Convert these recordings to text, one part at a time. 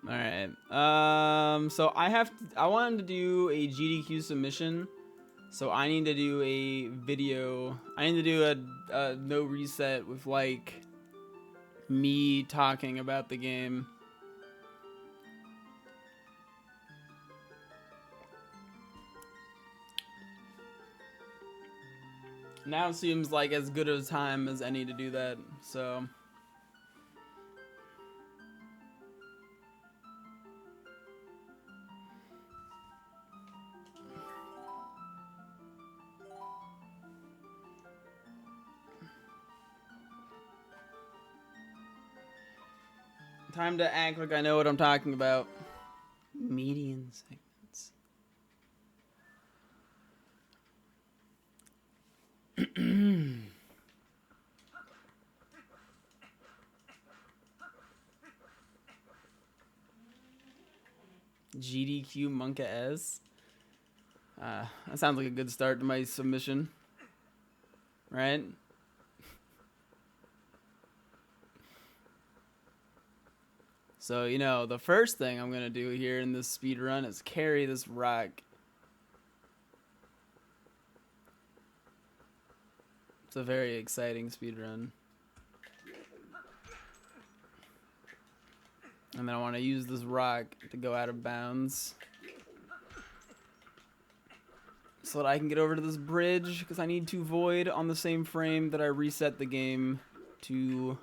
All right. So I wanted to do a GDQ submission. So I need to do a video. I need to do a no reset with like me talking about the game. Now seems like as good a time as any to do that. So. Time to act like I know what I'm talking about. Median segments. GDQ Monka S. That sounds like a good start to my submission. Right? So, you know, the first thing I'm going to do here in this speed run is carry this rock. It's a very exciting speed run. And then I want to use this rock to go out of bounds, so that I can get over to this bridge, because I need to void on the same frame that I reset the game to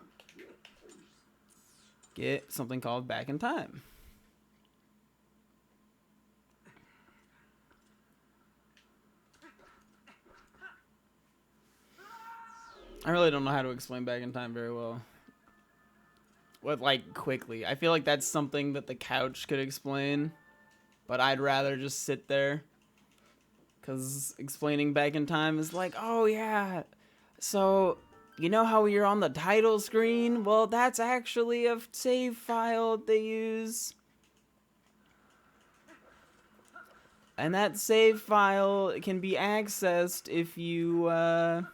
get something called back in time. I really don't know how to explain back in time very well. What, like, quickly. I feel like that's something that the couch could explain, but I'd rather just sit there, because explaining back in time is like, oh yeah, so you know how you're on the title screen? Well, that's actually a save file they use. And that save file can be accessed if you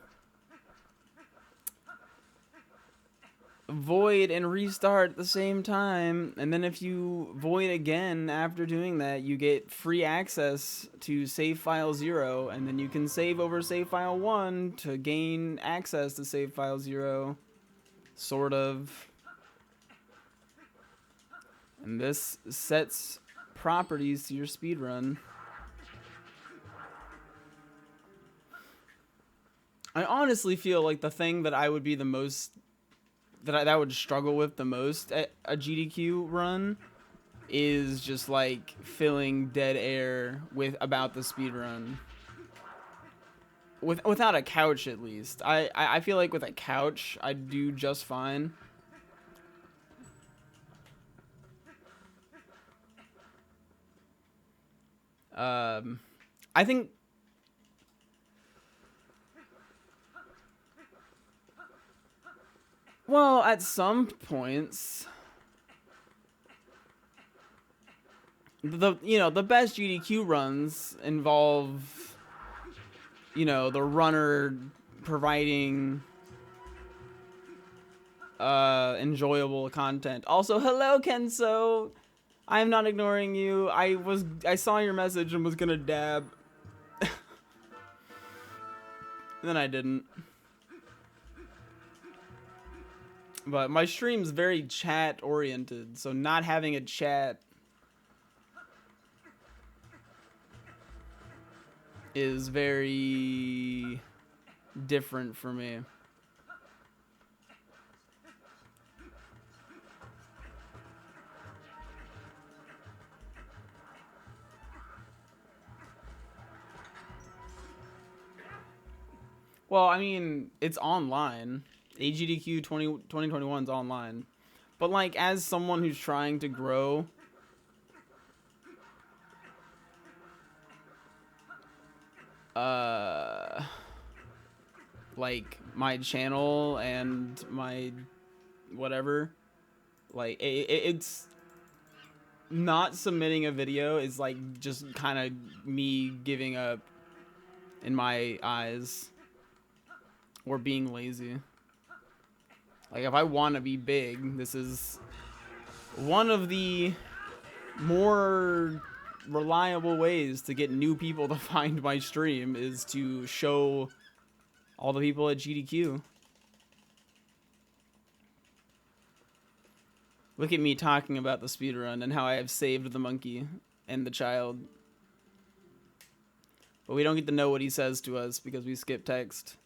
void and restart at the same time, and then if you void again after doing that, you get free access to save file 0, and then you can save over save file 1 to gain access to save file 0, sort of. And this sets properties to your speedrun. I honestly feel like the thing that I would be the most that I would struggle with the most at a GDQ run is just like filling dead air about the speed run. Without a couch, at least. I feel like with a couch I'd do just fine. I think well, at some points, the best GDQ runs involve, the runner providing enjoyable content. Also, hello Kenso, I'm not ignoring you. I saw your message and was gonna dab, and then I didn't. But my stream's very chat oriented, so not having a chat is very different for me. Well, I mean, it's online. AGDQ 2021 is online. But like, as someone who's trying to grow, like my channel and my whatever, like it's not submitting a video is like just kind of me giving up in my eyes, or being lazy. Like, if I want to be big, this is one of the more reliable ways to get new people to find my stream is to show all the people at GDQ. Look at me talking about the speedrun and how I have saved the monkey and the child. But we don't get to know what he says to us because we skip text.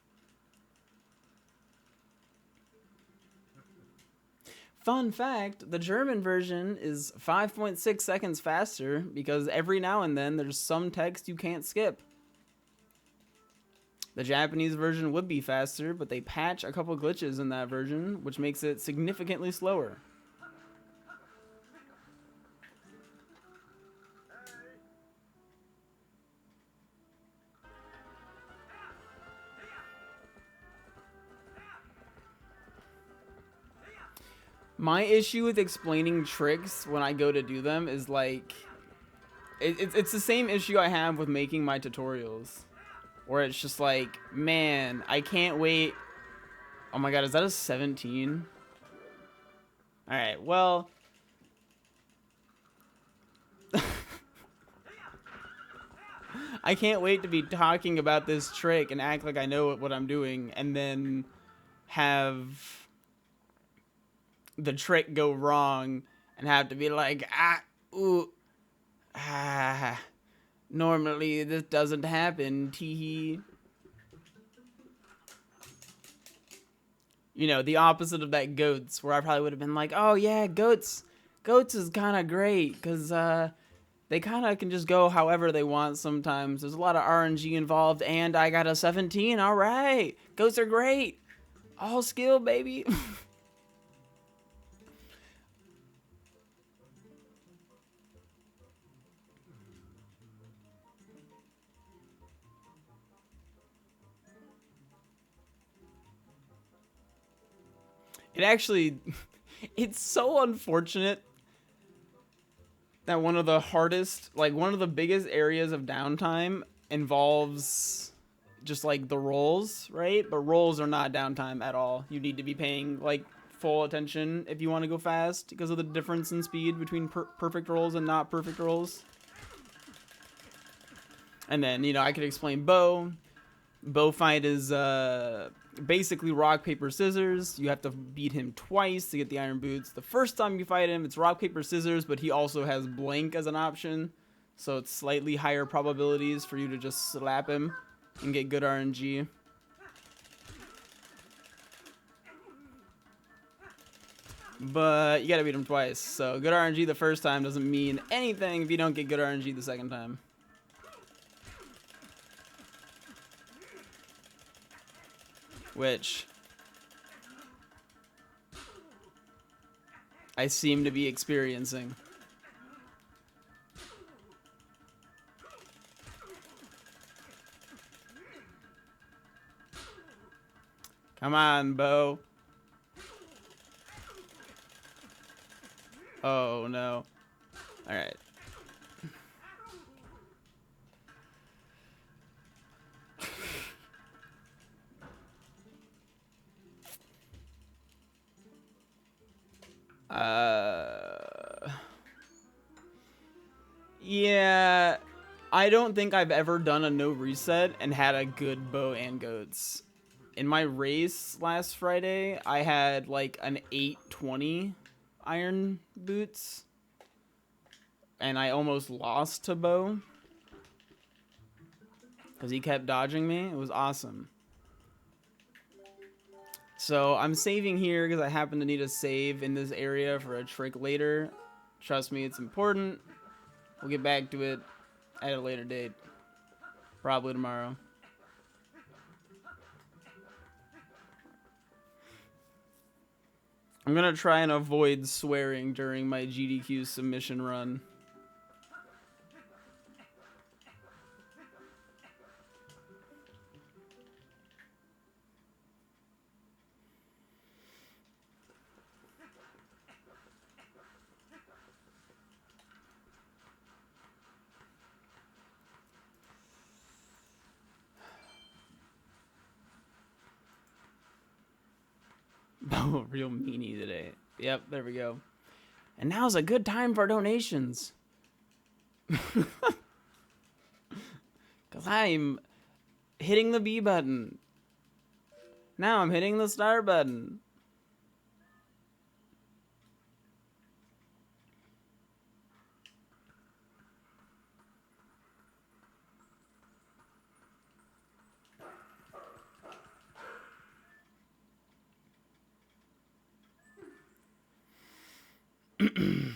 Fun fact, the German version is 5.6 seconds faster because every now and then there's some text you can't skip. The Japanese version would be faster, but they patch a couple glitches in that version, which makes it significantly slower. My issue with explaining tricks when I go to do them is like, it's the same issue I have with making my tutorials. Where it's just like, man, I can't wait. Oh my god, is that a 17? Alright, well. I can't wait to be talking about this trick and act like I know what I'm doing and then have the trick go wrong and have to be like, normally this doesn't happen, teehee. You know, the opposite of that goats, where I probably would have been like, oh yeah, goats is kind of great, because they kind of can just go however they want sometimes. There's a lot of RNG involved, and I got a 17, alright. Goats are great. All skill, baby. It actually, it's so unfortunate that one of the hardest, like one of the biggest areas of downtime involves just like the rolls, right? But rolls are not downtime at all. You need to be paying like full attention if you want to go fast because of the difference in speed between perfect rolls and not perfect rolls. And then, you know, I could explain bow. Bow fight is basically rock, paper, scissors. You have to beat him twice to get the iron boots. The first time you fight him, it's rock, paper, scissors, but he also has blank as an option. So it's slightly higher probabilities for you to just slap him and get good RNG. But you gotta beat him twice. So good RNG the first time doesn't mean anything if you don't get good RNG the second time. Which I seem to be experiencing. Come on, Bo. Oh, no. All right. Yeah, I don't think I've ever done a no reset and had a good bow and goats. In my race last Friday, I had like an 820 iron boots, and I almost lost to bow because he kept dodging me. It was awesome. So I'm saving here because I happen to need a save in this area for a trick later. Trust me, it's important. We'll get back to it at a later date. Probably tomorrow. I'm gonna try and avoid swearing during my GDQ submission run. Oh, real meanie today. Yep, there we go. And now's a good time for donations. Because I'm hitting the B button. Now I'm hitting the start button. Am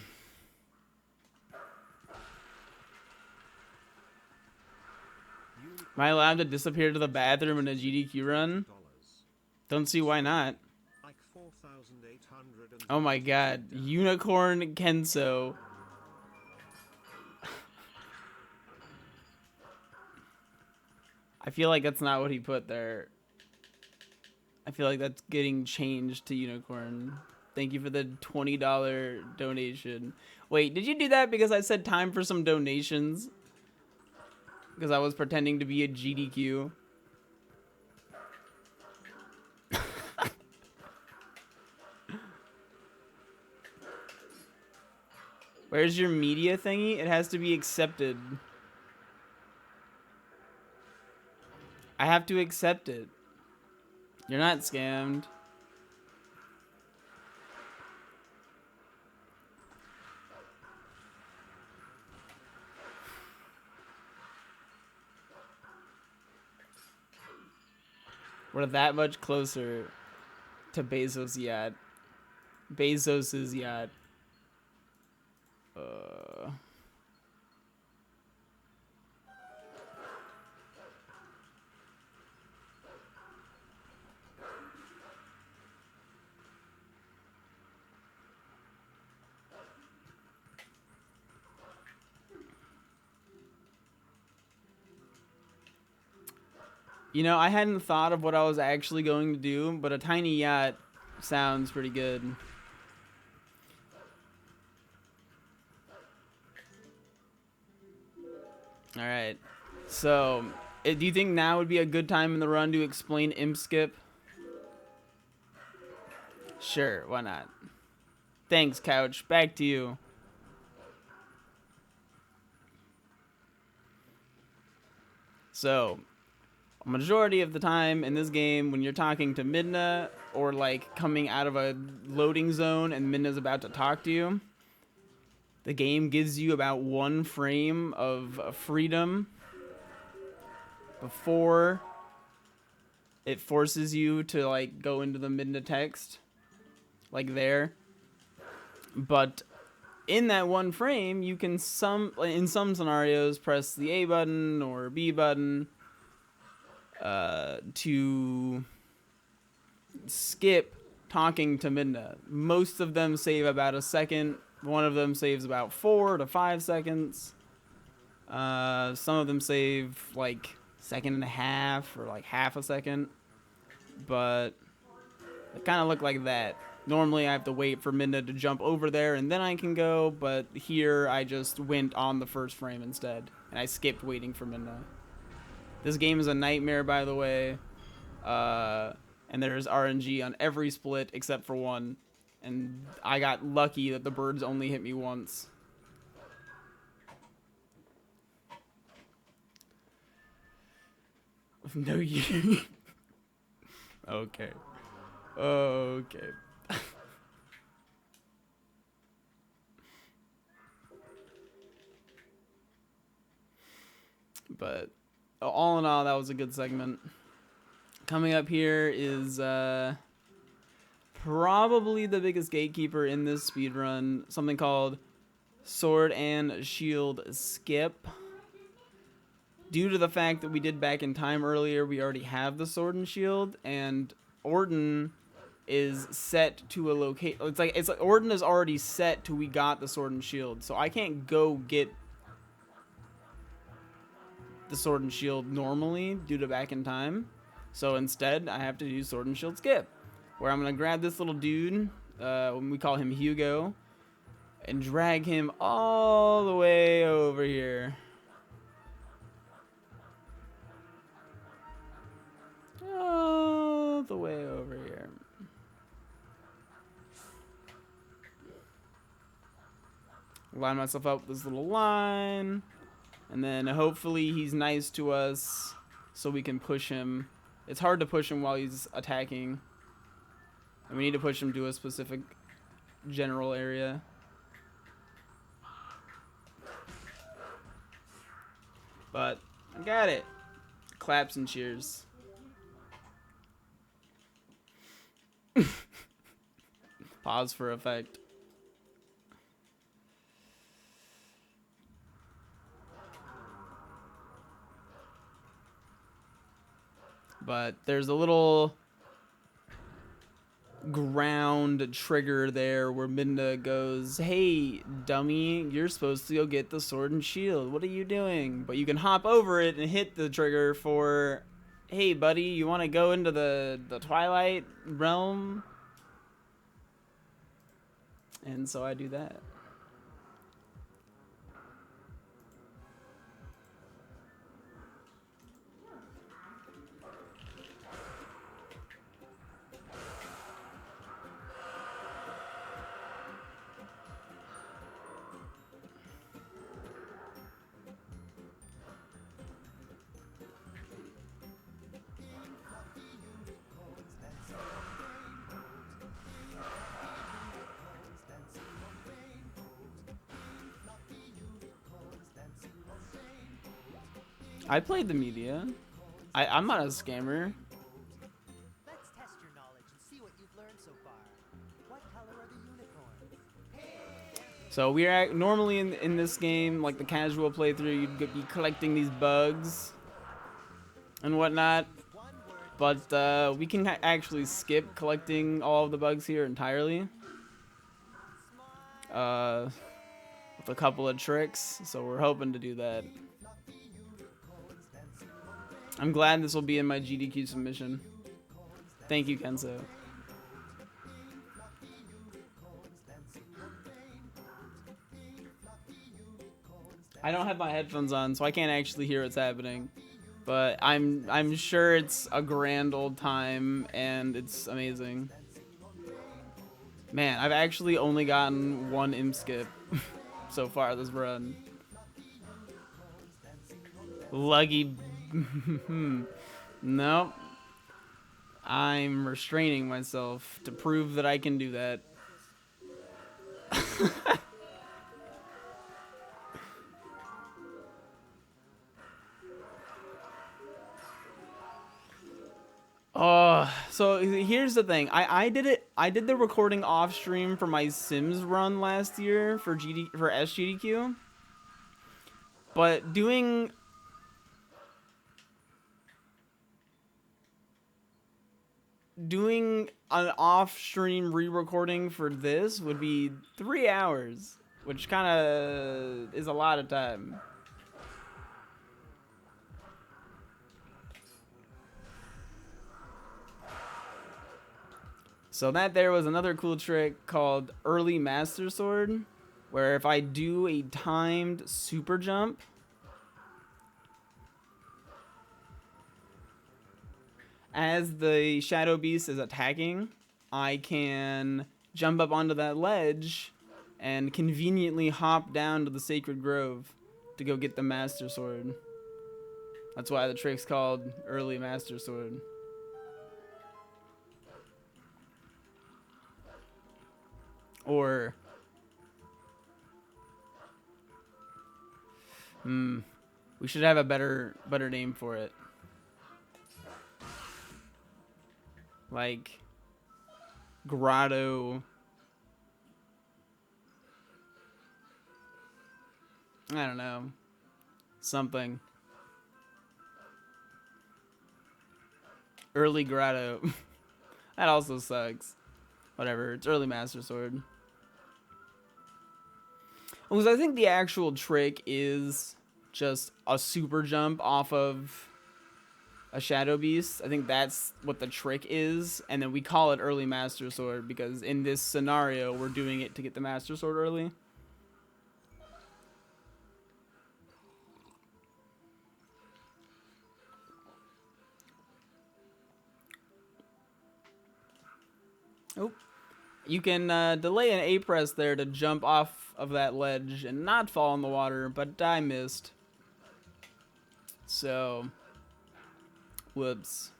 I allowed to disappear to the bathroom in a GDQ run? Don't see why not. Oh my god. Unicorn Kenso. I feel like that's not what he put there. I feel like that's getting changed to Unicorn. Thank you for the $20 donation. Wait, did you do that because I said time for some donations? Because I was pretending to be a GDQ. Where's your media thingy? It has to be accepted. I have to accept it. You're not scammed. We're that much closer to Bezos' yacht. Bezos' yacht. You know, I hadn't thought of what I was actually going to do, but a tiny yacht sounds pretty good. All right. So, do you think now would be a good time in the run to explain imp skip? Sure, why not? Thanks, Couch. Back to you. So, a majority of the time in this game, when you're talking to Midna or like coming out of a loading zone and Midna's about to talk to you, the game gives you about 1 frame of freedom before it forces you to like go into the Midna text, like there. But in that 1 frame, you can in some scenarios press the A button or B button to skip talking to Midna. Most of them save about a second. One of them saves about 4 to 5 seconds. Some of them save like 1.5 seconds or like half a second. But they kind of look like that. Normally I have to wait for Midna to jump over there and then I can go, but here I just went on the first frame instead. And I skipped waiting for Midna. This game is a nightmare, by the way. And there's RNG on every split except for one. And I got lucky that the birds only hit me once. No, you. Okay. Okay. But all in all, that was a good segment. Coming up here is probably the biggest gatekeeper in this speedrun. Something called Sword and Shield Skip. Due to the fact that we did back in time earlier, we already have the Sword and Shield, and Orden is set to a location. It's like Orden is already set to we got the Sword and Shield, so I can't go get the Sword and Shield normally due to back in time. So instead, I have to do Sword and Shield Skip, where I'm gonna grab this little dude, we call him Hugo, and drag him all the way over here. All the way over here. Line myself up with this little line. And then hopefully he's nice to us so we can push him. It's hard to push him while he's attacking. And we need to push him to a specific general area. But I got it. Claps and cheers. Pause for effect. But there's a little ground trigger there where Minda goes, hey, dummy, you're supposed to go get the sword and shield. What are you doing? But you can hop over it and hit the trigger for, hey, buddy, you want to go into the Twilight realm? And so I do that. I played the media. I'm not a scammer. Let's test your knowledge and see what you've learned so far. What color are the unicorns? So we're normally in this game, like the casual playthrough, you'd be collecting these bugs and whatnot. But we can actually skip collecting all of the bugs here entirely. With a couple of tricks, so we're hoping to do that. I'm glad this will be in my GDQ submission. Thank you, Kenzo. I don't have my headphones on, so I can't actually hear what's happening. But I'm sure it's a grand old time and it's amazing. Man, I've actually only gotten one imp skip so far this run. Lucky. Nope. I'm restraining myself to prove that I can do that. Oh, so here's the thing. I did the recording off stream for my Sims run last year for SGDQ. But doing an off-stream re-recording for this would be 3 hours, which kind of is a lot of time. So that there was another cool trick called Early Master Sword, where if I do a timed super jump, as the Shadow Beast is attacking, I can jump up onto that ledge and conveniently hop down to the Sacred Grove to go get the Master Sword. That's why the trick's called Early Master Sword. Or we should have a better name for it. Like Grotto. I don't know. Something. Early Grotto. That also sucks. Whatever. It's Early Master Sword. Because I think the actual trick is just a super jump off of a Shadow Beast. I think that's what the trick is. And then we call it Early Master Sword because in this scenario, we're doing it to get the Master Sword early. Oh, You can delay an A press there to jump off of that ledge and not fall in the water, but I missed. So, whoops.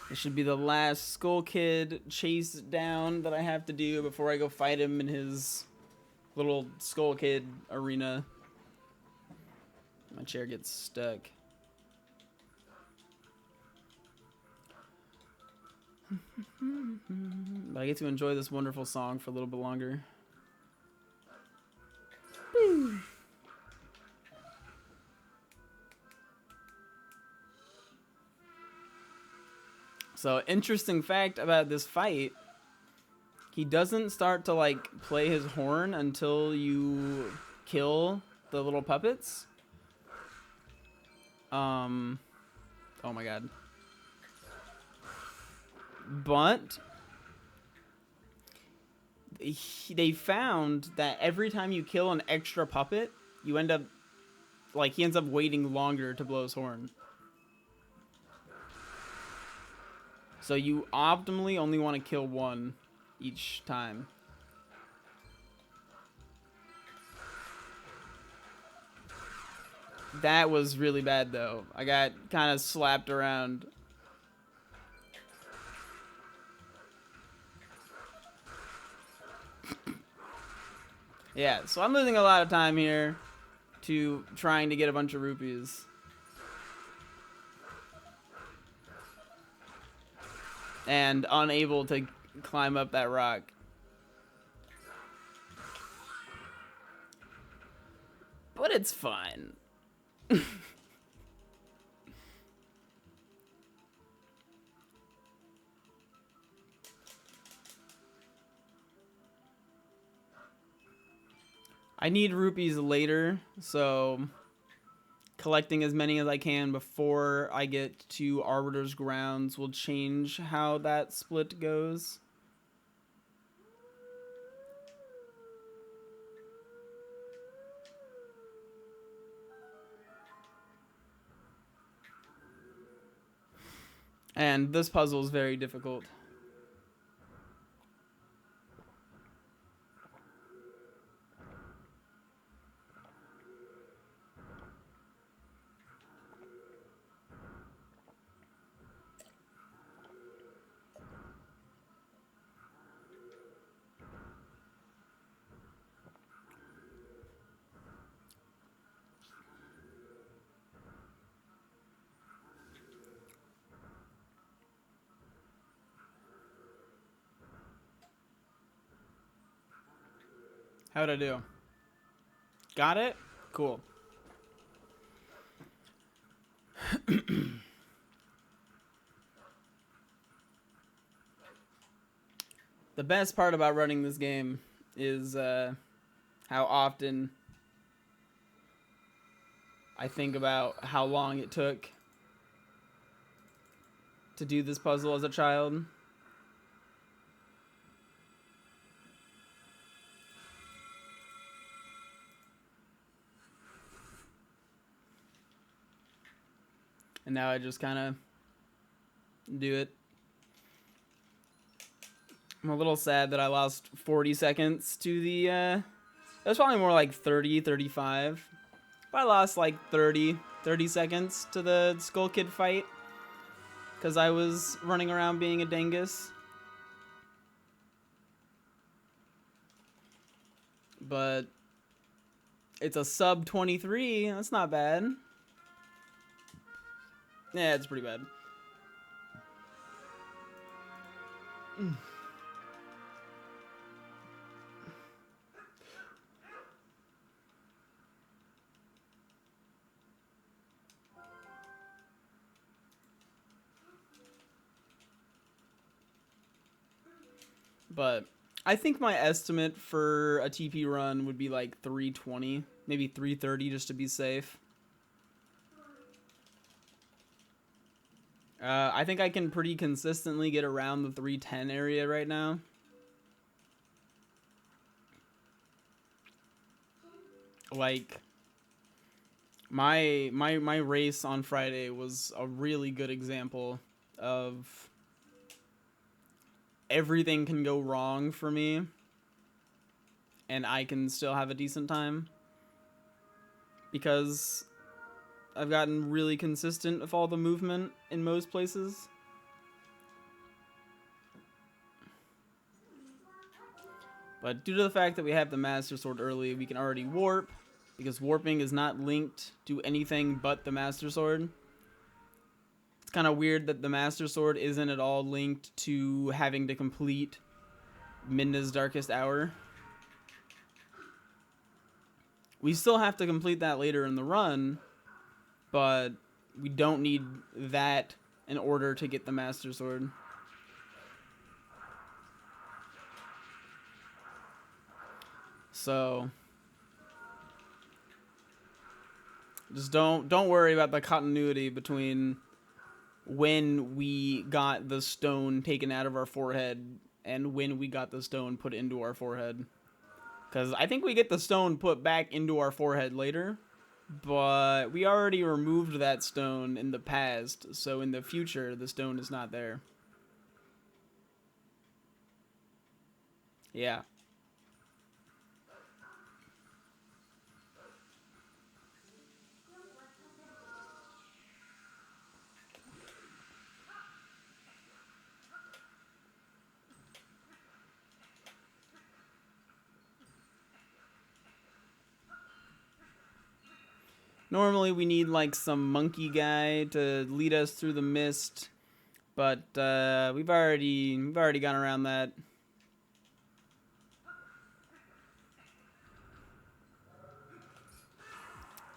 This should be the last Skull Kid chase down that I have to do before I go fight him in his little Skull Kid arena. My chair gets stuck. But I get to enjoy this wonderful song for a little bit longer. So, interesting fact about this fight, he doesn't start to like play his horn until you kill the little puppets. Oh my god. But they found that every time you kill an extra puppet, you end up like he ends up waiting longer to blow his horn. So you optimally only want to kill one each time. That was really bad though. I got kind of slapped around. Yeah, so I'm losing a lot of time here to trying to get a bunch of rupees. And unable to climb up that rock. But it's fine. I need rupees later, so collecting as many as I can before I get to Arbiter's Grounds will change how that split goes. And this puzzle is very difficult. How'd I do? Got it? Cool. The best part about running this game is how often I think about how long it took to do this puzzle as a child. And now I just kind of do it. I'm a little sad that I lost 40 seconds to the, it was probably more like 30, 35. But I lost like 30 seconds to the Skull Kid fight. Because I was running around being a dingus. But it's a sub 23. That's not bad. Yeah, it's pretty bad. But I think my estimate for a TP run would be like 320, maybe 330 just to be safe. I think I can pretty consistently get around the 310 area right now. Like my race on Friday was a really good example of everything can go wrong for me and I can still have a decent time because I've gotten really consistent with all the movement in most places. But due to the fact that we have the Master Sword early, we can already warp, because warping is not linked to anything but the Master Sword. It's kind of weird that the Master Sword isn't at all linked to having to complete Midna's Darkest Hour. We still have to complete that later in the run, but we don't need that in order to get the Master Sword. So just don't worry about the continuity between when we got the stone taken out of our forehead and when we got the stone put into our forehead. Because I think we get the stone put back into our forehead later, but we already removed that stone in the past, so in the future, the stone is not there. Yeah. Normally we need like some monkey guy to lead us through the mist, but we've already gone around that.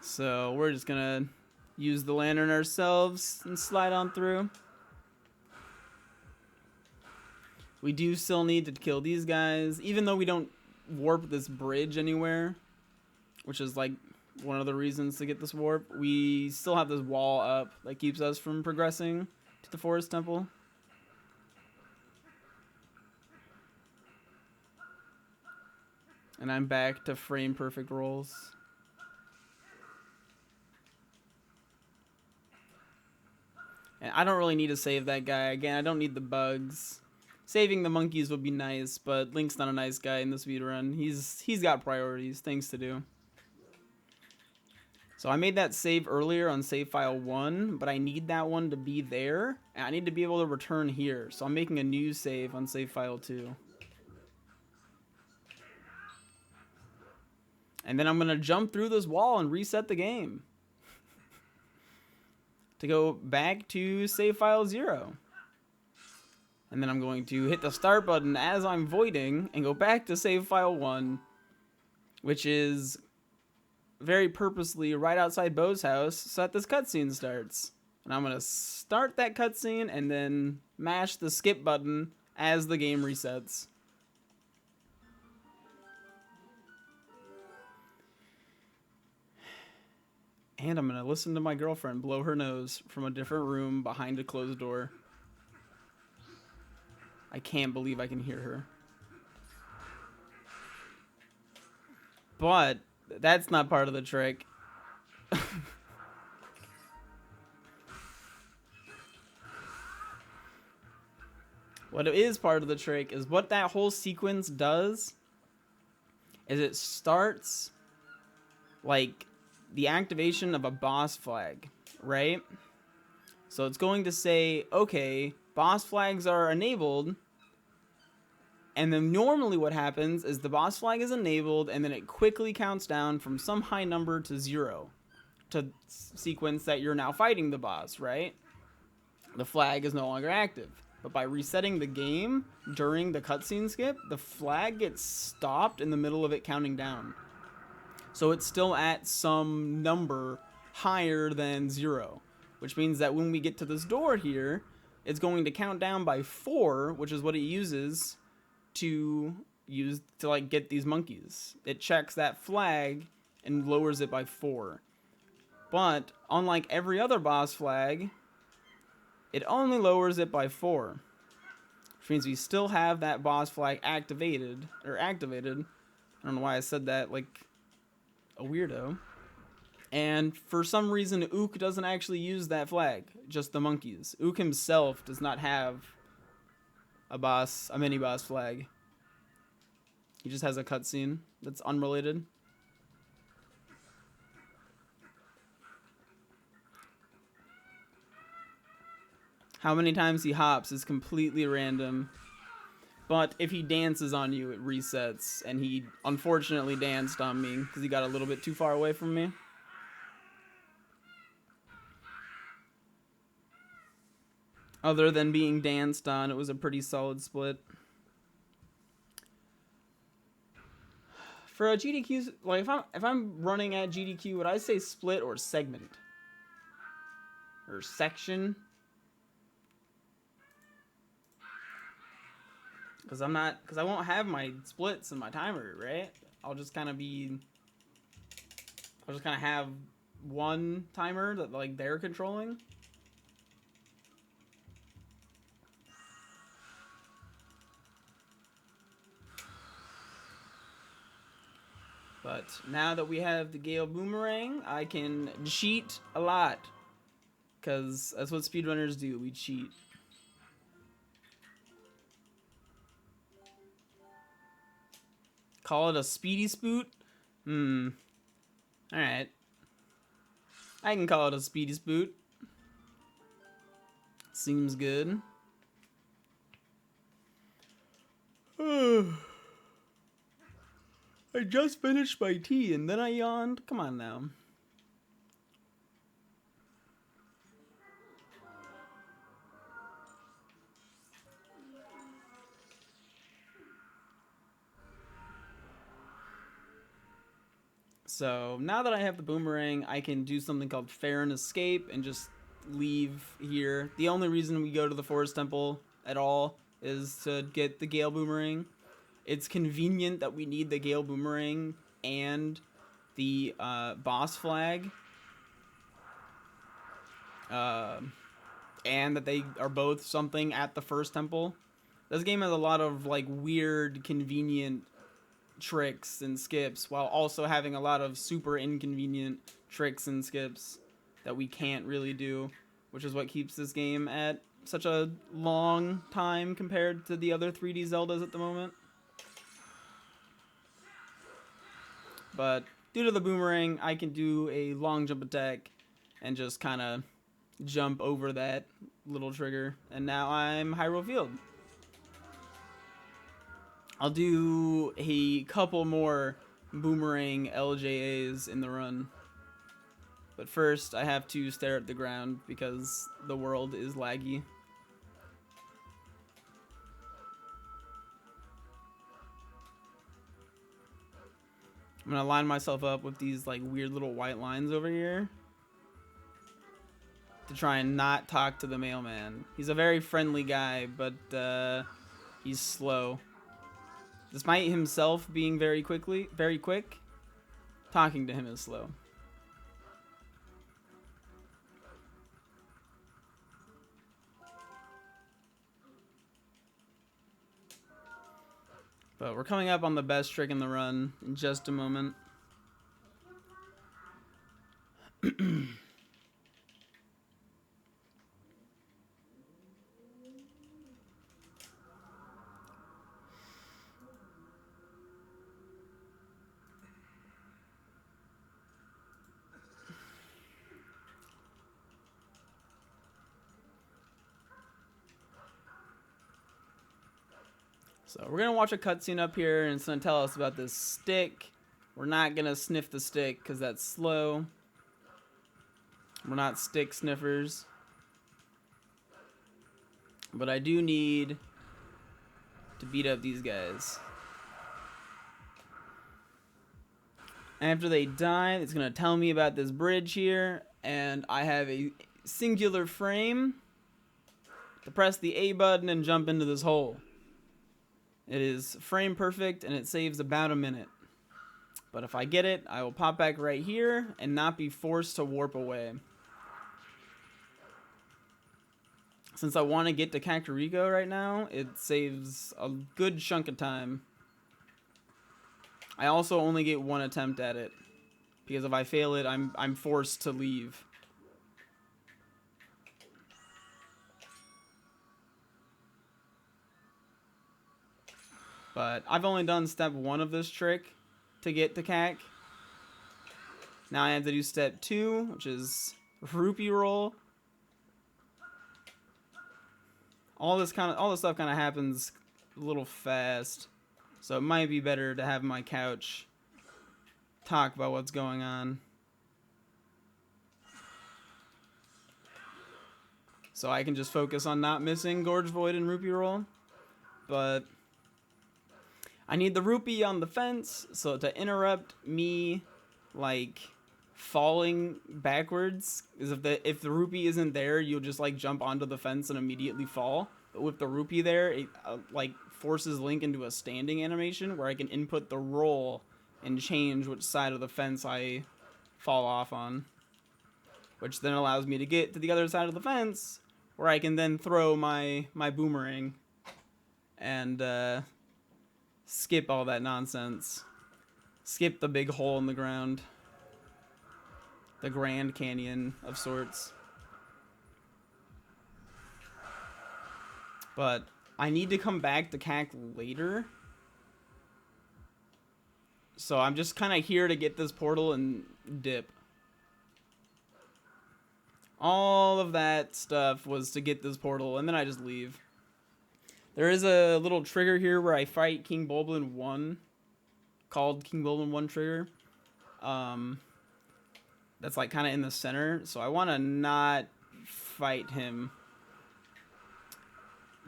So we're just gonna use the lantern ourselves and slide on through. We do still need to kill these guys, even though we don't warp this bridge anywhere, which is like one of the reasons to get this warp. We still have this wall up that keeps us from progressing to the forest temple. And I'm back to frame perfect rolls. And I don't really need to save that guy. Again, I don't need the bugs. Saving the monkeys would be nice, but Link's not a nice guy in this speedrun. He's got priorities, things to do. So I made that save earlier on save file 1, but I need that one to be there, and I need to be able to return here. So I'm making a new save on save file 2. And then I'm going to jump through this wall and reset the game to go back to save file 0. And then I'm going to hit the start button as I'm voiding and go back to save file 1, which is very purposely right outside Bo's house so that this cutscene starts. And I'm going to start that cutscene and then mash the skip button as the game resets. And I'm going to listen to my girlfriend blow her nose from a different room behind a closed door. I can't believe I can hear her. But that's not part of the trick. What is part of the trick is what that whole sequence does is it starts like the activation of a boss flag, right? So it's going to say, okay, boss flags are enabled. And then normally what happens is the boss flag is enabled and then it quickly counts down from some high number to 0 to sequence that you're now fighting the boss, right? The flag is no longer active. But by resetting the game during the cutscene skip, the flag gets stopped in the middle of it counting down. So it's still at some number higher than 0, which means that when we get to this door here, it's going to count down by 4, which is what it uses to like get these monkeys. It checks that flag and lowers it by 4. But unlike every other boss flag, it only lowers it by 4. Which means we still have that boss flag activated. I don't know why I said that like a weirdo. And for some reason, Ook doesn't actually use that flag, just the monkeys. Ook himself does not have a mini boss flag. He just has a cutscene that's unrelated. How many times he hops is completely random. But if he dances on you, it resets. And he unfortunately danced on me because he got a little bit too far away from me. Other than being danced on, it was a pretty solid split. For a GDQ, like if I'm running at GDQ, would I say split or segment? Or section? Because I won't have my splits in my timer, right? I'll just kind of have one timer that like they're controlling. But now that we have the Gale Boomerang, I can cheat a lot. Because that's what speedrunners do, we cheat. Call it a speedy spoot? Alright. I can call it a speedy spoot. Seems good. I just finished my tea and then I yawned. Come on now. So now that I have the boomerang, I can do something called fair and escape and just leave here. The only reason we go to the Forest Temple at all is to get the Gale Boomerang. It's convenient that we need the Gale Boomerang and the boss flag. And that they are both something at the first temple. This game has a lot of like weird, convenient tricks and skips while also having a lot of super inconvenient tricks and skips that we can't really do, which is what keeps this game at such a long time compared to the other 3D Zeldas at the moment. But due to the boomerang, I can do a long jump attack and just kind of jump over that little trigger, and now I'm Hyrule Field. I'll do a couple more boomerang LJAs in the run. But first, I have to stare at the ground because the world is laggy. I'm gonna line myself up with these like weird little white lines over here to try and not talk to the mailman. He's a very friendly guy, but he's slow. Despite himself being very quick, talking to him is slow. But we're coming up on the best trick in the run in just a moment. So we're going to watch a cutscene up here, and it's going to tell us about this stick. We're not going to sniff the stick because that's slow. We're not stick sniffers. But I do need to beat up these guys. After they die, it's going to tell me about this bridge here, and I have a singular frame to press the A button and jump into this hole. It is frame perfect, and it saves about a minute. But if I get it, I will pop back right here and not be forced to warp away. since I want to get to Kakariko right now, it saves a good chunk of time. I also only get one attempt at it, because if I fail it, I'm forced to leave. But I've only done step 1 of this trick to get to Kak. Now I have to do step 2, which is rupee roll. All this stuff kind of happens a little fast, so it might be better to have my couch talk about what's going on, so I can just focus on not missing Gorge Void and rupee roll. But I need the rupee on the fence so to interrupt me like falling backwards, is if the rupee isn't there, you'll just like jump onto the fence and immediately fall. But with the rupee there, it like forces Link into a standing animation where I can input the roll and change which side of the fence I fall off on, which then allows me to get to the other side of the fence where I can then throw my boomerang and skip all that nonsense. Skip the big hole in the ground. The Grand Canyon of sorts. But I need to come back to Kak later. So I'm just kind of here to get this portal and dip. All of that stuff was to get this portal, and then I just leave. There is a little trigger here where I fight King Bulblin 1, called King Bulblin 1 trigger. That's like kind of in the center, so I want to not fight him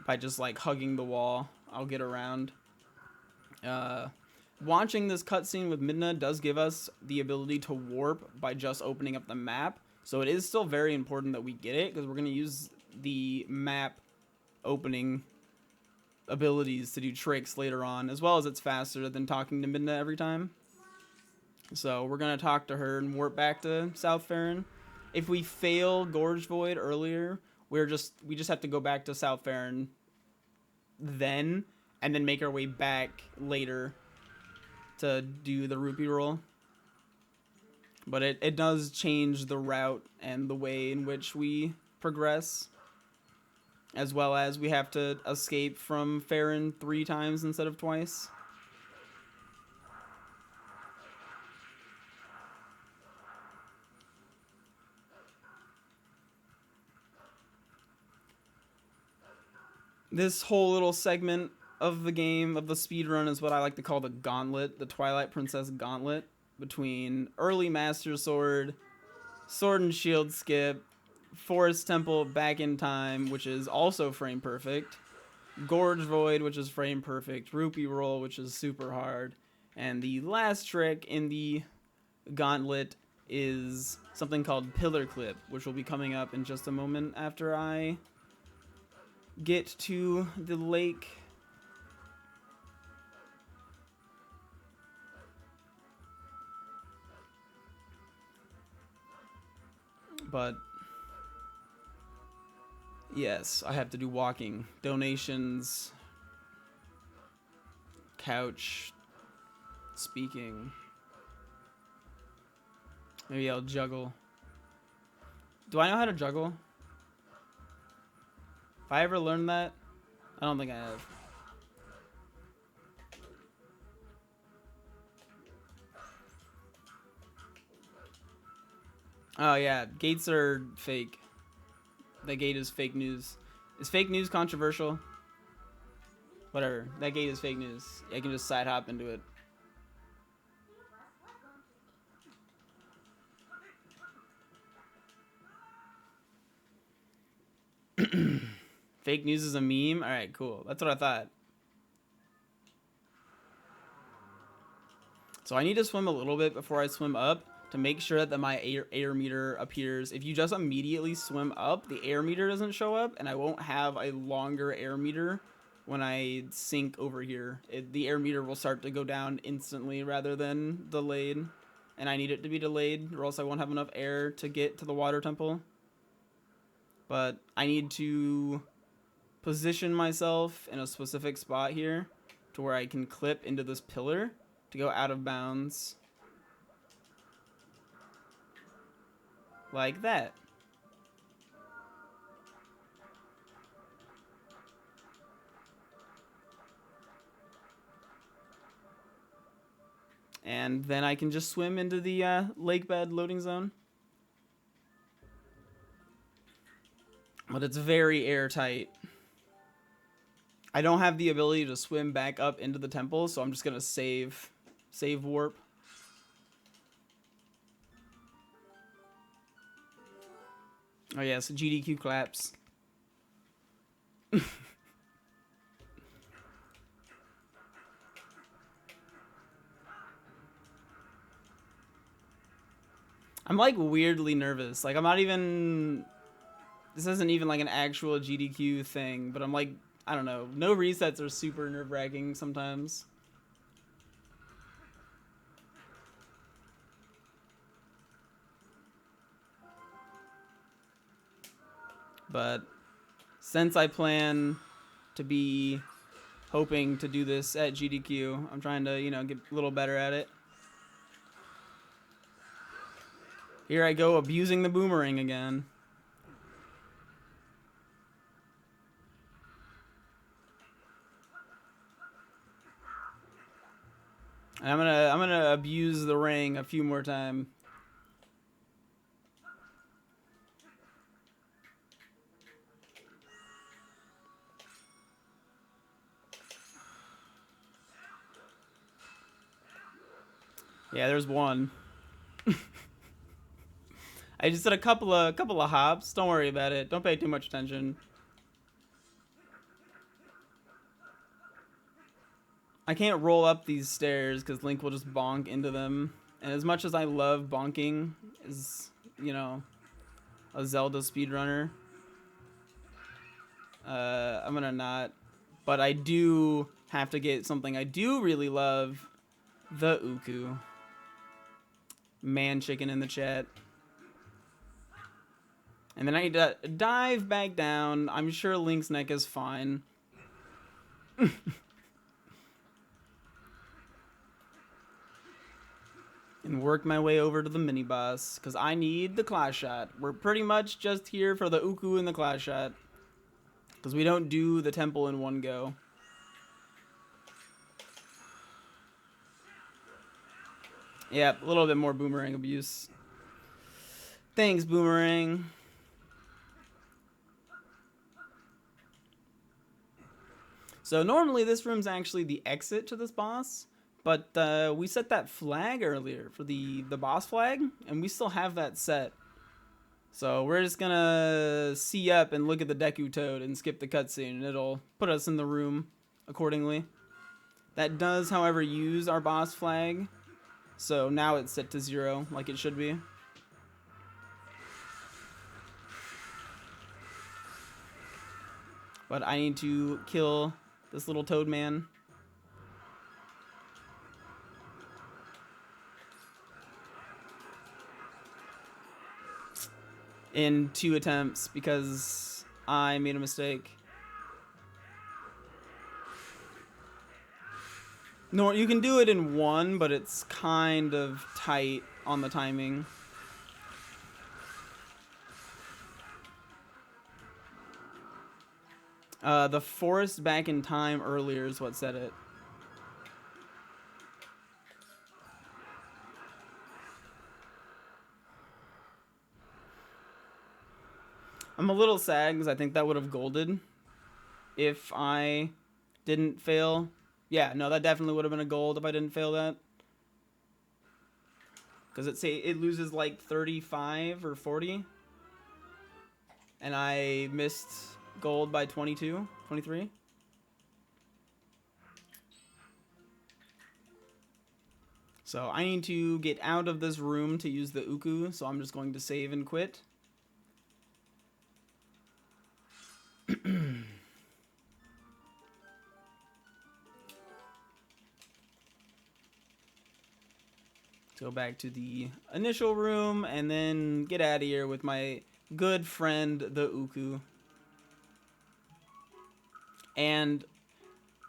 by just like hugging the wall. I'll get around. Watching this cutscene with Midna does give us the ability to warp by just opening up the map, so it is still very important that we get it, because we're going to use the map opening abilities to do tricks later on, as well as it's faster than talking to Midna every time. So we're going to talk to her and warp back to South Farron. If we fail Gorge Void earlier, we just have to go back to South Farron then, and then make our way back later to do the rupee roll. But it does change the route and the way in which we progress, as well as we have to escape from Farron 3 times instead of twice. This whole little segment of the game, of the speedrun, is what I like to call the gauntlet, the Twilight Princess gauntlet, between early Master Sword, Sword and Shield skip, Forest Temple back in time, which is also frame perfect, Gorge Void, which is frame perfect, Rupee Roll, which is super hard, and the last trick in the gauntlet is something called Pillar Clip, which will be coming up in just a moment after I get to the lake. But yes, I have to do walking, donations, couch, speaking. Maybe I'll juggle. Do I know how to juggle? If I ever learned that, I don't think I have. Oh yeah, gates are fake. That gate is fake news. Is fake news controversial? Whatever. That gate is fake news. I can just side hop into it. Fake news is a meme? Alright, cool. That's what I thought. So I need to swim a little bit before I swim up to make sure that my air meter appears. If you just immediately swim up, the air meter doesn't show up, and I won't have a longer air meter when I sink over here. The air meter will start to go down instantly rather than delayed, and I need it to be delayed or else I won't have enough air to get to the water temple. But I need to position myself in a specific spot here to where I can clip into this pillar to go out of bounds. Like that. And then I can just swim into the lake bed loading zone. But it's very airtight. I don't have the ability to swim back up into the temple, so I'm just gonna save warp. Oh yeah, so GDQ claps. I'm like weirdly nervous. Like I'm not even. This isn't even like an actual GDQ thing, but I'm like, I don't know. No resets are super nerve-wracking sometimes. But since I plan to be hoping to do this at GDQ, I'm trying to, you know, get a little better at it. Here I go abusing the boomerang again. And I'm gonna abuse the ring a few more times. Yeah, there's one. I just did a couple of hops. Don't worry about it. Don't pay too much attention. I can't roll up these stairs because Link will just bonk into them. And as much as I love bonking as, you know, a Zelda speedrunner, I'm gonna not. But I do have to get something I do really love. The Uku. Man chicken in the chat. And then I need to dive back down. I'm sure Link's neck is fine. And work my way over to the mini boss because I need the class shot. We're pretty much just here for the Uku and the class shot because we don't do the temple in one go. Yeah, a little bit more boomerang abuse. Thanks, boomerang. So normally this room's actually the exit to this boss. But we set that flag earlier for the boss flag, and we still have that set. So we're just gonna see up and look at the Deku Toad and skip the cutscene, and it'll put us in the room accordingly. That does, however, use our boss flag. So now it's set to 0, like it should be. But I need to kill this little toad man. In 2 attempts because I made a mistake. No, you can do it in 1, but it's kind of tight on the timing. The forest back in time earlier is what said it. I'm a little sad because I think that would have golded if I didn't fail. Yeah, no, that definitely would have been a gold if I didn't fail that. Because it loses like 35 or 40. And I missed gold by 22, 23. So I need to get out of this room to use the Uku, so I'm just going to save and quit. Go back to the initial room and then get out of here with my good friend, the Uku. And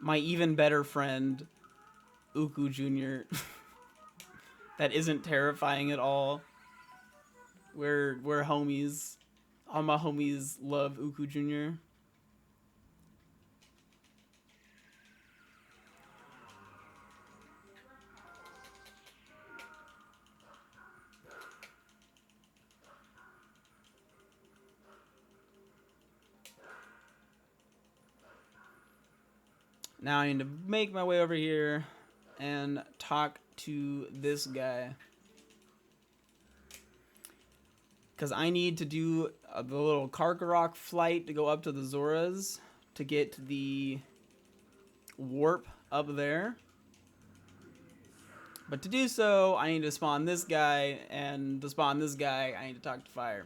my even better friend, Uku Jr. That isn't terrifying at all. We're homies. All my homies love Uku Jr. Now I need to make my way over here and talk to this guy. Because I need to do the little Karkarock flight to go up to the Zoras to get the warp up there. But to do so, I need to spawn this guy, and to spawn this guy, I need to talk to Fire.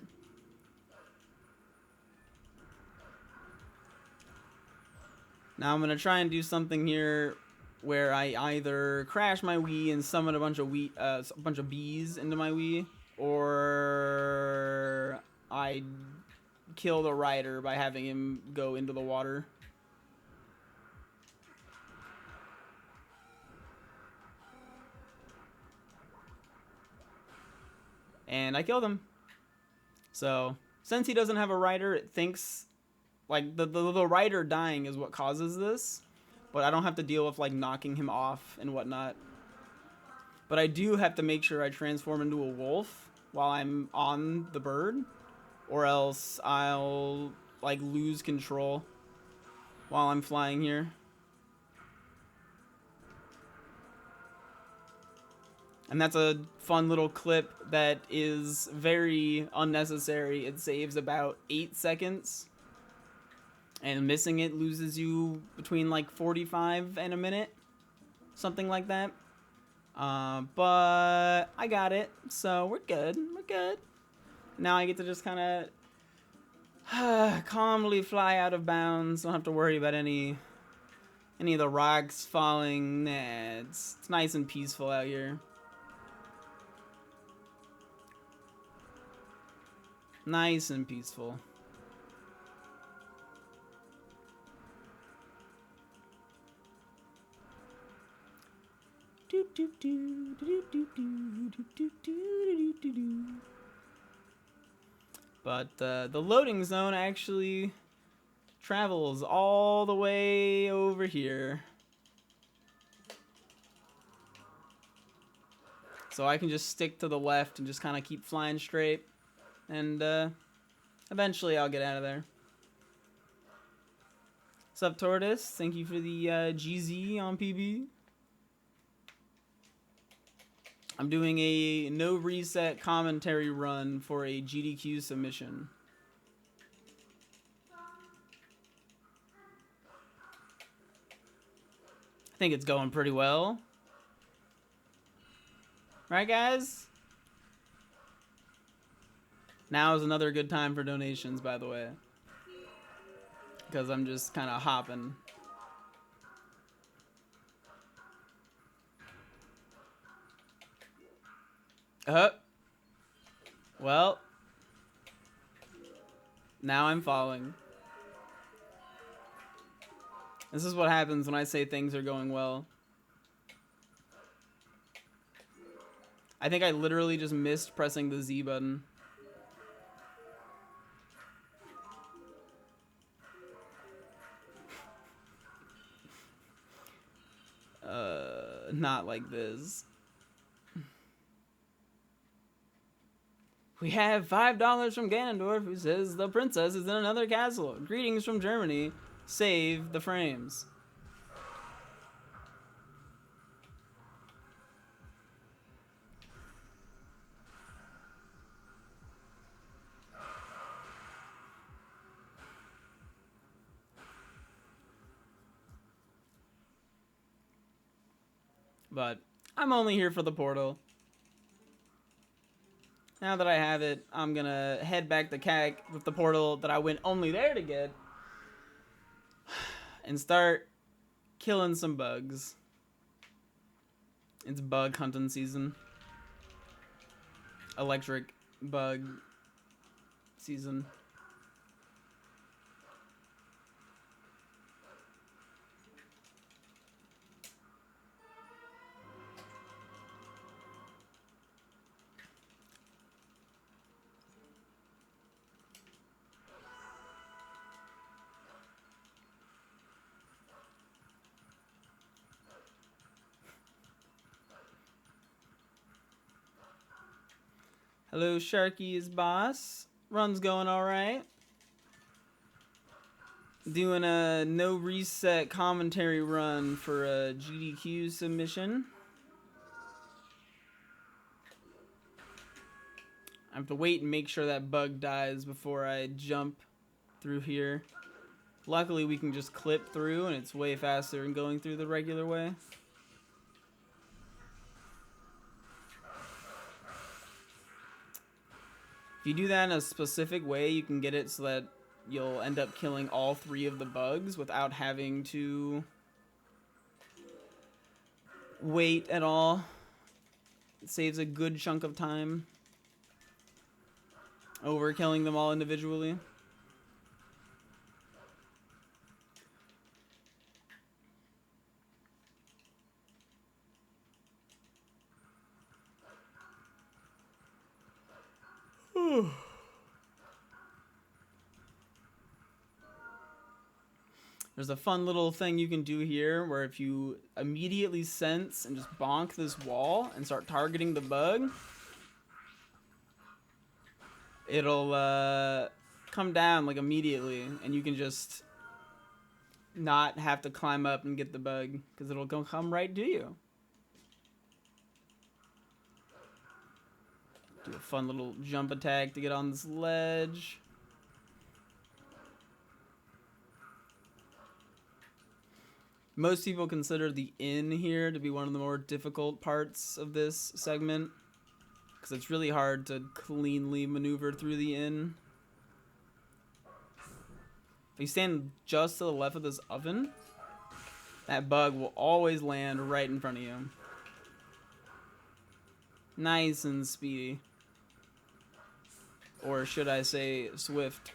Now I'm gonna try and do something here where I either crash my Wii and summon a bunch of bees into my Wii, or I kill the rider by having him go into the water. And I killed him. So since he doesn't have a rider, it thinks like the rider dying is what causes this, but I don't have to deal with like knocking him off and whatnot. But I do have to make sure I transform into a wolf while I'm on the bird, or else I'll like lose control while I'm flying here. And that's a fun little clip that is very unnecessary. It saves about 8 seconds. And missing it loses you between like 45 and a minute. Something like that. But I got it. So we're good. We're good. Now I get to just kind of calmly fly out of bounds. Don't have to worry about any of the rocks falling. Nah, it's nice and peaceful out here. Nice and peaceful. But the loading zone actually travels all the way over here. So I can just stick to the left and just kind of keep flying straight. And eventually I'll get out of there. Sup, Tortoise? Thank you for the GZ on PB. I'm doing a no reset commentary run for a GDQ submission. I think it's going pretty well. Right, guys? Now is another good time for donations, by the way. Because I'm just kind of hopping. Well. Now I'm falling. This is what happens when I say things are going well. I think I literally just missed pressing the Z button. Not like this. We have $5 from Ganondorf, who says the princess is in another castle. Greetings from Germany. Save the frames. But I'm only here for the portal. Now that I have it, I'm gonna head back to CAC with the portal that I went only there to get and start killing some bugs. It's bug hunting season. Electric bug season. Hello, Sharky's boss. Run's going all right. Doing a no reset commentary run for a GDQ submission. I have to wait and make sure that bug dies before I jump through here. Luckily, we can just clip through, and it's way faster than going through the regular way. If you do that in a specific way, you can get it so that you'll end up killing all 3 of the bugs without having to wait at all. It saves a good chunk of time over killing them all individually. There's a fun little thing you can do here where if you immediately sense and just bonk this wall and start targeting the bug, it'll come down like immediately, and you can just not have to climb up and get the bug because it'll come right to you. Do a fun little jump attack to get on this ledge. Most people consider the inn here to be one of the more difficult parts of this segment because it's really hard to cleanly maneuver through the inn. If you stand just to the left of this oven, that bug will always land right in front of you. Nice and speedy. Or should I say swift.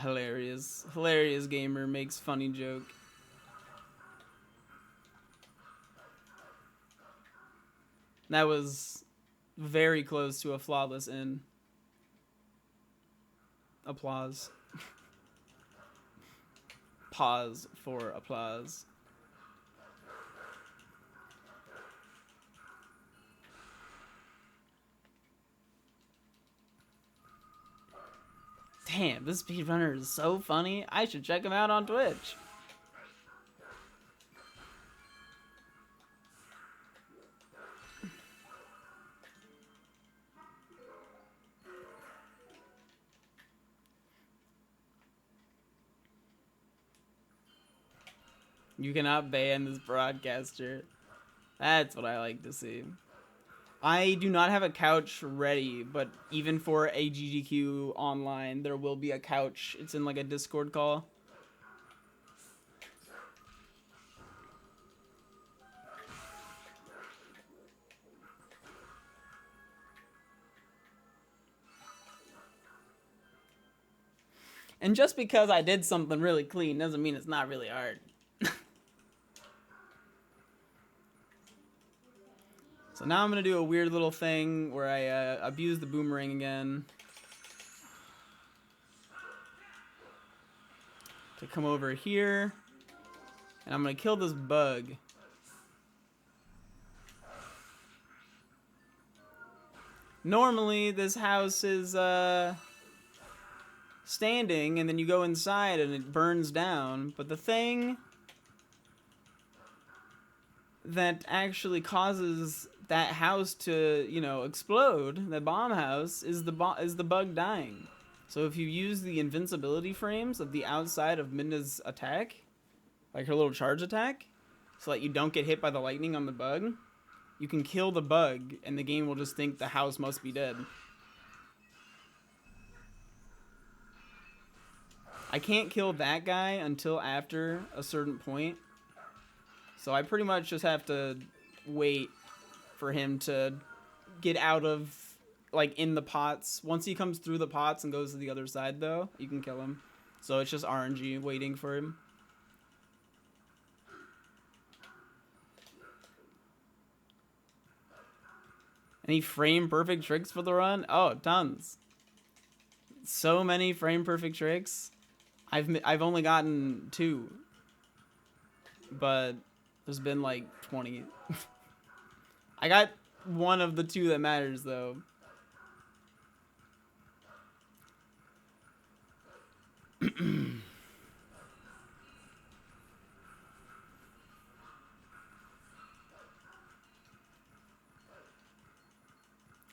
Hilarious. Hilarious gamer makes funny joke. That was very close to a flawless end. Applause. Pause for applause. Damn, this speedrunner is so funny. I should check him out on Twitch. You cannot ban this broadcaster. That's what I like to see. I do not have a couch ready, but even for a GGQ online, there will be a couch. It's in like a Discord call. And just because I did something really clean doesn't mean it's not really hard. So now I'm going to do a weird little thing where I abuse the boomerang again. To come over here. And I'm going to kill this bug. Normally, this house is standing, and then you go inside and it burns down. But the thing that actually causes that house to, you know, explode, the bomb house, is the bug dying. So if you use the invincibility frames of the outside of Midna's attack, like her little charge attack, so that you don't get hit by the lightning on the bug, you can kill the bug, and the game will just think the house must be dead. I can't kill that guy until after a certain point. So I pretty much just have to wait for him to get out of, like, in the pots. Once he comes through the pots and goes to the other side, though, you can kill him. So it's just RNG waiting for him. Any frame perfect tricks for the run? Oh, tons. So many frame perfect tricks. I've only gotten 2, but there's been like 20. I got one of the 2 that matters though.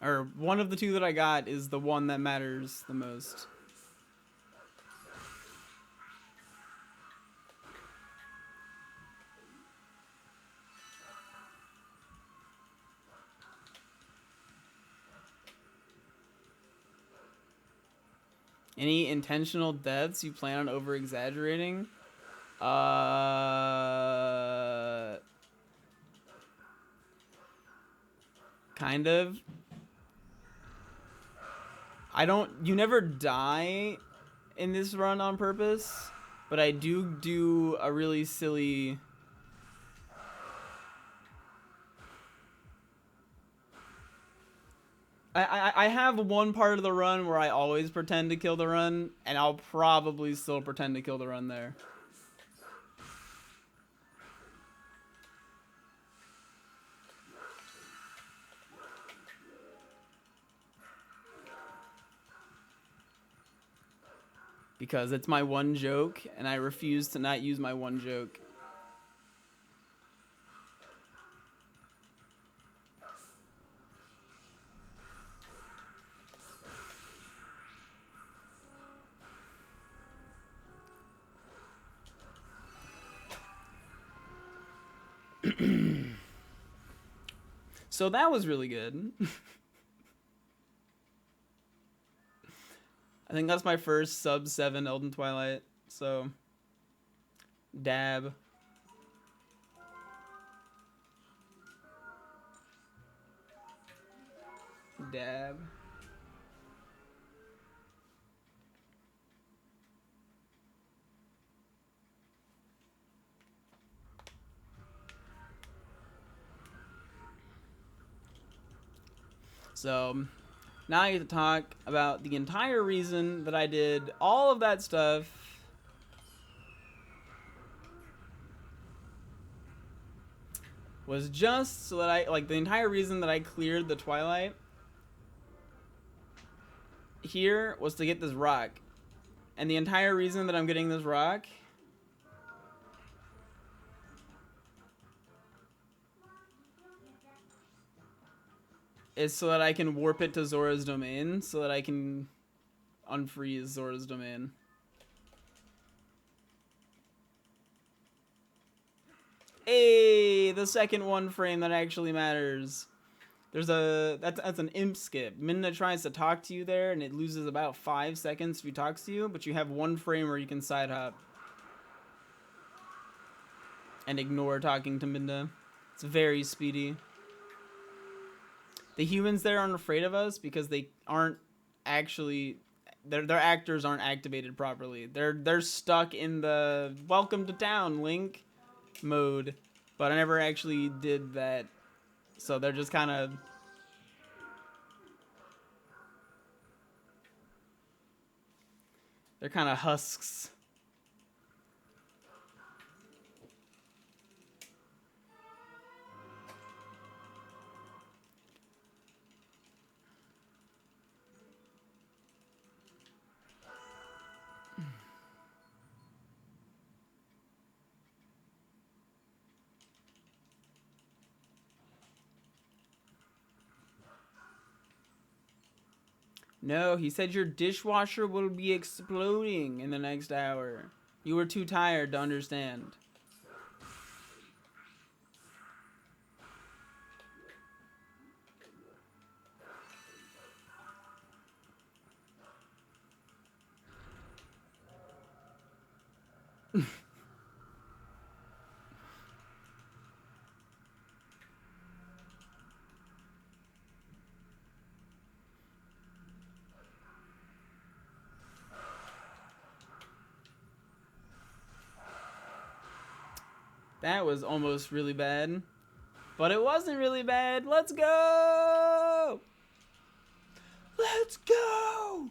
Or one of the 2 that I got is the one that matters the most. Any intentional deaths you plan on over exaggerating? Kind of. You never die in this run on purpose, but I do a really silly... I have one part of the run where I always pretend to kill the run, and I'll probably still pretend to kill the run there. Because it's my one joke, and I refuse to not use my one joke. So that was really good. I think that's my first sub 7 Elden Twilight. So, dab. Dab. So, now I get to talk about the entire reason that I did all of that stuff. Was just so that the entire reason that I cleared the Twilight here was to get this rock. And the entire reason that I'm getting this rock is so that I can warp it to Zora's domain, so that I can unfreeze Zora's domain. Hey, the second one frame that actually matters. There's that's an imp skip. Minna tries to talk to you there, and it loses about 5 seconds if he talks to you, but you have 1 frame where you can side hop and ignore talking to Minna. It's very speedy. The humans there aren't afraid of us because they aren't actually... Their actors aren't activated properly. They're stuck in the welcome to town, Link mode. But I never actually did that. So they're just kind of... They're kind of husks. No, he said your dishwasher will be exploding in the next hour. You were too tired to understand. That was almost really bad. But it wasn't really bad. Let's go! Let's go!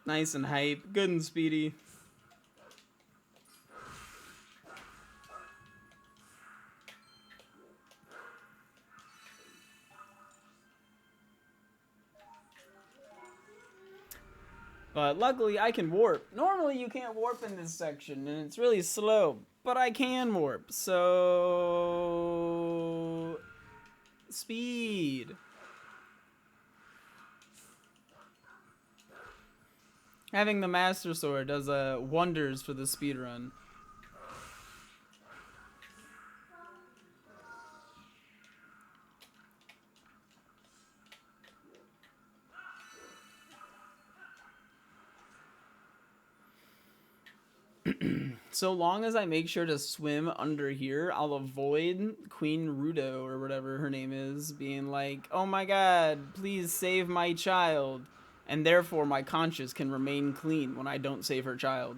Nice and hype. Good and speedy. But luckily I can warp. Normally you can't warp in this section and it's really slow. But I can warp. So... speed. Having the Master Sword does wonders for the speed run. So long as I make sure to swim under here, I'll avoid Queen Rudo or whatever her name is being like, oh my god, please save my child. And therefore my conscience can remain clean when I don't save her child.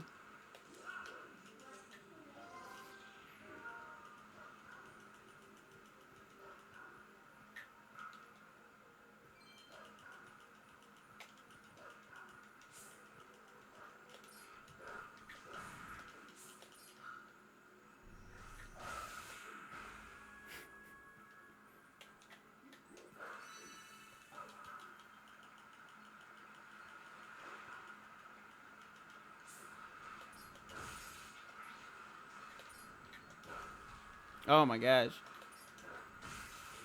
Oh my gosh.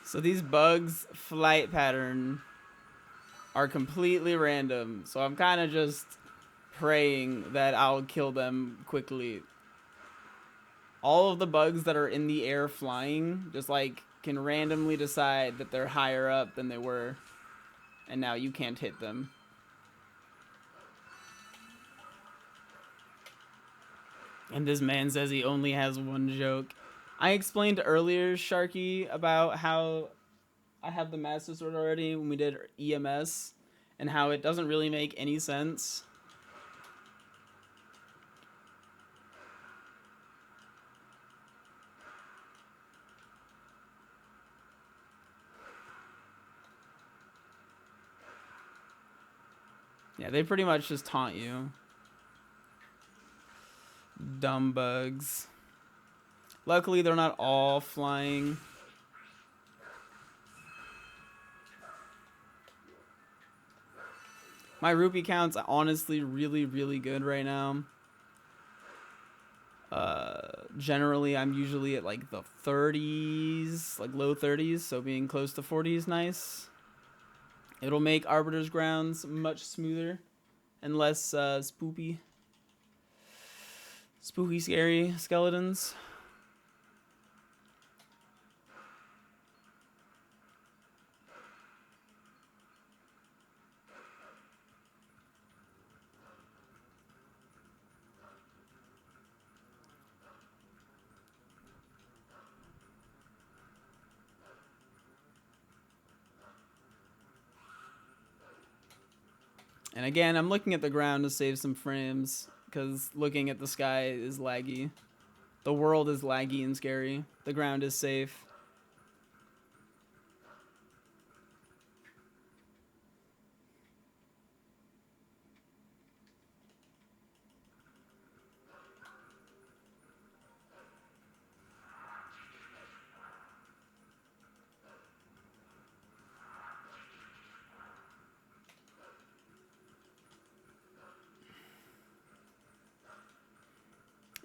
So these bugs' flight pattern are completely random. So I'm kind of just praying that I'll kill them quickly. All of the bugs that are in the air flying just like can randomly decide that they're higher up than they were. And now you can't hit them. And this man says he only has one joke. I explained earlier, Sharky, about how I have the Master Sword already when we did EMS, and how it doesn't really make any sense. Yeah, they pretty much just taunt you. Dumb bugs. Luckily, they're not all flying. My rupee count's honestly really, really good right now. Generally, I'm usually at like the 30s, like low 30s, so being close to 40 is nice. It'll make Arbiter's Grounds much smoother and less spooky, scary skeletons. And again, I'm looking at the ground to save some frames, because looking at the sky is laggy. The world is laggy and scary. The ground is safe.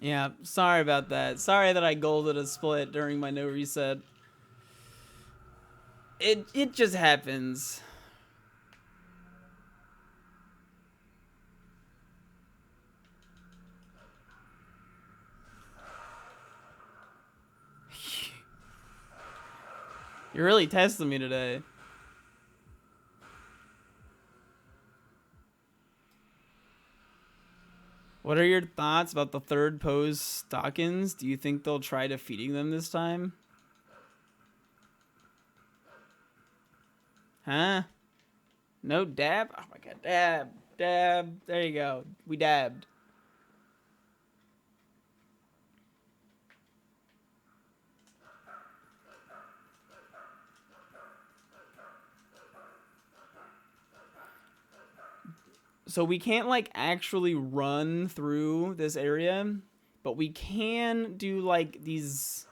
Yeah, sorry about that. Sorry that I golded a split during my no reset. It just happens. You're really testing me today. What are your thoughts about the third pose Stockins? Do you think they'll try defeating them this time? Huh? No dab? Oh my god, dab. Dab. There you go. We dabbed. So we can't like actually run through this area, but we can do like these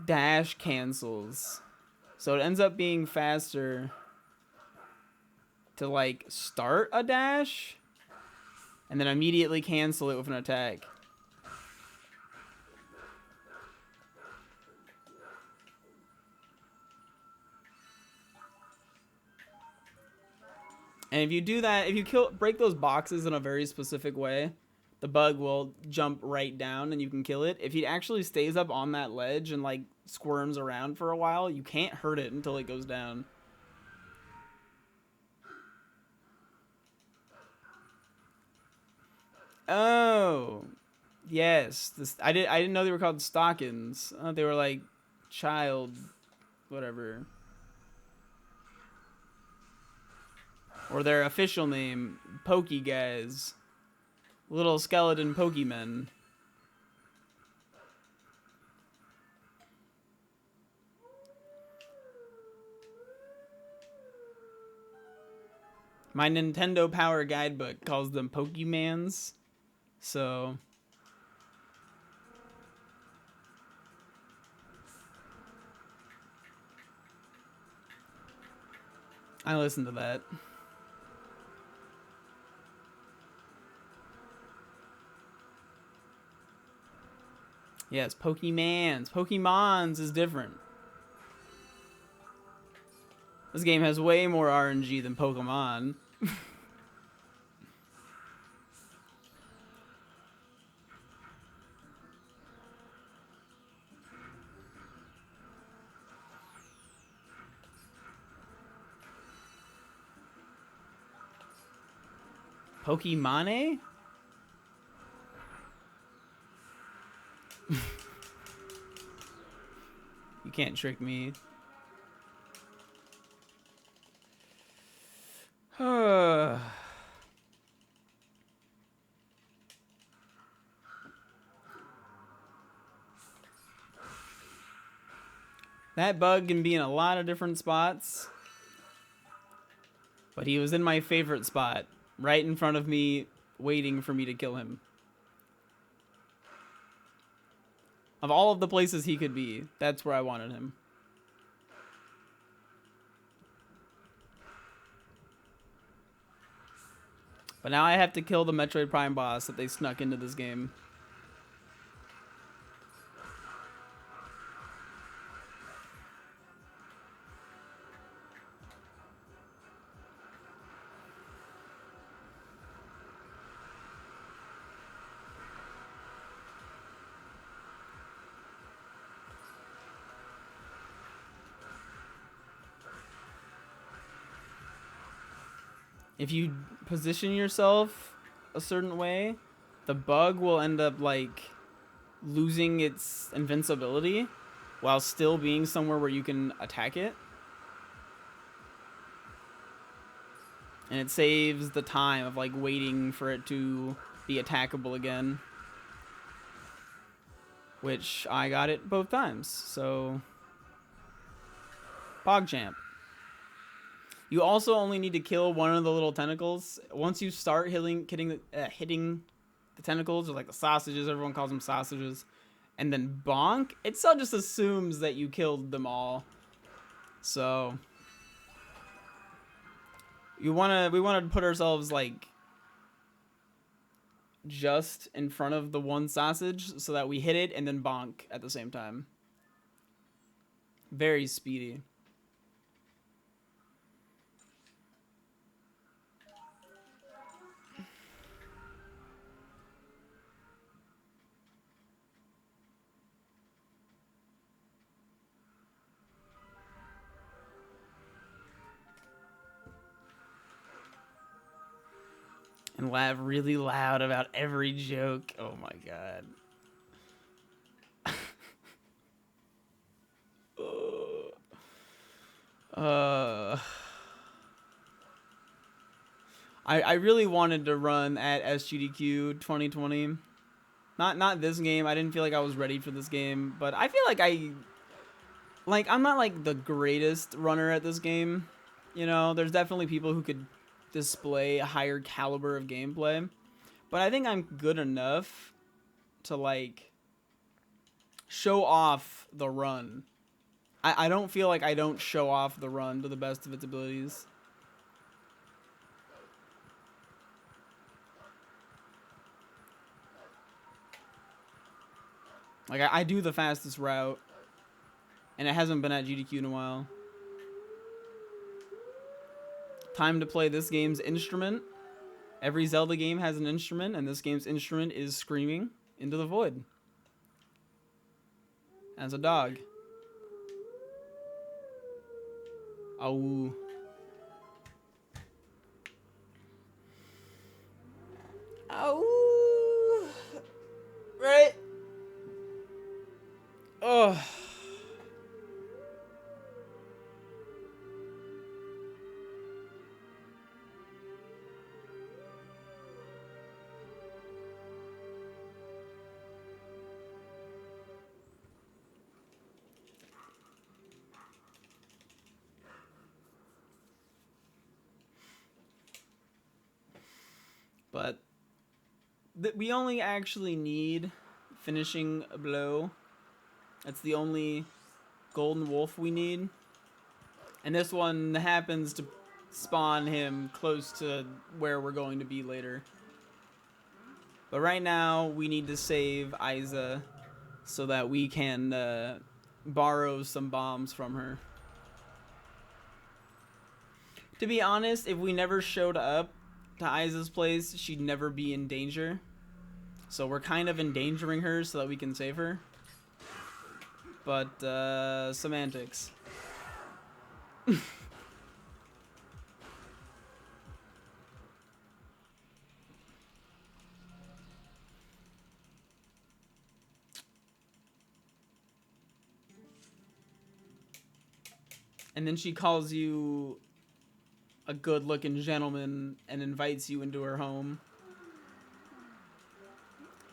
dash cancels. So it ends up being faster to like start a dash and then immediately cancel it with an attack. And if you do that, if you break those boxes in a very specific way, the bug will jump right down and you can kill it. If he actually stays up on that ledge and like squirms around for a while, you can't hurt it until it goes down. Oh, yes. I didn't know they were called stockings. They were like child, whatever, or their official name, Pokey Guys, little skeleton Pokemon. My Nintendo Power Guidebook calls them Pokemans, so I listen to that. Yes, Pokemans. Pokemons is different. This game has way more RNG than Pokemon. Pokemane? You can't trick me. That bug can be in a lot of different spots, but he was in my favorite spot, right in front of me, waiting for me to kill him. Of all of the places he could be, that's where I wanted him. But now I have to kill the Metroid Prime boss that they snuck into this game. If you position yourself a certain way, the bug will end up like losing its invincibility while still being somewhere where you can attack it. And it saves the time of like waiting for it to be attackable again. Which I got it both times, so PogChamp. You also only need to kill one of the little tentacles. Once you start hitting the tentacles, or like the sausages, everyone calls them sausages, and then bonk, it still just assumes that you killed them all. So we want to put ourselves like just in front of the one sausage so that we hit it and then bonk at the same time. Very speedy. And laugh really loud about every joke. Oh my god. uh I really wanted to run at SGDQ 2020. Not this game. I didn't feel like I was ready for this game, but I feel like I'm not like the greatest runner at this game. You know, there's definitely people who could display a higher caliber of gameplay, but I think I'm good enough to like show off the run. I don't feel like I don't show off the run to the best of its abilities. Like, I do the fastest route, and it hasn't been at GDQ in a while. Time to play this game's instrument. Every Zelda game has an instrument, and this game's instrument is screaming into the void. As a dog. Oh. Oh. Right? Oh. But we only actually need finishing a blow. That's the only golden wolf we need. And this one happens to spawn him close to where we're going to be later. But right now, we need to save Isa so that we can borrow some bombs from her. To be honest, if we never showed up to Isa's place, she'd never be in danger. So we're kind of endangering her so that we can save her. But, semantics. And then she calls you a good-looking gentleman and invites you into her home.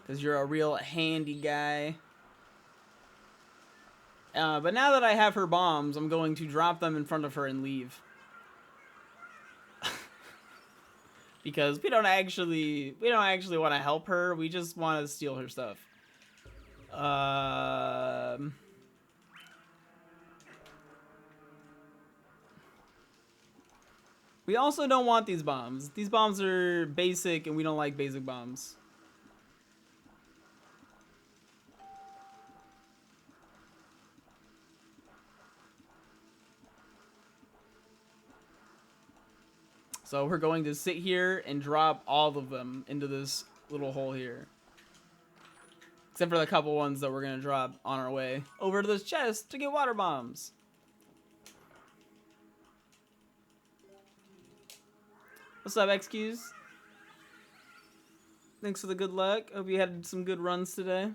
Because you're a real handy guy. But now that I have her bombs, I'm going to drop them in front of her and leave. Because we don't actually want to help her. We just want to steal her stuff. We also don't want these bombs. These bombs are basic, and we don't like basic bombs. So we're going to sit here and drop all of them into this little hole here. Except for the couple ones that we're going to drop on our way over to this chest to get water bombs. What's up, XQs? Thanks for the good luck. Hope you had some good runs today.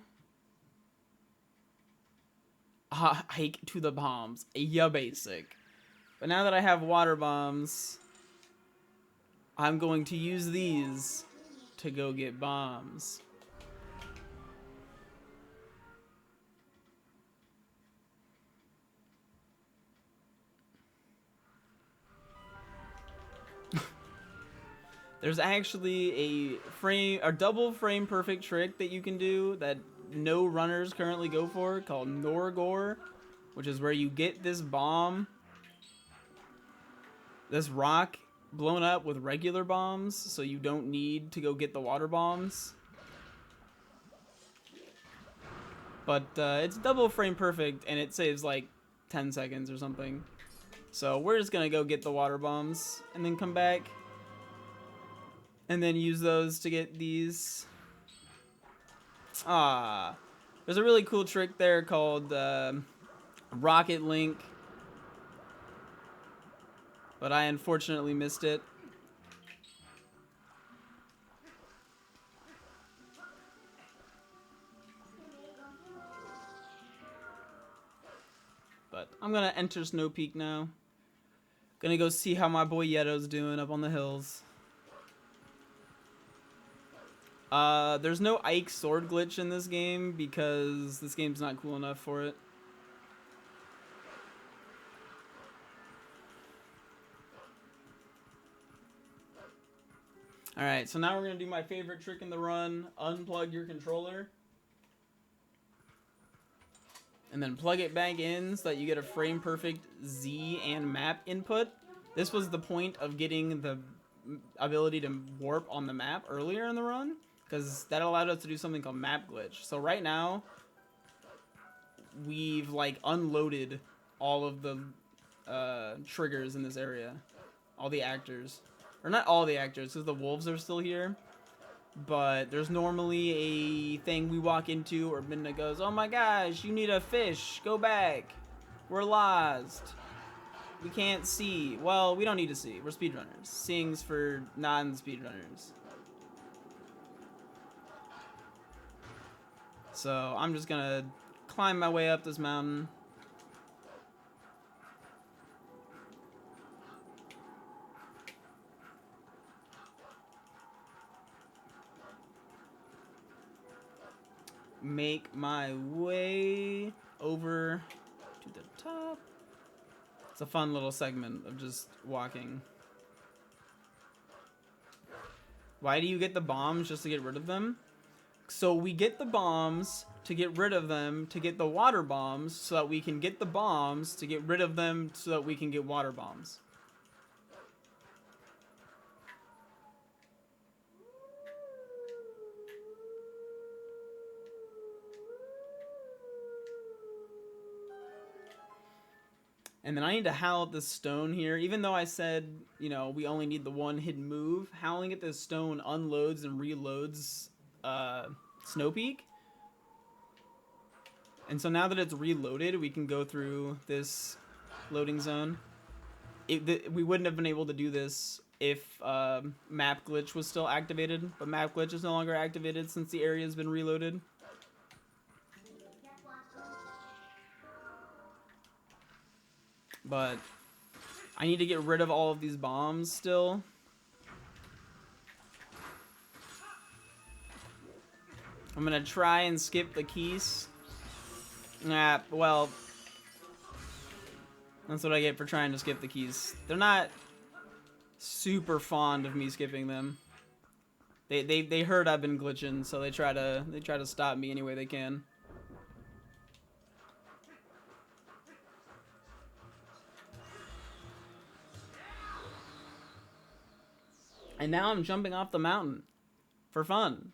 Hike to the bombs. Yeah, basic. But now that I have water bombs, I'm going to use these to go get bombs. There's actually a double frame perfect trick that you can do that no runners currently go for called Norgor, which is where you get this bomb, this rock blown up with regular bombs, so you don't need to go get the water bombs. But it's double frame perfect, and it saves like 10 seconds or something. So we're just gonna go get the water bombs and then come back and then use those to get these. There's a really cool trick there called Rocket Link, but I unfortunately missed it. But I'm gonna enter Snow Peak now. Gonna go see how my boy Yeto's doing up on the hills. There's no Ike sword glitch in this game because this game's not cool enough for it. Alright, so now we're going to do my favorite trick in the run. Unplug your controller. And then plug it back in so that you get a frame perfect Z and map input. This was the point of getting the ability to warp on the map earlier in the run, because that allowed us to do something called map glitch. So right now, we've like unloaded all of the triggers in this area. All the actors. Or not all the actors, because the wolves are still here. But there's normally a thing we walk into where Midna goes, "Oh my gosh, you need a fish. Go back. We're lost. We can't see." Well, we don't need to see. We're speedrunners. Seeing's for non-speedrunners. So I'm just gonna climb my way up this mountain. Make my way over to the top. It's a fun little segment of just walking. Why do you get the bombs? Just to get rid of them? So we get the bombs to get rid of them, to get the water bombs, so that we can get the bombs to get rid of them, so that we can get water bombs. And then I need to howl at this stone here. Even though I said, you know, we only need the one hidden move, howling at this stone unloads and reloads Snow Peak. And so now that it's reloaded, we can go through this loading zone. We wouldn't have been able to do this if map glitch was still activated, but map glitch is no longer activated since the area has been reloaded. But I need to get rid of all of these bombs still. I'm gonna try and skip the keys. Nah, well, that's what I get for trying to skip the keys. They're not super fond of me skipping them. They heard I've been glitching, so they try to stop me any way they can. And now I'm jumping off the mountain for fun.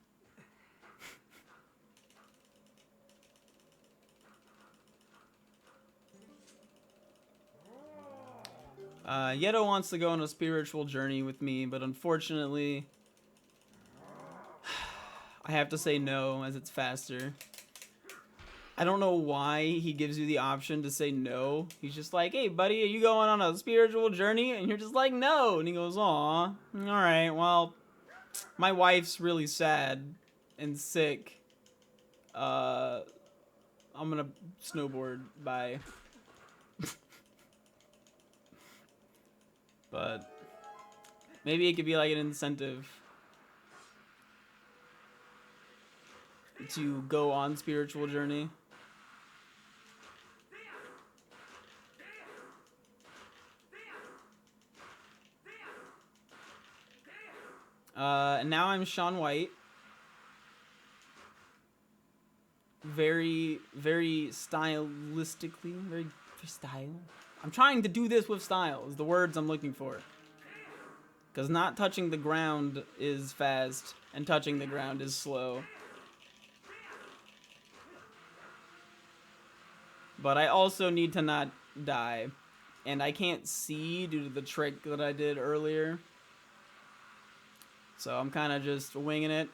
Yeto wants to go on a spiritual journey with me, but unfortunately, I have to say no, as it's faster. I don't know why he gives you the option to say no. He's just like, "Hey, buddy, are you going on a spiritual journey?" And you're just like, "No." And he goes, "Aw, alright, well, my wife's really sad and sick. I'm gonna snowboard, bye." But maybe it could be like an incentive to go on spiritual journey. And now I'm Shaun White. Very, very stylistically, very style. I'm trying to do this with style, is the words I'm looking for. Because not touching the ground is fast, and touching the ground is slow. But I also need to not die. And I can't see due to the trick that I did earlier. So I'm kind of just winging it.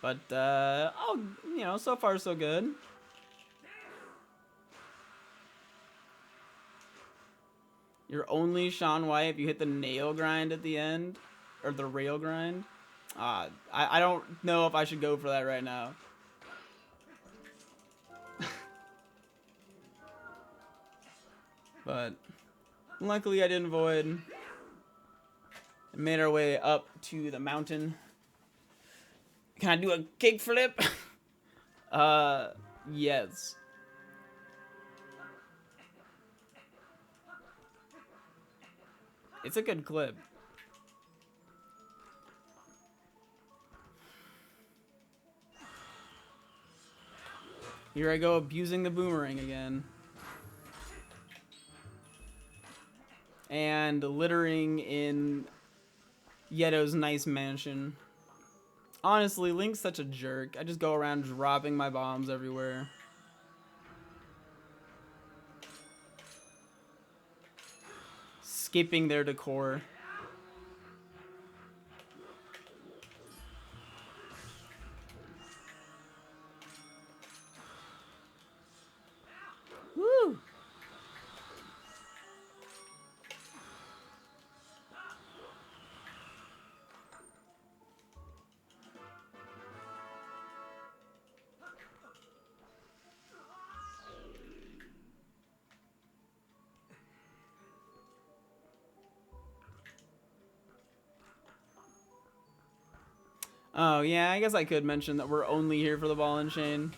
But, oh, you know, so far so good. You're only Shaun White if you hit the nail grind at the end. Or the rail grind. I don't know if I should go for that right now. But luckily I didn't void. And made our way up to the mountain. Can I do a kickflip? Yes. It's a good clip. Here I go abusing the boomerang again. And littering in Yeto's nice mansion. Honestly, Link's such a jerk. I just go around dropping my bombs everywhere. Skipping their decor. Woo! Oh, yeah, I guess I could mention that we're only here for the ball and chain.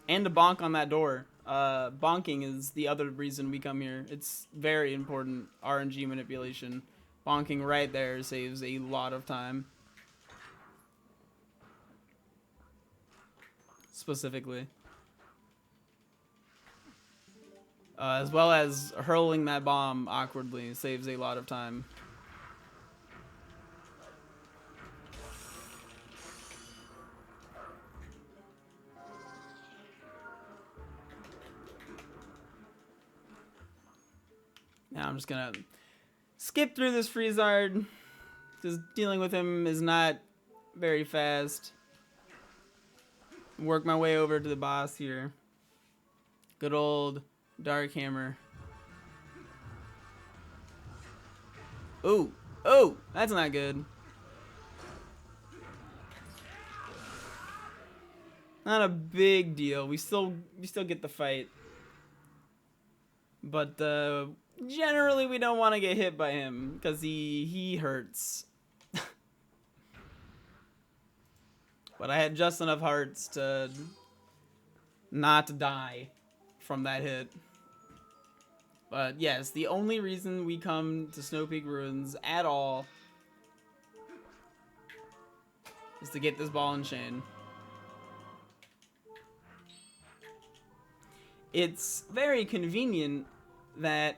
And to bonk on that door. Bonking is the other reason we come here. It's very important RNG manipulation. Bonking right there saves a lot of time. Specifically. As well as hurling that bomb awkwardly saves a lot of time. Now I'm just gonna skip through this Freezard, because dealing with him is not very fast. Work my way over to the boss here. Good old Dark Hammer. Ooh, oh, that's not good. Not a big deal. We still get the fight. But generally we don't want to get hit by him because he hurts. But I had just enough hearts to not die from that hit. But yes, the only reason we come to Snow Peak Ruins at all is to get this ball and chain. It's very convenient that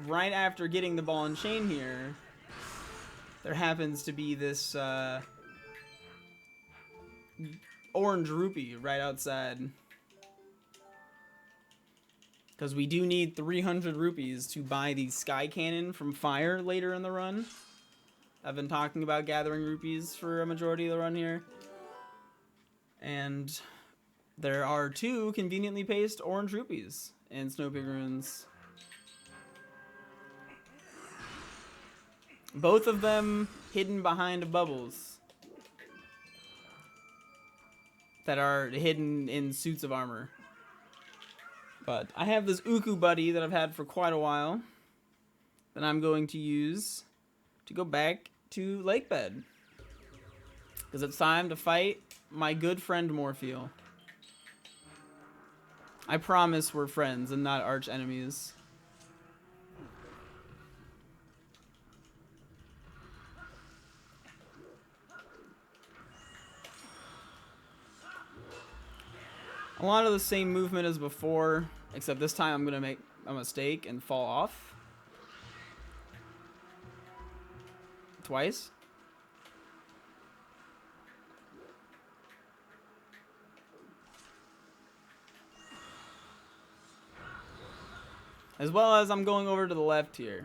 right after getting the ball and chain here, there happens to be this orange rupee right outside. Because we do need 300 rupees to buy the sky cannon from Fire later in the run. I've been talking about gathering rupees for a majority of the run here. And there are 2 conveniently paced orange rupees in Snow Peak Ruins. Both of them hidden behind bubbles that are hidden in suits of armor. But I have this Uku buddy that I've had for quite a while that I'm going to use to go back to Lakebed. Because it's time to fight my good friend Morpheal. I promise we're friends and not arch enemies. A lot of the same movement as before, except this time I'm going to make a mistake and fall off. Twice. As well as I'm going over to the left here.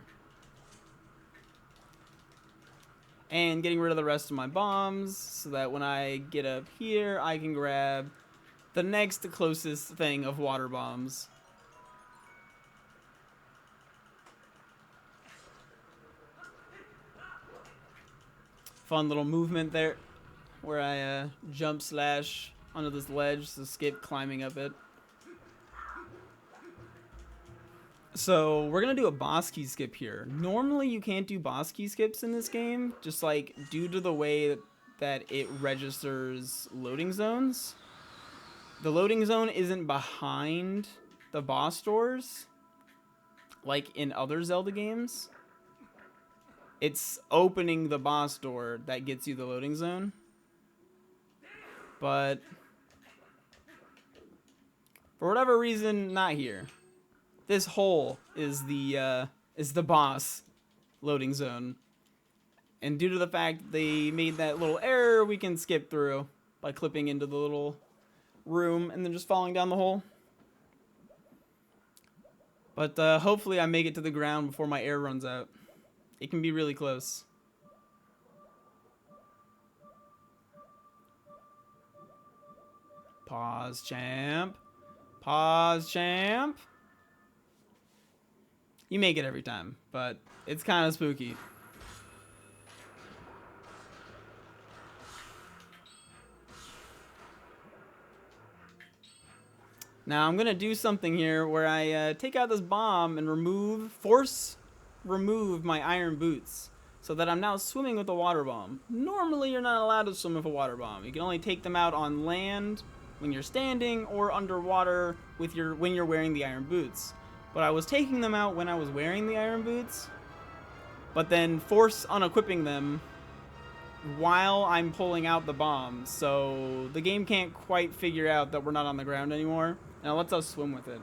And getting rid of the rest of my bombs so that when I get up here, I can grab the next closest thing of water bombs. Fun little movement there where I jump slash onto this ledge to skip climbing up it. So we're gonna do a boss key skip here. Normally you can't do boss key skips in this game, just like due to the way that it registers loading zones. The loading zone isn't behind the boss doors like in other Zelda games. It's opening the boss door that gets you the loading zone. But for whatever reason, not here. This hole is the boss loading zone. And due to the fact they made that little error, we can skip through by clipping into the little room and then just falling down the hole. But hopefully I make it to the ground before my air runs out. It can be really close. Pause, champ. Pause, champ. You make it every time, but it's kind of spooky. Now I'm gonna do something here where I take out this bomb and force remove my iron boots so that I'm now swimming with a water bomb. Normally you're not allowed to swim with a water bomb. You can only take them out on land when you're standing or underwater with when you're wearing the iron boots. But I was taking them out when I was wearing the iron boots, but then force unequipping them while I'm pulling out the bomb, so the game can't quite figure out that we're not on the ground anymore. Now lets us swim with it.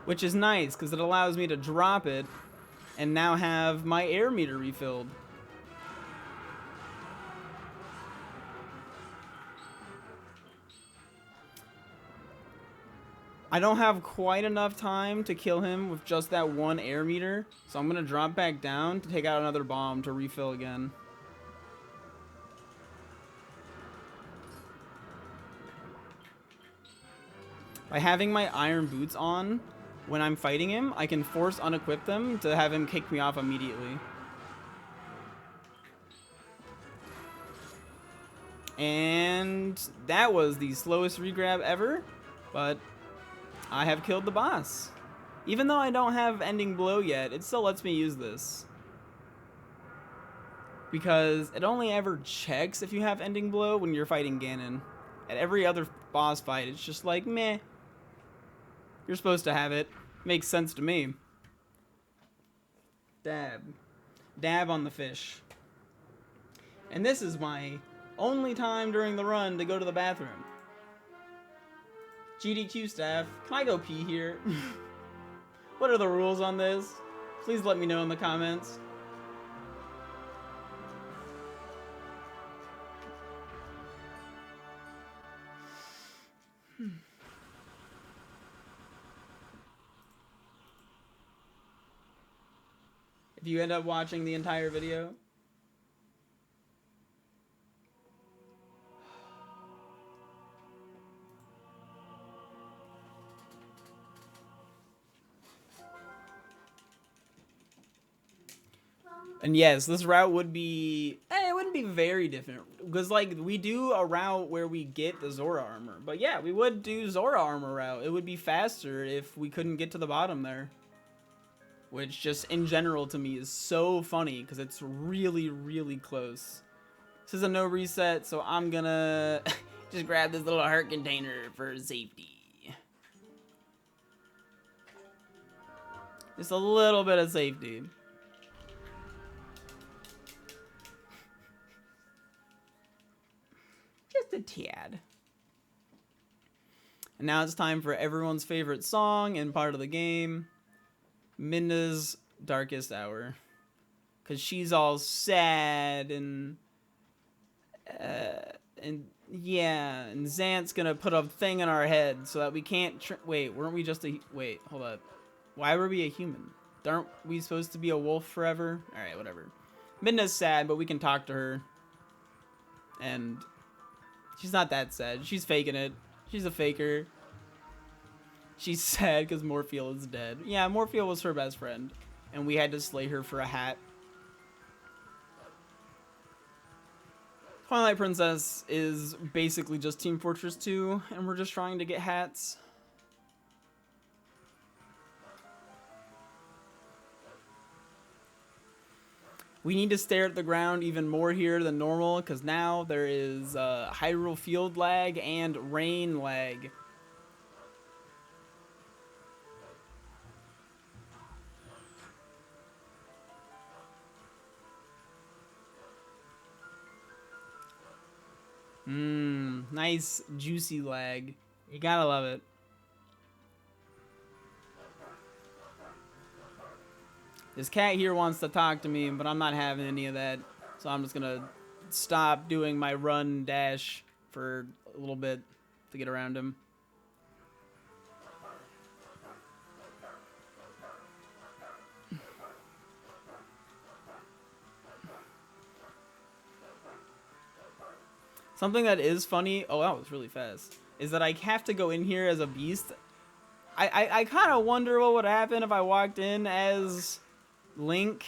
Which is nice, because it allows me to drop it and now have my air meter refilled. I don't have quite enough time to kill him with just that one air meter, so I'm going to drop back down to take out another bomb to refill again. By having my iron boots on when I'm fighting him, I can force unequip them to have him kick me off immediately. And that was the slowest regrab ever, but I have killed the boss. Even though I don't have ending blow yet, it still lets me use this. Because it only ever checks if you have ending blow when you're fighting Ganon. At every other boss fight, it's just like, meh. You're supposed to have it. Makes sense to me. Dab. Dab on the fish. And this is my only time during the run to go to the bathroom. GDQ staff, can I go pee here? What are the rules on this? Please let me know in the comments. If you end up watching the entire video. And yes, this route would be, it wouldn't be very different, because like we do a route where we get the Zora armor, but yeah, we would do Zora armor route. It would be faster if we couldn't get to the bottom there, which just in general to me is so funny because it's really, really close. This is a no reset, so I'm gonna just grab this little heart container for safety. Just a little bit of safety. Just a tad. And now it's time for everyone's favorite song and part of the game, Minda's Darkest Hour. Because she's all sad and yeah, and Xant's gonna put a thing in our head so that we can't wait, weren't we just a wait, hold up. Why were we a human? Aren't we supposed to be a wolf forever? Alright, whatever. Minda's sad, but we can talk to her. And she's not that sad. She's faking it. She's a faker. She's sad because Morpheal is dead. Yeah, Morpheal was her best friend. And we had to slay her for a hat. Twilight Princess is basically just Team Fortress 2, and we're just trying to get hats. We need to stare at the ground even more here than normal, because now there is Hyrule Field lag and rain lag. Nice juicy lag. You gotta love it. This cat here wants to talk to me, but I'm not having any of that. So I'm just gonna stop doing my run dash for a little bit to get around him. Something that is funny, oh, that was really fast, is that I have to go in here as a beast. I kind of wonder what would happen if I walked in as Link.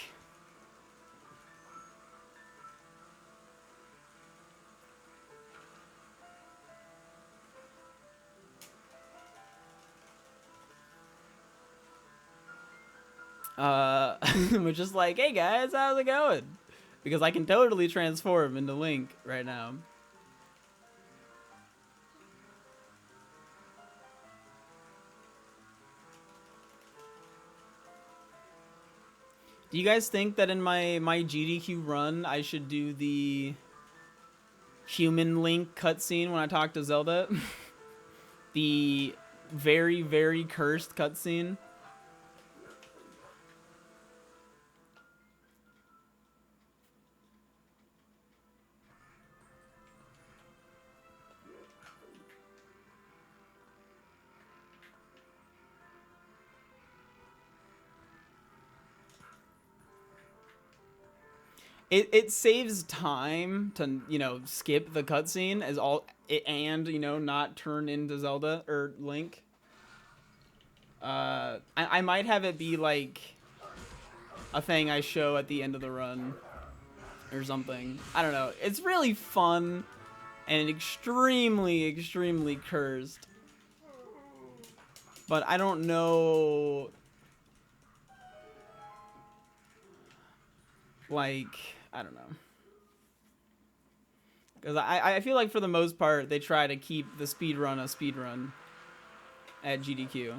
We're just like, hey guys, how's it going? Because I can totally transform into Link right now. Do you guys think that in my GDQ run, I should do the human Link cutscene when I talk to Zelda? The very, very cursed cutscene? It saves time to, you know, skip the cutscene as all and, you know, not turn into Zelda or Link. I might have it be like a thing I show at the end of the run or something. I don't know. It's really fun and extremely, extremely cursed. But I don't know, like, I don't know. Because I feel like for the most part, they try to keep the speedrun a speedrun at GDQ.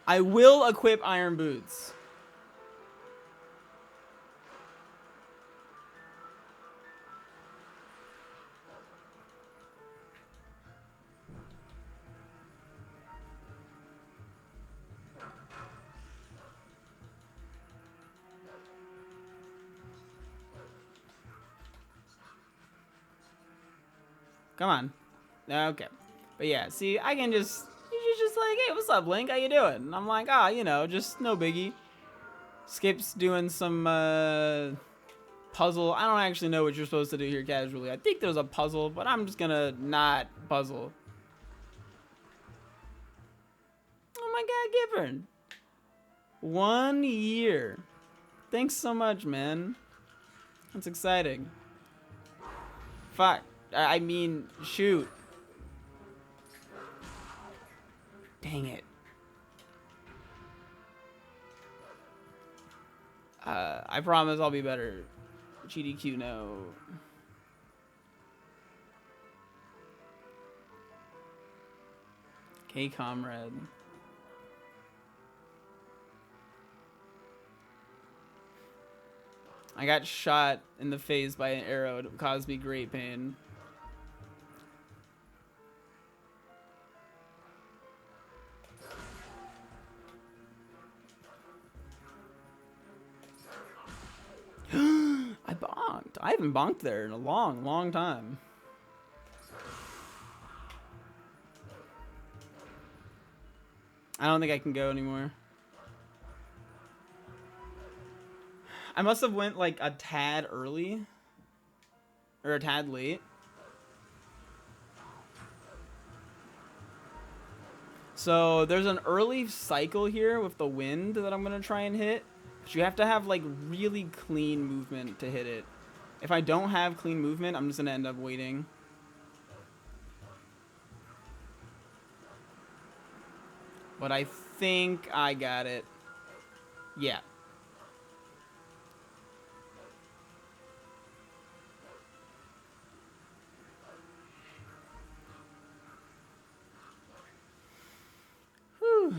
I will equip Iron Boots. Come on. Okay. But yeah, see, I can just, you're just like, hey, what's up, Link? How you doing? And I'm like, ah, you know, just no biggie. Skip's doing some puzzle. I don't actually know what you're supposed to do here casually. I think there's a puzzle, but I'm just gonna not puzzle. Oh my god, Gibbern. 1 year. Thanks so much, man. That's exciting. Fuck. I mean, shoot. Dang it. I promise I'll be better. GDQ, no. Okay, comrade. I got shot in the face by an arrow. It caused me great pain. I bonked. I haven't bonked there in a long, long time. I don't think I can go anymore. I must have went like a tad early. Or a tad late. So there's an early cycle here with the wind that I'm going to try and hit. But you have to have like really clean movement to hit it. If I don't have clean movement, I'm just gonna end up waiting. But I think I got it. Yeah. Whew.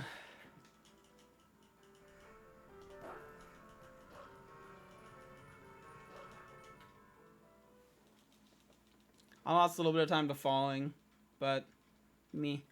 I lost a little bit of time to falling, but me.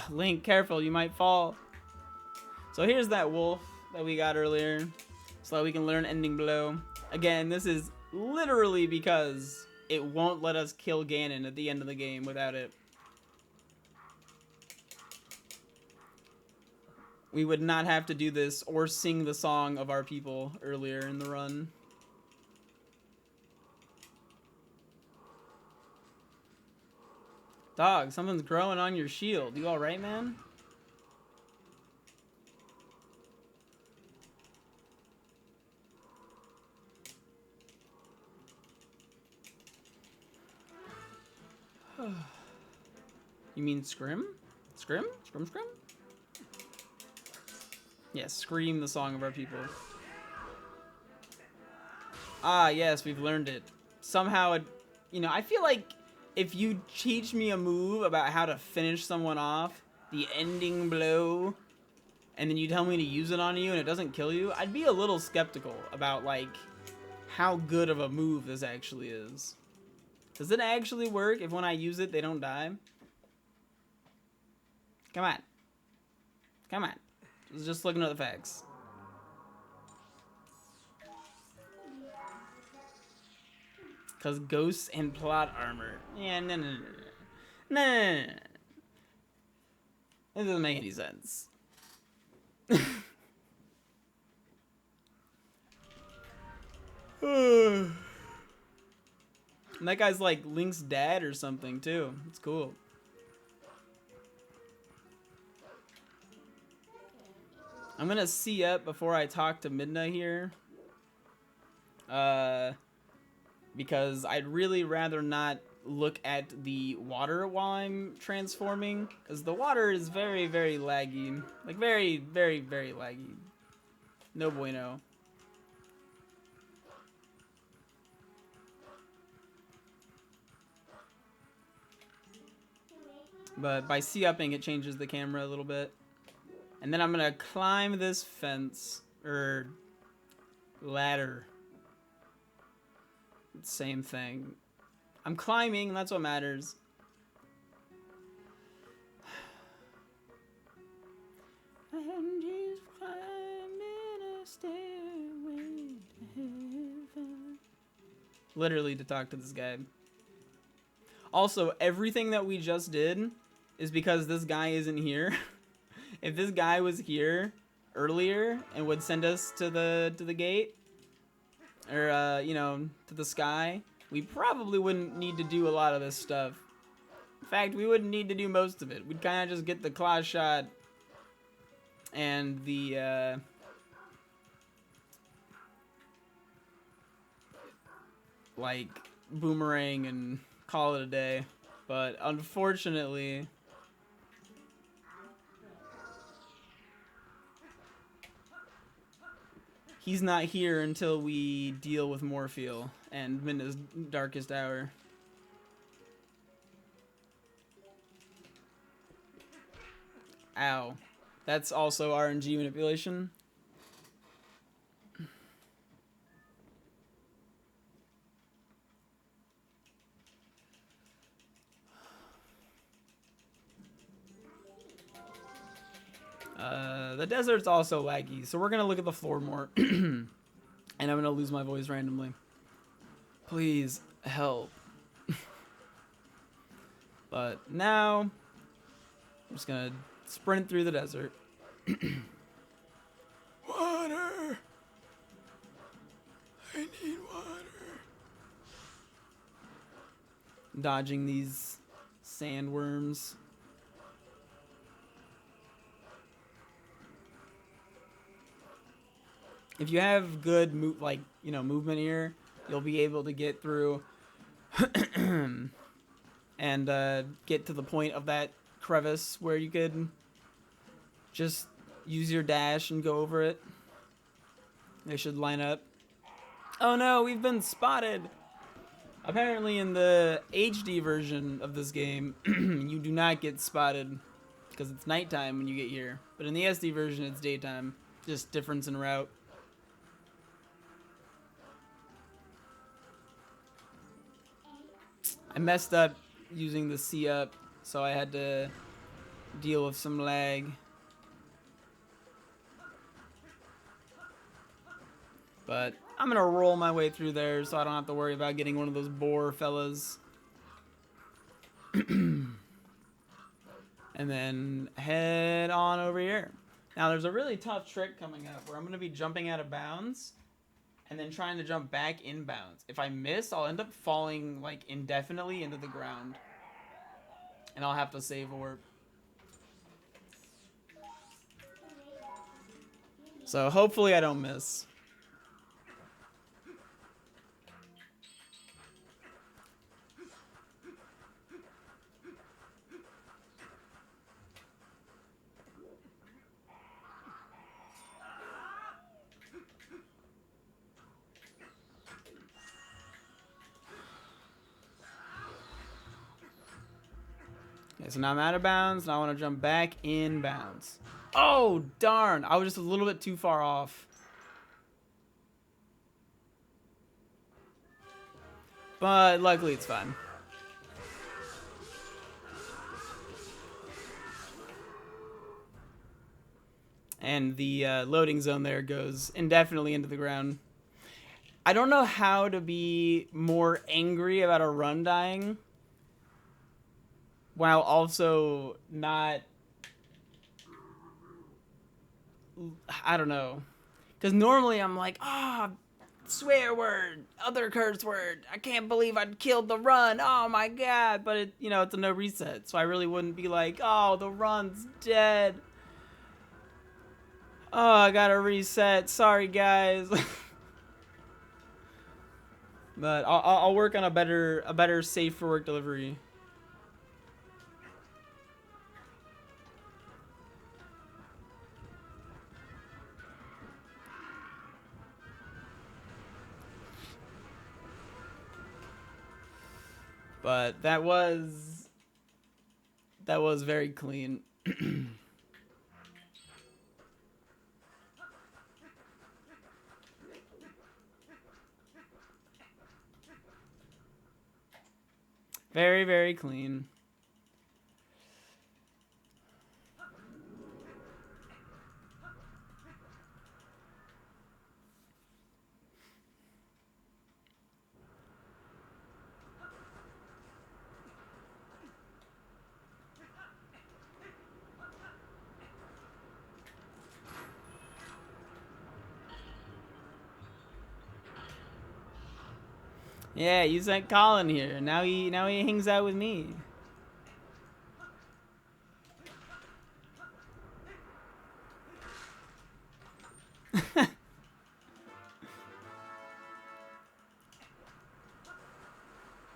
Link, careful, you might fall. So here's that wolf that we got earlier, so that we can learn ending blow. Again, this is literally because it won't let us kill Ganon at the end of the game without it. We would not have to do this or sing the song of our people earlier in the run. Dog, something's growing on your shield. You alright, man? You mean scrim? Scrim? Scrim? Yes, scream the song of our people. Ah, yes, we've learned it. Somehow, I feel like if you teach me a move about how to finish someone off, the ending blow, and then you tell me to use it on you and it doesn't kill you, I'd be a little skeptical about, like, how good of a move this actually is. Does it actually work if when I use it, they don't die? Come on. Come on. Just looking at the facts. Because ghosts and plot armor. Yeah, no. It doesn't make any sense. And that guy's like Link's dad or something too. It's cool. I'm gonna see up before I talk to Midna here. Because I'd really rather not look at the water while I'm transforming, because the water is very, very laggy. Like, very, very, very laggy. No bueno. But by C-upping, it changes the camera a little bit. And then I'm gonna climb this fence, or ladder. Same thing. I'm climbing, and that's what matters. I'm just climbing a stairway to heaven. Literally to talk to this guy. Also, everything that we just did is because this guy isn't here. If this guy was here earlier and would send us to the gate, or to the sky, we probably wouldn't need to do a lot of this stuff. In fact, we wouldn't need to do most of it. We'd kind of just get the claw shot and the like boomerang and call it a day. But unfortunately, he's not here until we deal with Morpheal and Midna's darkest hour. Ow. That's also RNG manipulation. The desert's also laggy, so we're gonna look at the floor more. And I'm gonna lose my voice randomly. Please help. But now, I'm just gonna sprint through the desert. Water! dodging these sandworms. If you have good movement here, you'll be able to get through and get to the point of that crevice where you could just use your dash and go over it. They should line up. Oh no, we've been spotted! Apparently in the HD version of this game, you do not get spotted because it's nighttime when you get here. But in the SD version, it's daytime. Just difference in route. I messed up using the C up, so I had to deal with some lag. But I'm gonna roll my way through there so I don't have to worry about getting one of those boar fellas. And then head on over here. Now there's a really tough trick coming up where I'm gonna be jumping out of bounds and then trying to jump back in bounds. If I miss, I'll end up falling like indefinitely into the ground. And I'll have to save orb. So hopefully I don't miss. Okay, so now I'm out of bounds, and I want to jump back in bounds. Oh, darn. I was just a little bit too far off. But luckily it's fine. And the loading zone there goes indefinitely into the ground. I don't know how to be more angry about a run dying while also not... I don't know. Because normally I'm like, swear word, other curse word. I can't believe I killed the run. Oh my god. But it, it's a no reset. So I really wouldn't be like, oh, the run's dead. Oh, I gotta reset. Sorry, guys. But I'll work on a better safe for work delivery. But that was very clean. Very, very clean. Yeah, you sent Colin here. Now he hangs out with me.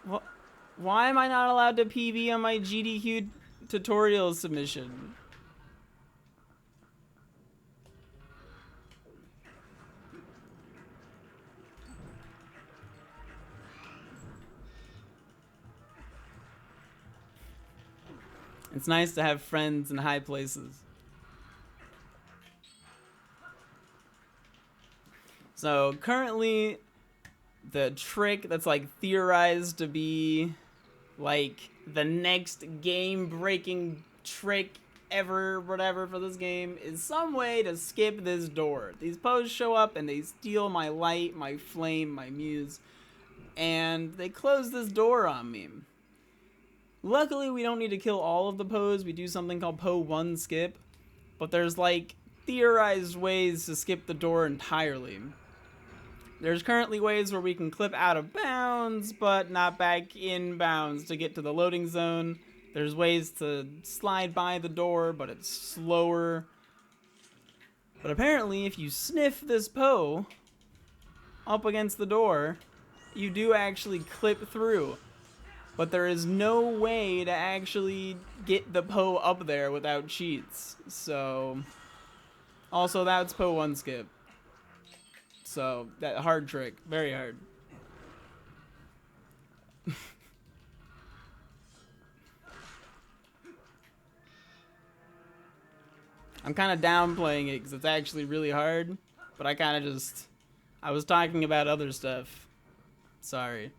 What? Why am I not allowed to PB on my GDQ tutorial submission? It's nice to have friends in high places. So currently, the trick that's like theorized to be like the next game-breaking trick ever, whatever, for this game is some way to skip this door. These posts show up and they steal my light, my flame, my muse, and they close this door on me. Luckily, we don't need to kill all of the Poes. We do something called Poe 1 skip. But there's, like, theorized ways to skip the door entirely. There's currently ways where we can clip out of bounds, but not back in bounds to get to the loading zone. There's ways to slide by the door, but it's slower. But apparently, if you sniff this Poe up against the door, you do actually clip through. But there is no way to actually get the Poe up there without cheats. So, also that's Poe 1 skip. So, that hard trick. Very hard. I'm kind of downplaying it because it's actually really hard. But I kind of just... I was talking about other stuff. Sorry.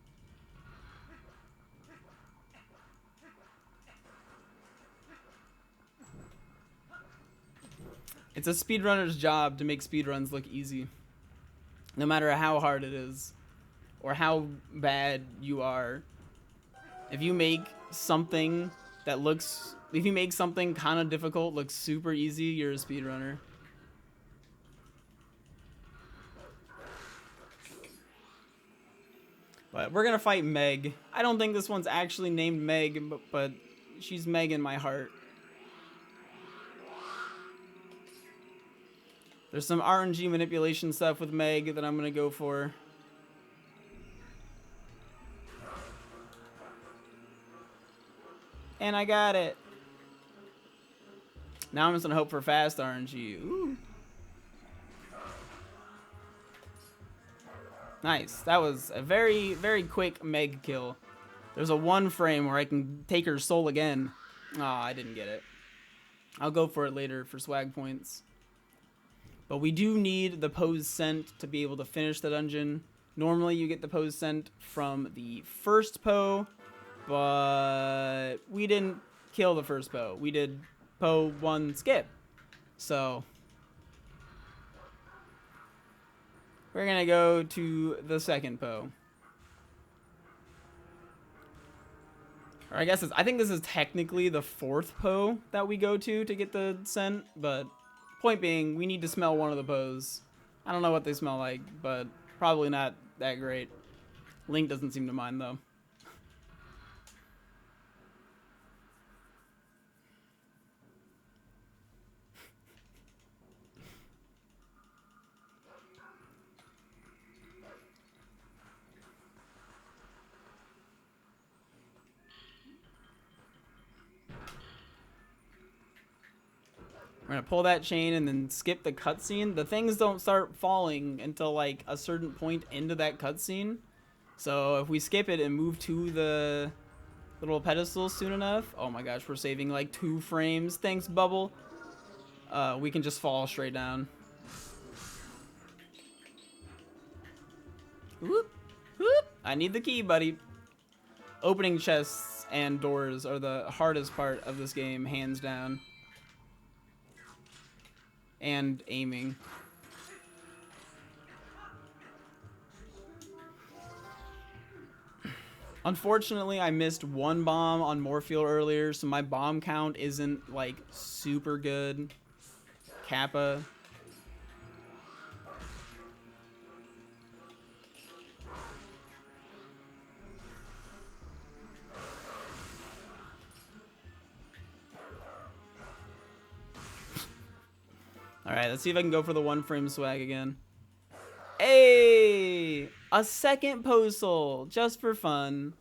It's a speedrunner's job to make speedruns look easy. No matter how hard it is. Or how bad you are. If you make something that looks... If you make something kind of difficult look super easy, you're a speedrunner. But we're gonna fight Meg. I don't think this one's actually named Meg, but she's Meg in my heart. There's some RNG manipulation stuff with Meg that I'm gonna go for. And I got it. Now I'm just gonna hope for fast RNG. Ooh. Nice. That was a very, very quick Meg kill. There's a 1 frame where I can take her soul again. Aw, I didn't get it. I'll go for it later for swag points. But we do need the Poe's Scent to be able to finish the dungeon. Normally you get the Poe's Scent from the first Poe, but we didn't kill the first Poe. We did Poe 1 skip. So we're gonna go to the second Poe. Or I guess I think this is technically the 4th Poe that we go to get the scent, but point being, we need to smell one of the Poes. I don't know what they smell like, but probably not that great. Link doesn't seem to mind though. We're gonna pull that chain and then skip the cutscene. The things don't start falling until like a certain point into that cutscene. So if we skip it and move to the little pedestal soon enough, oh my gosh, we're saving like 2 frames. Thanks, Bubble. We can just fall straight down. Whoop, whoop. I need the key, buddy. Opening chests and doors are the hardest part of this game, hands down. And aiming. Unfortunately, I missed 1 bomb on Morpheal earlier, so my bomb count isn't like super good. Kappa. Alright, let's see if I can go for the 1 frame swag again. Hey! A 2nd Postal, just for fun.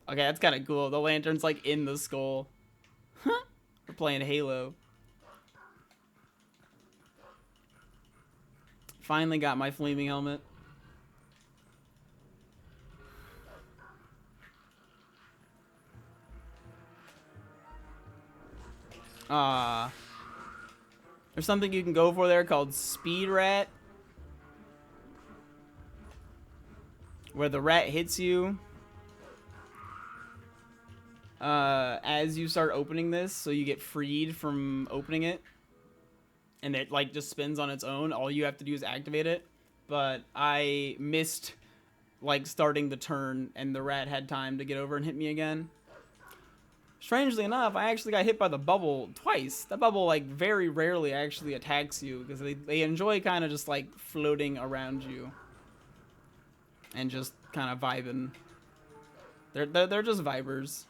Okay, that's kind of cool. The lantern's like in the skull. We're playing Halo. Finally got my flaming helmet. Ah. There's something you can go for there called Speed Rat, where the rat hits you as you start opening this, so you get freed from opening it, and it like just spins on its own. All you have to do is activate it. But I missed like starting the turn, and the rat had time to get over and hit me again. Strangely enough, I actually got hit by the bubble twice. That bubble like very rarely actually attacks you because they enjoy kind of just like floating around you. and just kind of vibing. They're just vibers.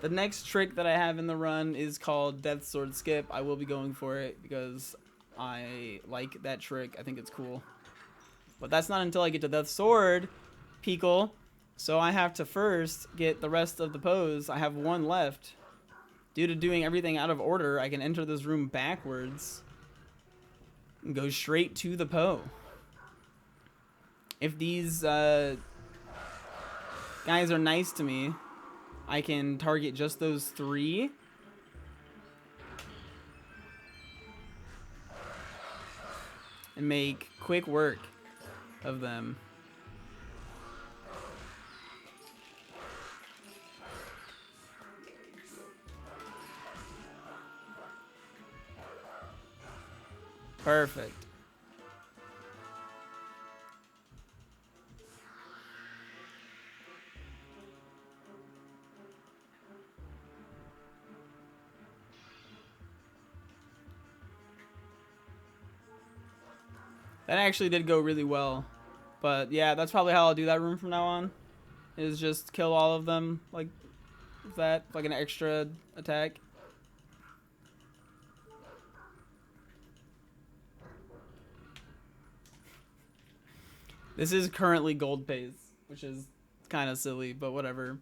The next trick that I have in the run is called Death Sword Skip. I will be going for it because I like that trick. I think it's cool. But that's not until I get to Death Sword, Peekle. So I have to first get the rest of the pose. I have one left. Due to doing everything out of order, I can enter this room backwards and go straight to the Poe. If these guys are nice to me, I can target just those 3. And make quick work of them. Perfect. That actually did go really well. But yeah, that's probably how I'll do that room from now on. Is just kill all of them like that, like an extra attack. This is currently gold pace, which is kind of silly, but whatever.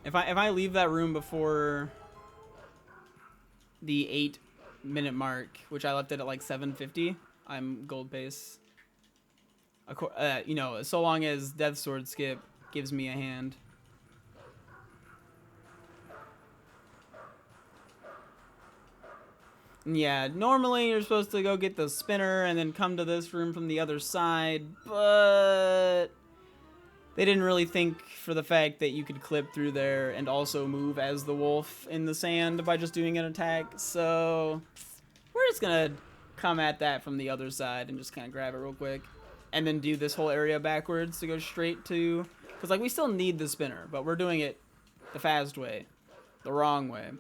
If I leave that room before the 8-minute mark, which I left it at like 7:50, I'm gold pace. You know, so long as Death Sword Skip gives me a hand. Yeah, normally you're supposed to go get the spinner and then come to this room from the other side, but they didn't really think for the fact that you could clip through there and also move as the wolf in the sand by just doing an attack, so we're just gonna come at that from the other side and just kind of grab it real quick. And then do this whole area backwards to go straight to... Because, like, we still need the spinner, but we're doing it the fast way. The wrong way.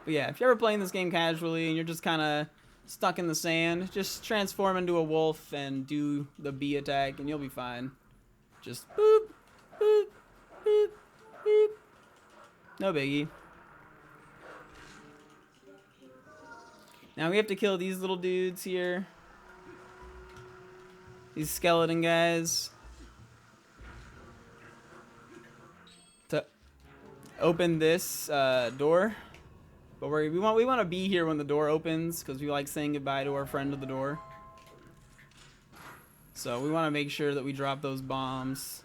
But yeah, if you're ever playing this game casually and you're just kind of stuck in the sand, just transform into a wolf and do the B attack and you'll be fine. Just boop, boop, boop, boop. No biggie. Now we have to kill these little dudes here. These skeleton guys. To open this door. But we want to be here when the door opens because we like saying goodbye to our friend of the door. So we want to make sure that we drop those bombs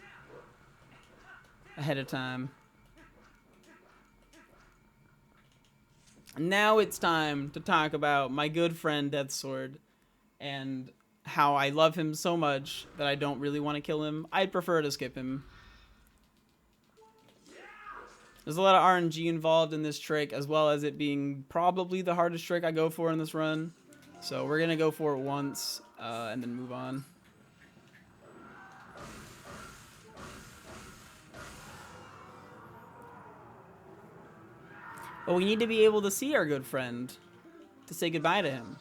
ahead of time. Now it's time to talk about my good friend Death Sword and how I love him so much that I don't really want to kill him. I'd prefer to skip him. There's a lot of RNG involved in this trick, as well as it being probably the hardest trick I go for in this run. So we're going to go for it once and then move on. But we need to be able to see our good friend to say goodbye to him.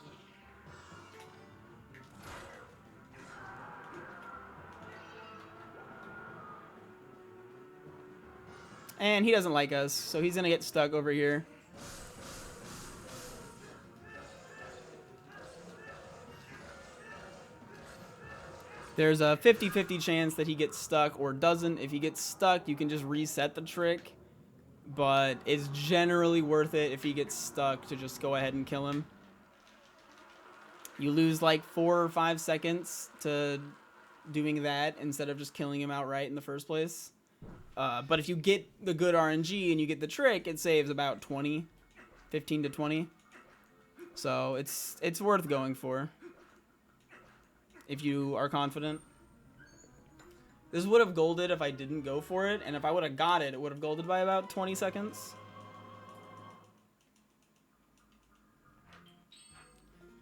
And he doesn't like us, so he's going to get stuck over here. There's a 50-50 chance that he gets stuck or doesn't. If he gets stuck, you can just reset the trick. But it's generally worth it if he gets stuck to just go ahead and kill him. You lose like 4 or 5 seconds to doing that instead of just killing him outright in the first place. But if you get the good RNG and you get the trick, it saves about 15 to 20. So it's worth going for if you are confident. This would have golded if I didn't go for it, and if I would have got it, it would have golded by about 20 seconds.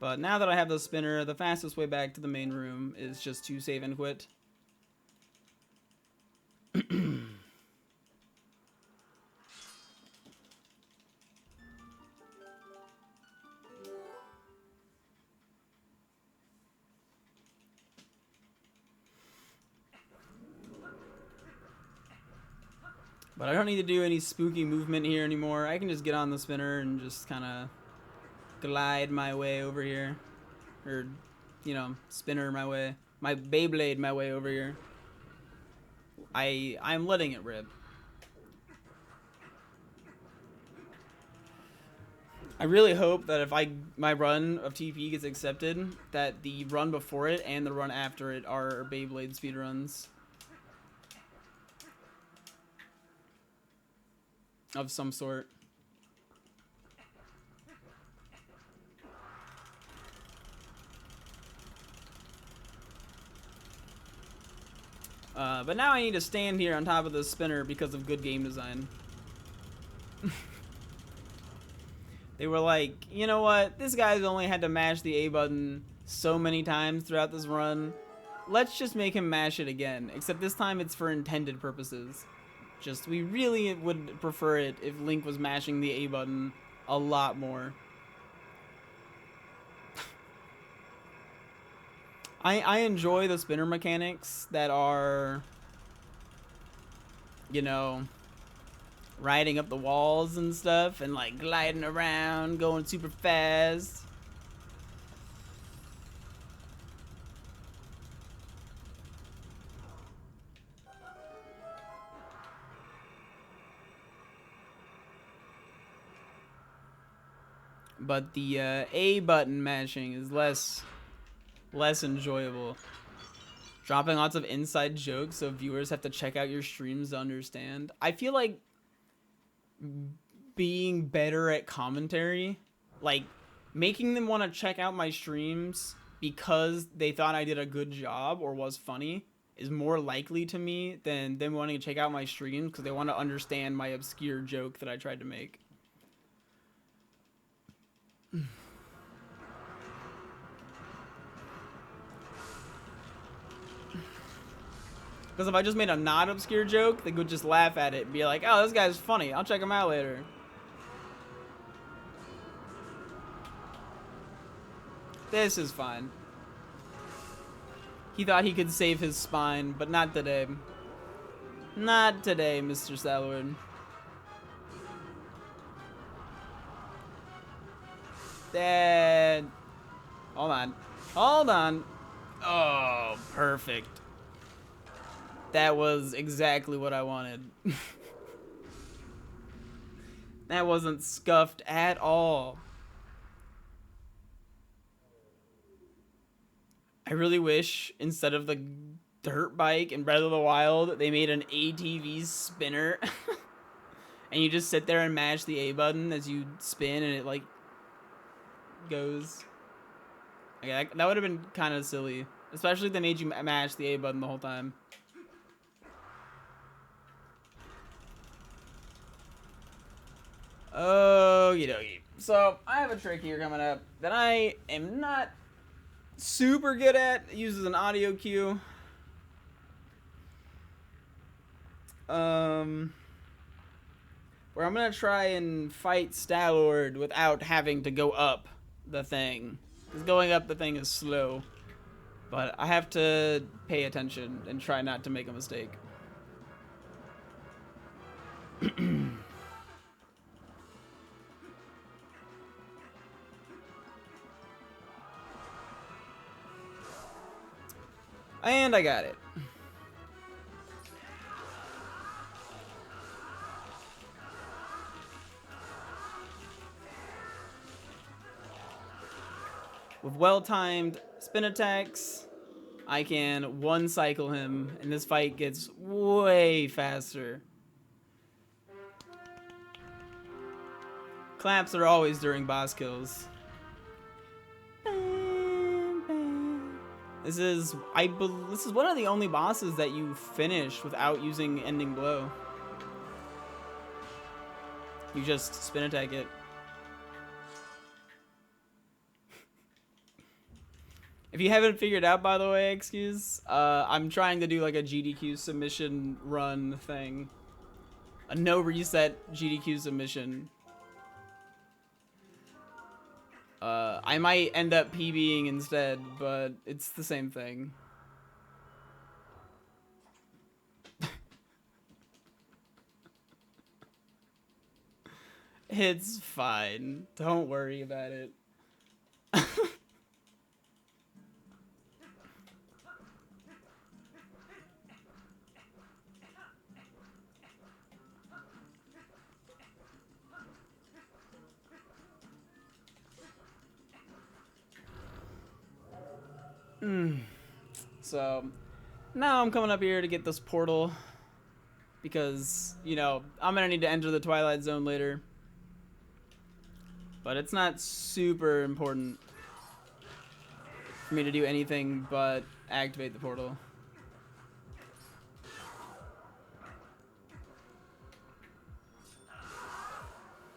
But now that I have the spinner, the fastest way back to the main room is just to save and quit. But I don't need to do any spooky movement here anymore. I can just get on the spinner and just kind of glide my way over here. Or, you know, spinner my way. My Beyblade my way over here. I'm letting it rip. I really hope that if my run of TP gets accepted, that the run before it and the run after it are Beyblade speedruns. Of some sort. But now I need to stand here on top of the spinner because of good game design. They were like, you know what? This guy's only had to mash the A button so many times throughout this run. Let's just make him mash it again. Except this time it's for intended purposes. Just, we really would prefer it if Link was mashing the A button a lot more. I enjoy the spinner mechanics that are, you know, riding up the walls and stuff and like gliding around, going super fast. But the A button mashing is less enjoyable. Dropping lots of inside jokes so viewers have to check out your streams to understand. I feel like being better at commentary, like making them want to check out my streams because they thought I did a good job or was funny, is more likely to me than them wanting to check out my streams because they want to understand my obscure joke that I tried to make. Because if I just made a not obscure joke, they would just laugh at it and be like, oh, this guy's funny. I'll check him out later. This is fine. He thought he could save his spine, but not today. Not today, Mr. Salward. Dad. Hold on. Hold on. Oh, perfect. That was exactly what I wanted. That wasn't scuffed at all. I really wish instead of the dirt bike in Breath of the Wild, they made an ATV spinner. And you just sit there and mash the A button as you spin and it like goes. Okay, that would have been kind of silly. Especially if they made you mash the A button the whole time. Okie dokie. So, I have a trick here coming up that I am not super good at. It uses an audio cue. Where I'm gonna try and fight Star-Lord without having to go up the thing. Because going up the thing is slow. But I have to pay attention and try not to make a mistake. And I got it. With well-timed spin attacks, I can one-cycle him, and this fight gets way faster. Claps are always during boss kills. This is one of the only bosses that you finish without using ending blow. You just spin attack it. If you haven't figured out, by the way, excuse, I'm trying to do like a GDQ submission run thing. A no reset GDQ submission. I might end up PBing instead, but it's the same thing. It's fine. Don't worry about it. So, now I'm coming up here to get this portal. Because, you know, I'm gonna need to enter the Twilight Zone later. But it's not super important for me to do anything but activate the portal.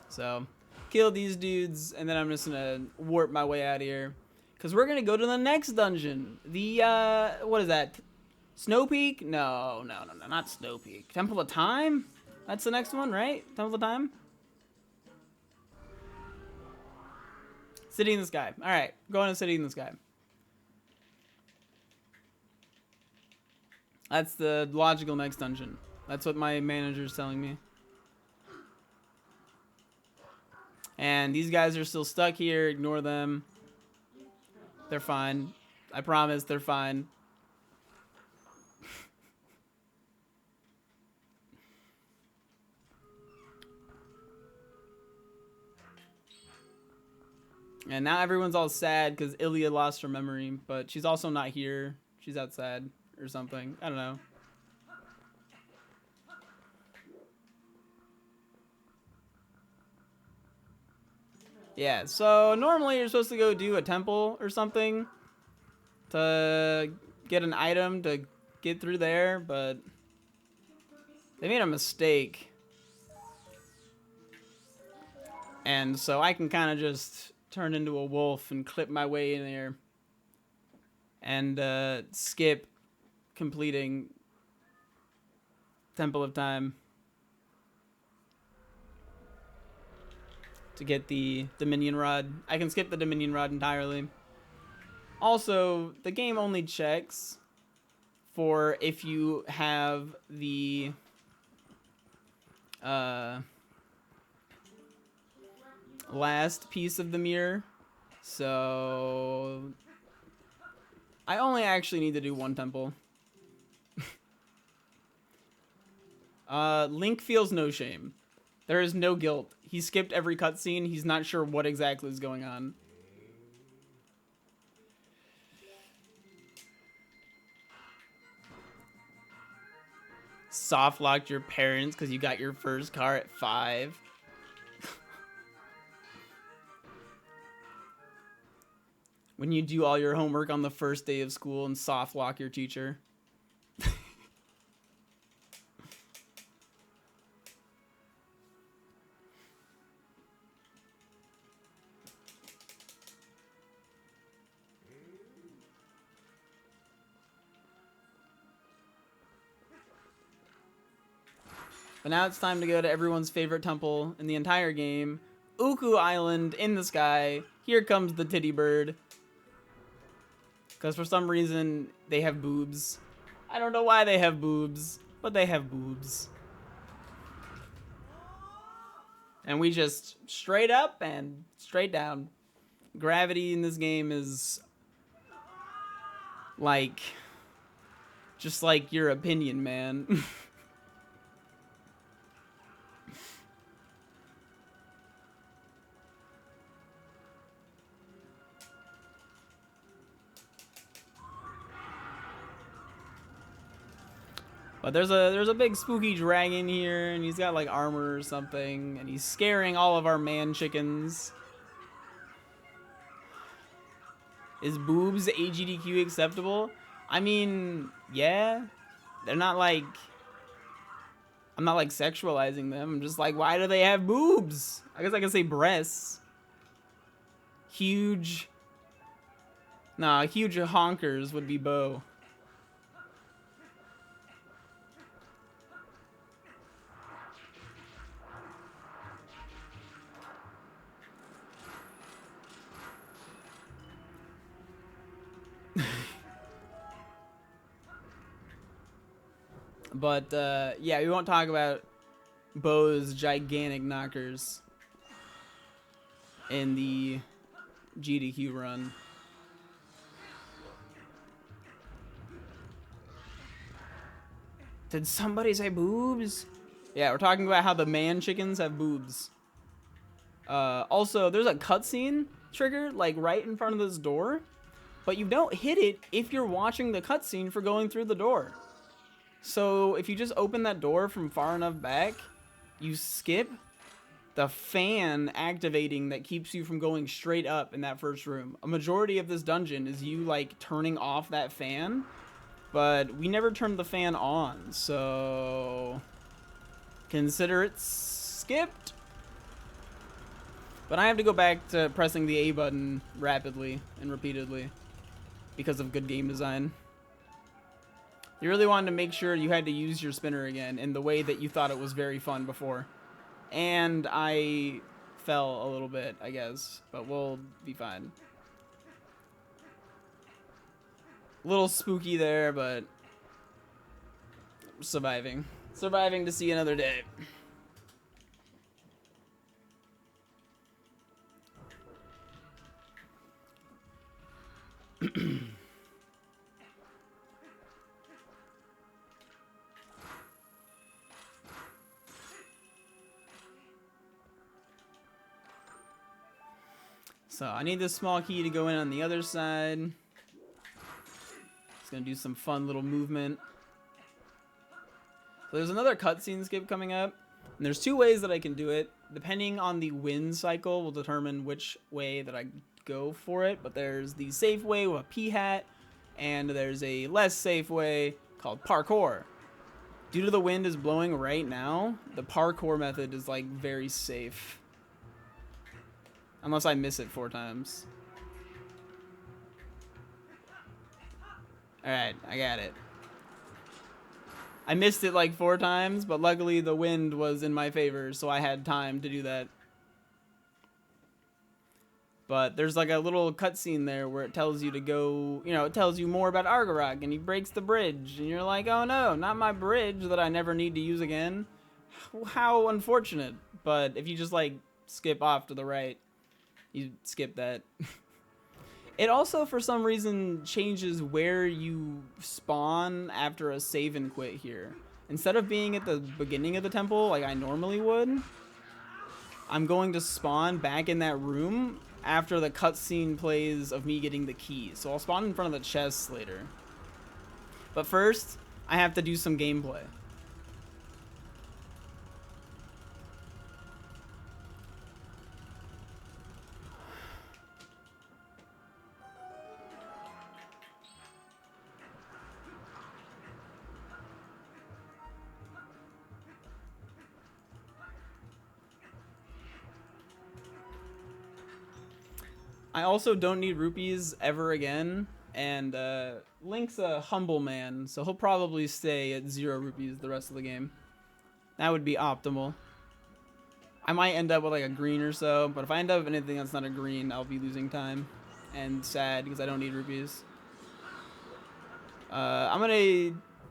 So, kill these dudes, and then I'm just gonna warp my way out of here. Because we're gonna go to the next dungeon. The, what is that? Snow Peak? No, not Snow Peak. Temple of Time? That's the next one, right? Temple of Time? City in the Sky. Alright, going to City in the Sky. That's the logical next dungeon. That's what my manager's telling me. And these guys are still stuck here. Ignore them. They're fine. I promise they're fine. And now everyone's all sad because Ilya lost her memory, but she's also not here. She's outside or something. I don't know. Yeah, so normally you're supposed to go do a temple or something to get an item to get through there, but they made a mistake. And so I can kind of just turn into a wolf and clip my way in there and skip completing Temple of Time to get the Dominion Rod. I can skip the Dominion Rod entirely. Also, the game only checks for if you have the last piece of the mirror. So I only actually need to do one temple. Link feels no shame. There is no guilt. He skipped every cutscene. He's not sure what exactly is going on. Soft locked your parents because you got your first car at 5. When you do all your homework on the first day of school and soft lock your teacher. But now it's time to go to everyone's favorite temple in the entire game. Uku Island in the sky. Here comes the titty bird. Because for some reason, they have boobs. I don't know why they have boobs, but they have boobs. And we just straight up and straight down. Gravity in this game is like, just like your opinion, man. But there's a big spooky dragon here, and he's got like armor or something, and he's scaring all of our man chickens. Is boobs AGDQ acceptable? I mean, yeah. They're not like... I'm not like sexualizing them. I'm just like, why do they have boobs? I guess I can say breasts. Huge Nah, huge honkers would be Bo. But yeah, we won't talk about Bo's gigantic knockers in the GDQ run. Did somebody say boobs? Yeah, we're talking about how the man chickens have boobs. Also, there's a cutscene trigger like right in front of this door, but you don't hit it if you're watching the cutscene for going through the door. So if you just open that door from far enough back, you skip the fan activating that keeps you from going straight up in that first room. A majority of this dungeon is you like turning off that fan, but we never turned the fan on, so consider it skipped. But I have to go back to pressing the A button rapidly and repeatedly because of good game design. You really wanted to make sure you had to use your spinner again in the way that you thought it was very fun before. And I fell a little bit, I guess, but we'll be fine. A little spooky there, but surviving. Surviving to see another day. So I need this small key to go in on the other side. It's gonna do some fun little movement. So there's another cutscene skip coming up, and there's two ways that I can do it. Depending on the win cycle will determine which way that I go for it, but there's the safe way with a P hat, and there's a less safe way called parkour. Due to the wind is blowing right now, the parkour method is like very safe. Unless I miss it 4 times. Alright, I got it. I missed it like 4 times, but luckily the wind was in my favor, so I had time to do that. But there's like a little cutscene there where it tells you to go, you know, it tells you more about Argarok, and he breaks the bridge, and you're like, oh no, not my bridge that I never need to use again. How unfortunate. But if you just like skip off to the right, you skip that. It also, for some reason, changes where you spawn after a save and quit here. Instead of being at the beginning of the temple like I normally would, I'm going to spawn back in that room after the cutscene plays of me getting the key. So I'll spawn in front of the chests later. But first, I have to do some gameplay. I also don't need rupees ever again, and Link's a humble man, so he'll probably stay at 0 rupees the rest of the game. That would be optimal. I might end up with like a green or so, but if I end up with anything that's not a green, I'll be losing time and sad because I don't need rupees. I'm gonna,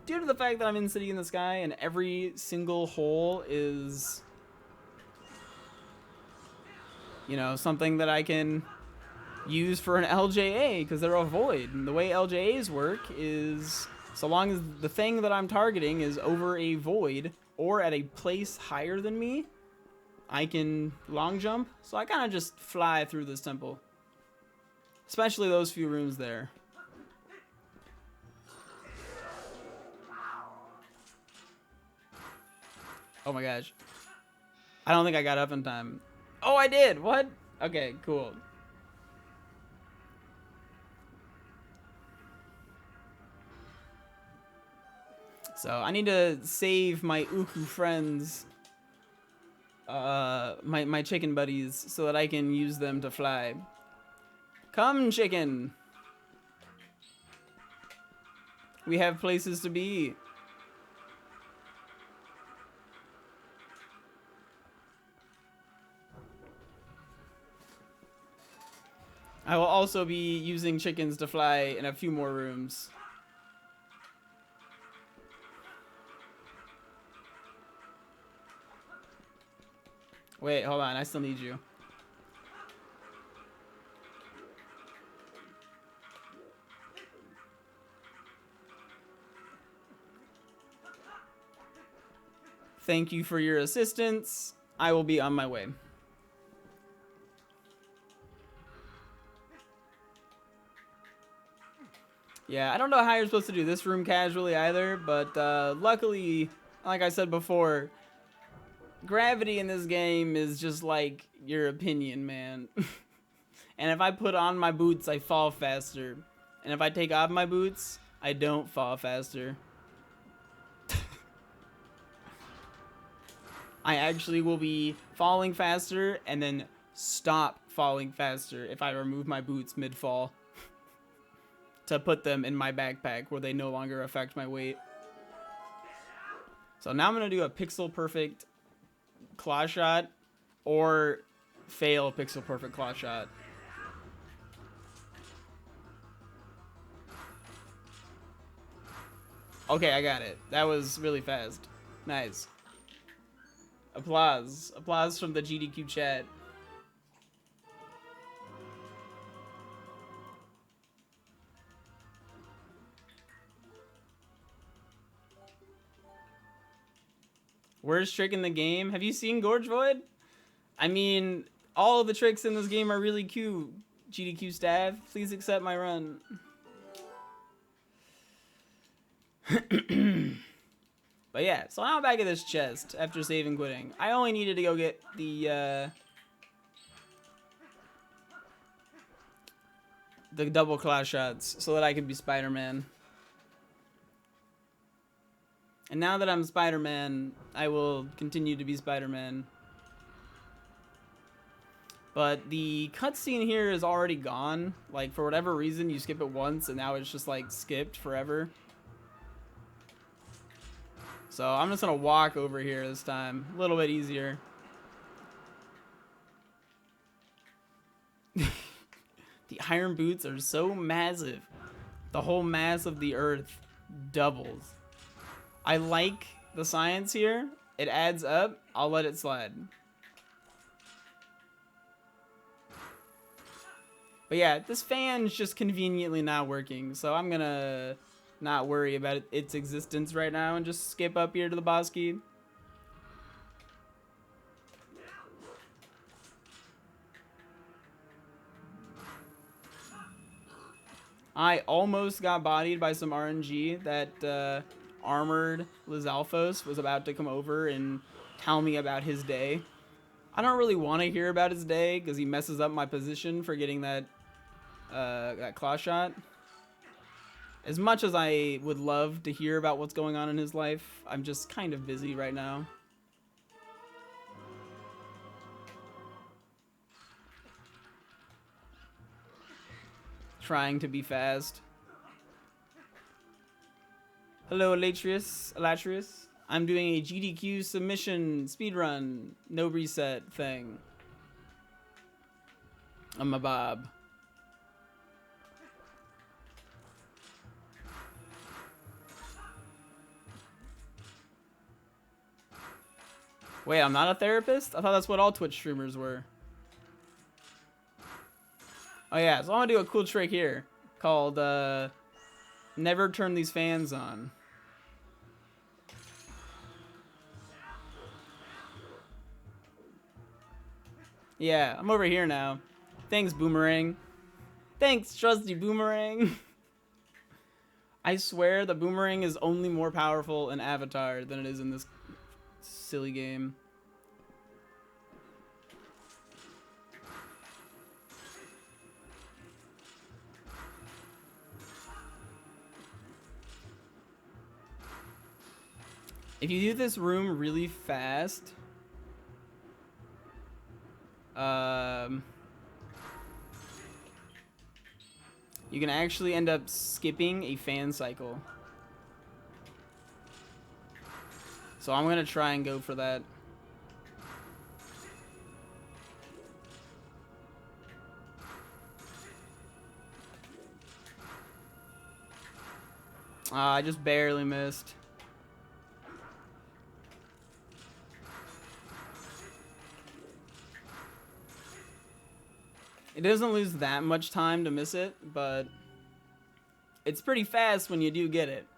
due to the fact that I'm in City in the Sky and every single hole is, you know, something that I can use for an LJA because they're a void. And the way LJAs work is so long as the thing that I'm targeting is over a void or at a place higher than me, I can long jump. So I kind of just fly through this temple. Especially those few rooms there. Oh my gosh. I don't think I got up in time. Oh, I did. What? Okay, cool. So I need to save my Uku friends, my chicken buddies, so that I can use them to fly. Come, chicken. We have places to be. I will also be using chickens to fly in a few more rooms. Wait, hold on. I still need you. Thank you for your assistance. I will be on my way. Yeah, I don't know how you're supposed to do this room casually either, but luckily, like I said before, gravity in this game is just like your opinion, man. And if I put on my boots, I fall faster. And if I take off my boots, I don't fall faster. I actually will be falling faster and then stop falling faster if I remove my boots mid-fall to put them in my backpack where they no longer affect my weight. So now I'm going to do a pixel perfect claw shot or fail pixel perfect claw shot. Okay, I got it. That was really fast. Nice. Applause. Applause from the GDQ chat. Worst trick in the game? Have you seen Gorge Void? I mean, all of the tricks in this game are really cute. GDQ staff, please accept my run. But yeah, so now I'm back at this chest after saving quitting. I only needed to go get the double claw shots so that I could be Spider-Man. And now that I'm Spider-Man, I will continue to be Spider-Man. But the cutscene here is already gone. Like, for whatever reason, you skip it once, and now it's just, like, skipped forever. So I'm just gonna walk over here this time. A little bit easier. The iron boots are so massive. The whole mass of the earth doubles. I like the science here. It adds up. I'll let it slide. But yeah, this fan's just conveniently not working. So I'm gonna not worry about its existence right now and just skip up here to the boss key. I almost got bodied by some RNG. That armored Lizalfos was about to come over and tell me about his day. I don't really want to hear about his day because he messes up my position for getting that claw shot. As much as I would love to hear about what's going on in his life, I'm just kind of busy right now. Trying to be fast. Hello, Alatrius. I'm doing a GDQ submission speedrun, no reset thing. I'm a Bob. Wait, I'm not a therapist? I thought that's what all Twitch streamers were. Oh yeah, so I'm gonna do a cool trick here called never turn these fans on. Yeah, I'm over here now. Thanks, Boomerang. Thanks, trusty Boomerang. I swear the Boomerang is only more powerful in Avatar than it is in this silly game. If you do this room really fast, you can actually end up skipping a fan cycle. So I'm gonna try and go for that. I just barely missed. It doesn't lose that much time to miss it, but it's pretty fast when you do get it.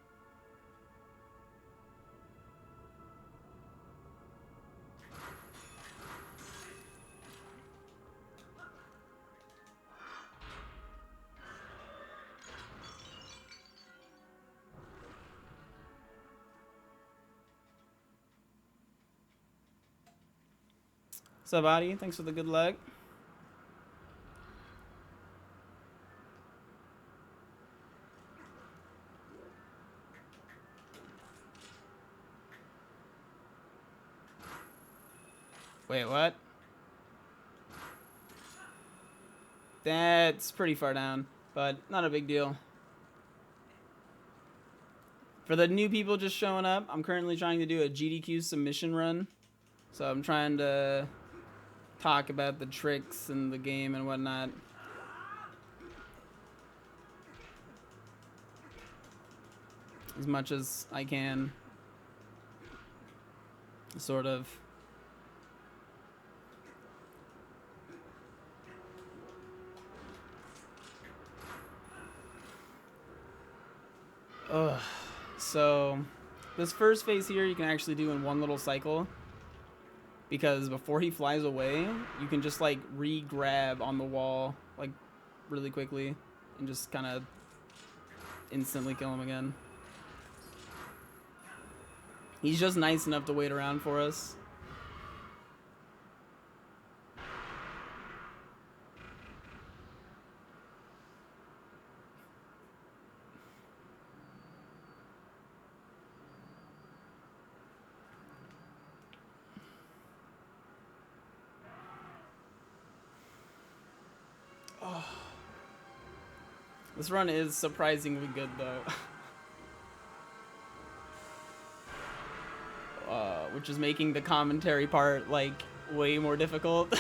What's up, Adi? Thanks for the good luck. Wait, what? That's pretty far down, but not a big deal. For the new people just showing up, I'm currently trying to do a GDQ submission run. So I'm trying to talk about the tricks and the game and whatnot. As much as I can. Sort of. Ugh. So, this first phase here you can actually do in one little cycle. Because before he flies away, you can just like re-grab on the wall like really quickly and just kind of instantly kill him again. He's just nice enough to wait around for us. Oh. This run is surprisingly good though. Which is making the commentary part like way more difficult.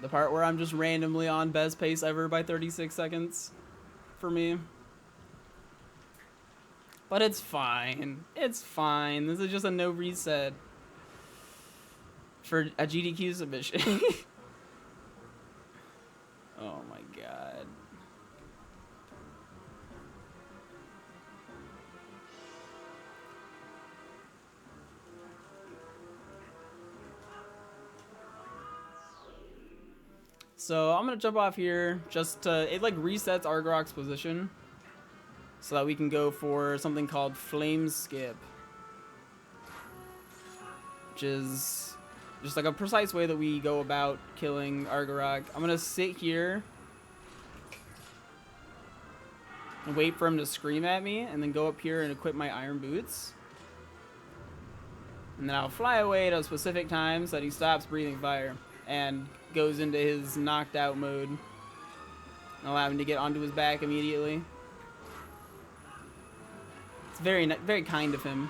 The part where I'm just randomly on best pace ever by 36 seconds for me. But it's fine. It's fine. This is just a no reset for a GDQ submission. Oh my god. So I'm gonna jump off here. Just it like resets Argarok's position, so that we can go for something called Flame Skip, which is just like a precise way that we go about killing Argarok. I'm gonna sit here and wait for him to scream at me, and then go up here and equip my Iron Boots. And then I'll fly away at a specific time so that he stops breathing fire and goes into his knocked out mode and allow him to get onto his back immediately. It's very, very kind of him.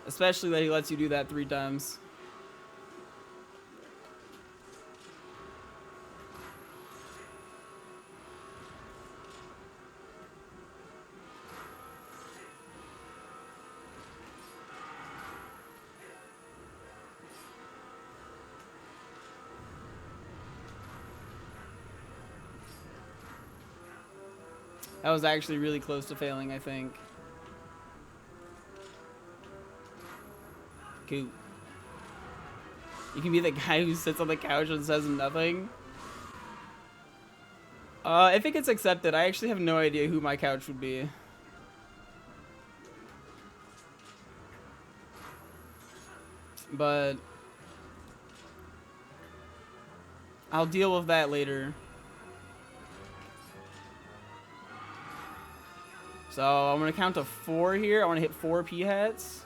Especially that he lets you do that 3 times. That was actually really close to failing, I think. Cool. You can be the guy who sits on the couch and says nothing. If it gets accepted, I actually have no idea who my couch would be. But I'll deal with that later. So I'm gonna count to 4 here. I want to hit 4 P-hats.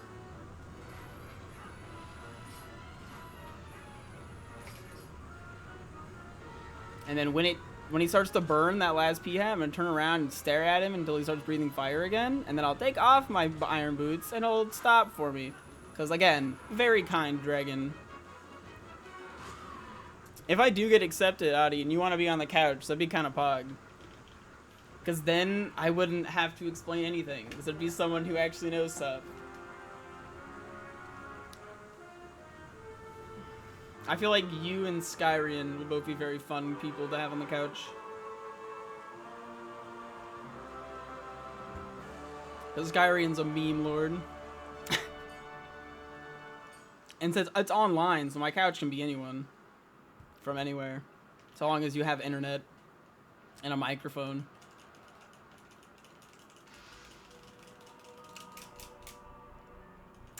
And then when when he starts to burn that last P-hat, I'm gonna turn around and stare at him until he starts breathing fire again, and then I'll take off my iron boots and he'll stop for me. Because again, very kind dragon. If I do get accepted, Adi, and you want to be on the couch, that'd be kind of pog. Because then I wouldn't have to explain anything. Because there'd be someone who actually knows stuff. I feel like you and Skyrian would both be very fun people to have on the couch. Because Skyrian's a meme lord. And since it's online, so my couch can be anyone. From anywhere. So long as you have internet. And a microphone.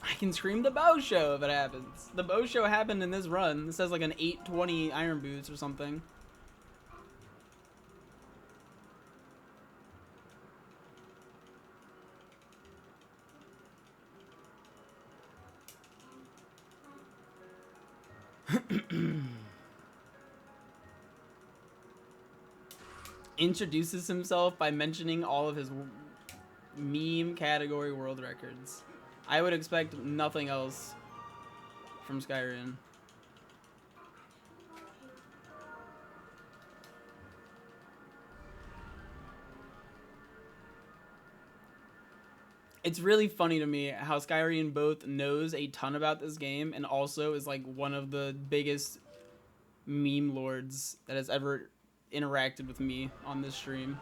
I can scream the bow show if it happens. The bow show happened in this run. This has like an 820 iron boots or something. Introduces himself by mentioning all of his meme category world records. I would expect nothing else from Skyrim. It's really funny to me how Skyrim both knows a ton about this game and also is like one of the biggest meme lords that has ever interacted with me on this stream.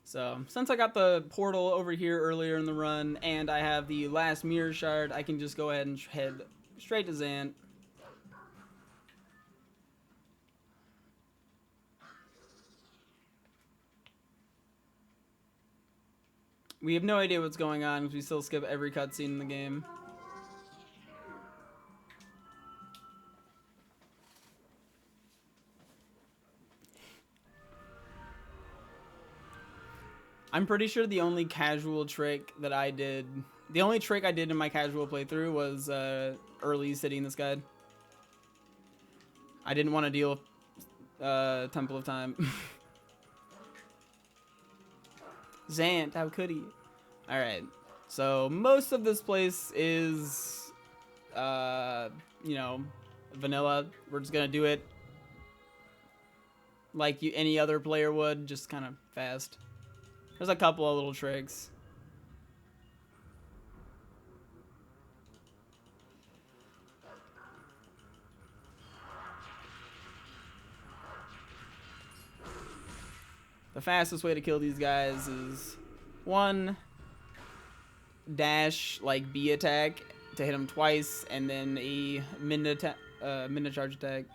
So, since I got the portal over here earlier in the run, and I have the last mirror shard, I can just go ahead and head straight to Zant. We have no idea what's going on because we still skip every cutscene in the game. I'm pretty sure the only casual trick that I did, the only trick I did in my casual playthrough was early City in the Sky. I didn't want to deal with Temple of Time. Zant, how could he? Alright, so most of this place is, you know, vanilla. We're just gonna do it like any other player would, just kind of fast. There's a couple of little tricks. The fastest way to kill these guys is one dash like B attack to hit them twice, and then a minute charge attack.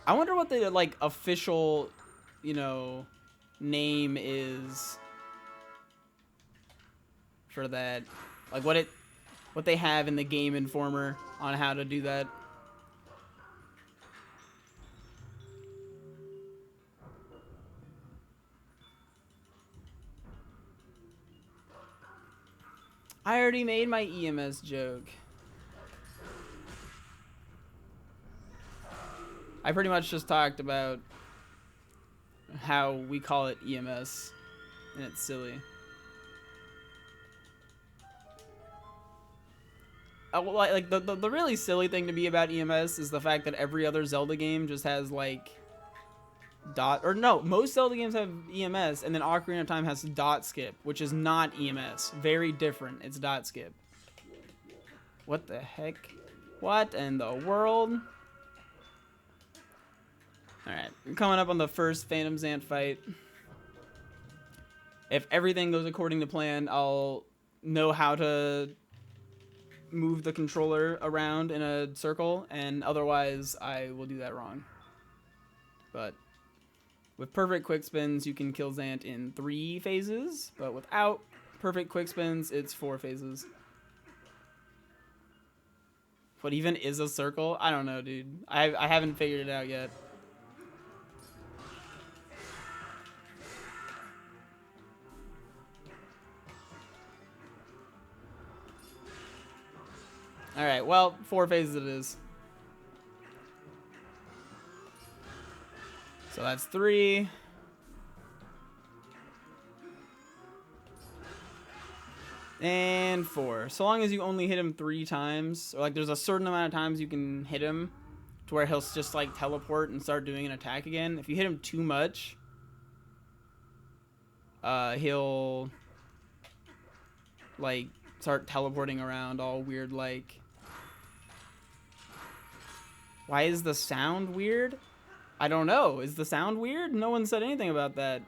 I wonder what the like official, you know, name is for that. Like what they have in the Game Informer on how to do that. I already made my EMS joke. I pretty much just talked about how we call it EMS, and it's silly. Like the really silly thing to be about EMS is the fact that every other Zelda game just has like most Zelda games have EMS, and then Ocarina of Time has dot skip, which is not EMS. Very different. It's dot skip. What the heck? What in the world? Alright, coming up on the first Phantom Zant fight. If everything goes according to plan, I'll know how to move the controller around in a circle, and otherwise I will do that wrong. But With perfect quick spins, you can kill Zant in 3 phases, but without perfect quick spins, it's 4 phases. What even is a circle? I don't know, dude. I haven't figured it out yet. Alright, well, 4 phases it is. So that's 3. And 4. So long as you only hit him 3 times, or like there's a certain amount of times you can hit him to where he'll just like teleport and start doing an attack again. If you hit him too much, he'll like start teleporting around all weird like. Why is the sound weird? I don't know. Is the sound weird? No one said anything about that.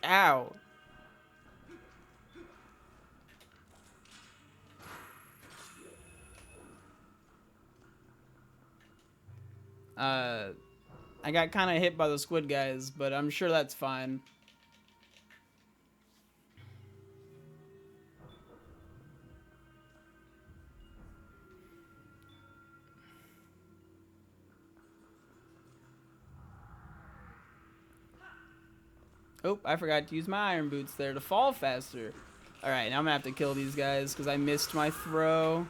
Ow. I got kind of hit by the squid guys, but I'm sure that's fine. Oh, I forgot to use my iron boots there to fall faster. Alright, now I'm gonna have to kill these guys because I missed my throw.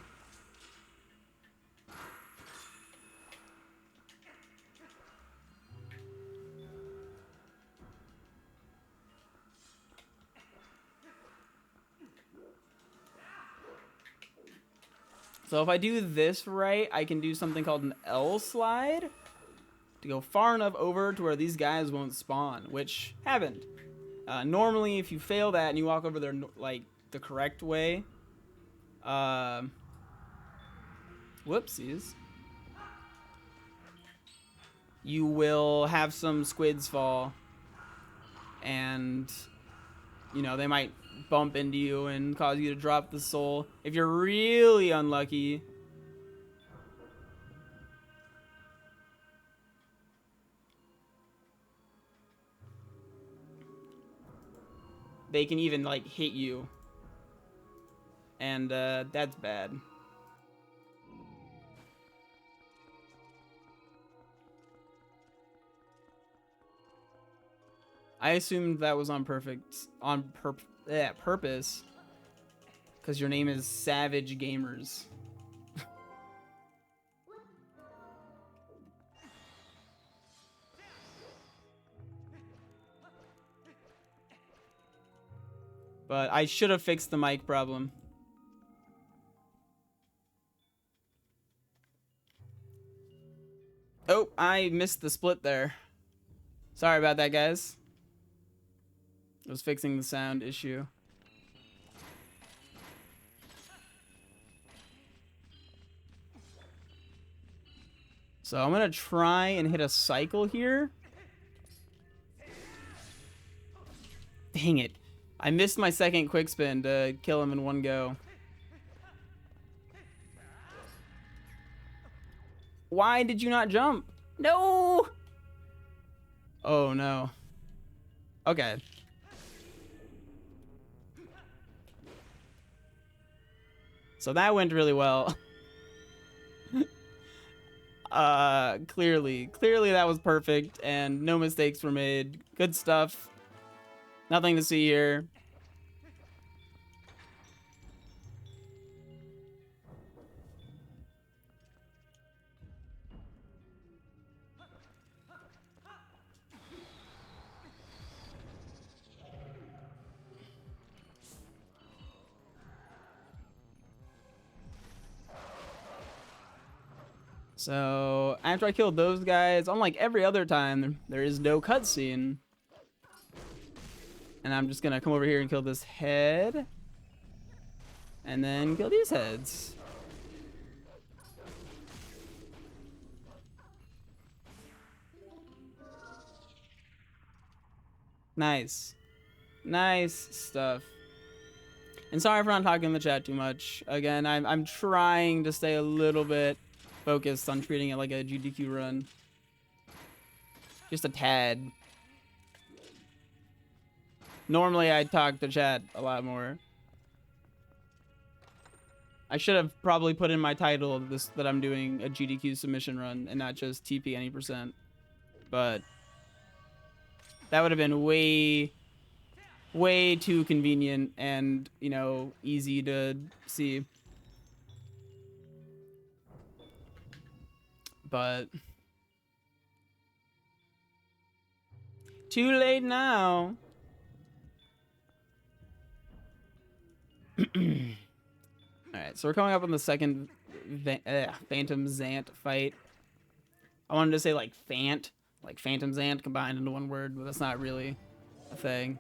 So if I do this right, I can do something called an L slide to go far enough over to where these guys won't spawn, which happened. Normally, if you fail that and you walk over there like the correct way, whoopsies, you will have some squids fall, and you know they might bump into you and cause you to drop the soul. If you're really unlucky, they can even like hit you, and that's bad. I assumed that was on purpose, because your name is Savage Gamers. But I should have fixed the mic problem. Oh, I missed the split there. Sorry about that, guys. I was fixing the sound issue. So I'm gonna try and hit a cycle here. Dang it. I missed my second quick spin to kill him in one go. Why did you not jump? No! Oh no. Okay. So that went really well. Clearly that was perfect and no mistakes were made. Good stuff. Nothing to see here. So after I killed those guys, unlike every other time, there is no cutscene. And I'm just gonna come over here and kill this head. And then kill these heads. Nice. Nice stuff. And sorry for not talking in the chat too much. Again, I'm trying to stay a little bit focused on treating it like a GDQ run. Just a tad. Normally, I talk to chat a lot more. I should have probably put in my title of this that I'm doing a GDQ submission run and not just TP any %. But that would have been way too convenient and, you know, easy to see. But too late now. Alright, so we're coming up on the second Phantom Zant fight. I wanted to say like Phant, like Phantom Zant combined into one word, but that's not really a thing.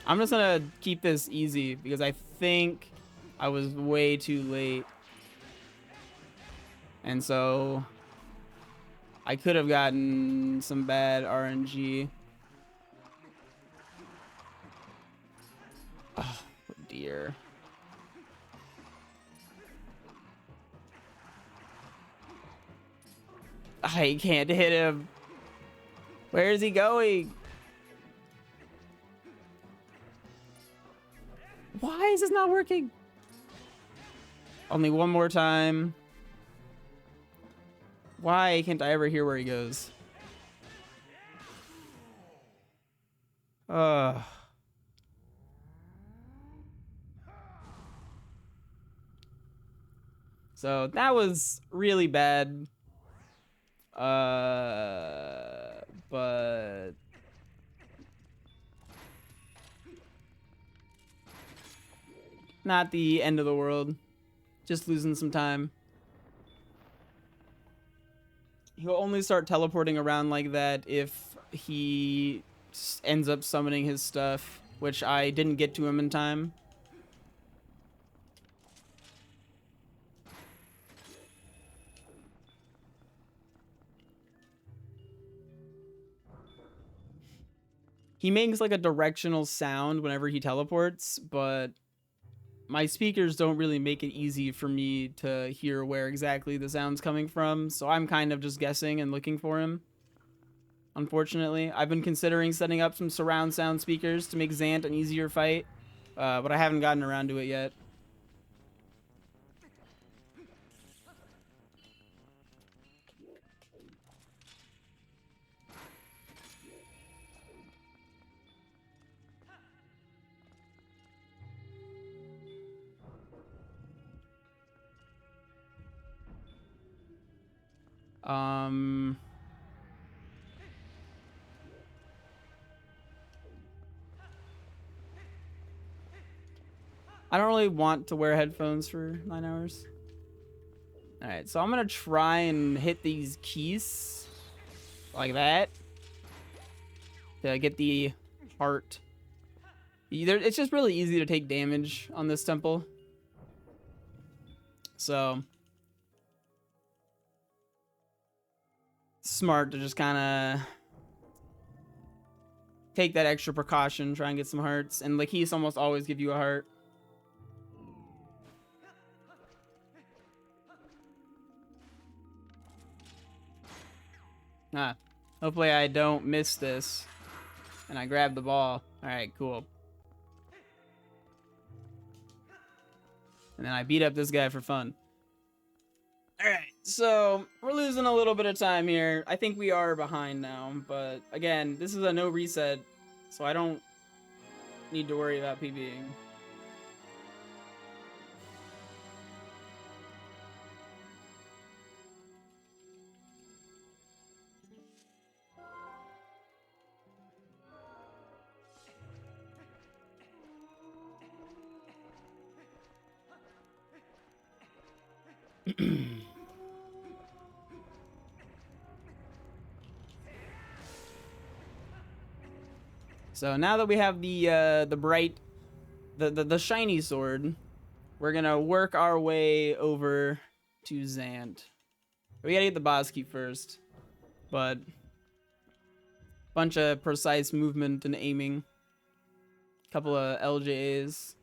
I'm just gonna keep this easy because I think I was way too late. And so I could have gotten some bad RNG. Oh dear. I can't hit him. Where is he going? Why is this not working? Only one more time. Why can't I ever hear where he goes? So that was really bad. But not the end of the world. Just losing some time. He'll only start teleporting around like that if he ends up summoning his stuff, which I didn't get to him in time. He makes like a directional sound whenever he teleports, but my speakers don't really make it easy for me to hear where exactly the sound's coming from, so I'm kind of just guessing and looking for him. Unfortunately, I've been considering setting up some surround sound speakers to make Zant an easier fight, but I haven't gotten around to it yet. I don't really want to wear headphones for 9 hours. Alright, so I'm gonna try and hit these keys like that to get the heart. It's just really easy to take damage on this temple. So smart to just kind of take that extra precaution, try and get some hearts. And like he's almost always give you a heart. Hopefully I don't miss this. And I grab the ball. Alright, cool. And then I beat up this guy for fun. Alright, so we're losing a little bit of time here. I think we are behind now, but again, this is a no reset, so I don't need to worry about PBing. So now that we have the bright, the shiny sword, we're gonna work our way over to Zant. We gotta get the boss key first, but bunch of precise movement and aiming. Couple of LJAs.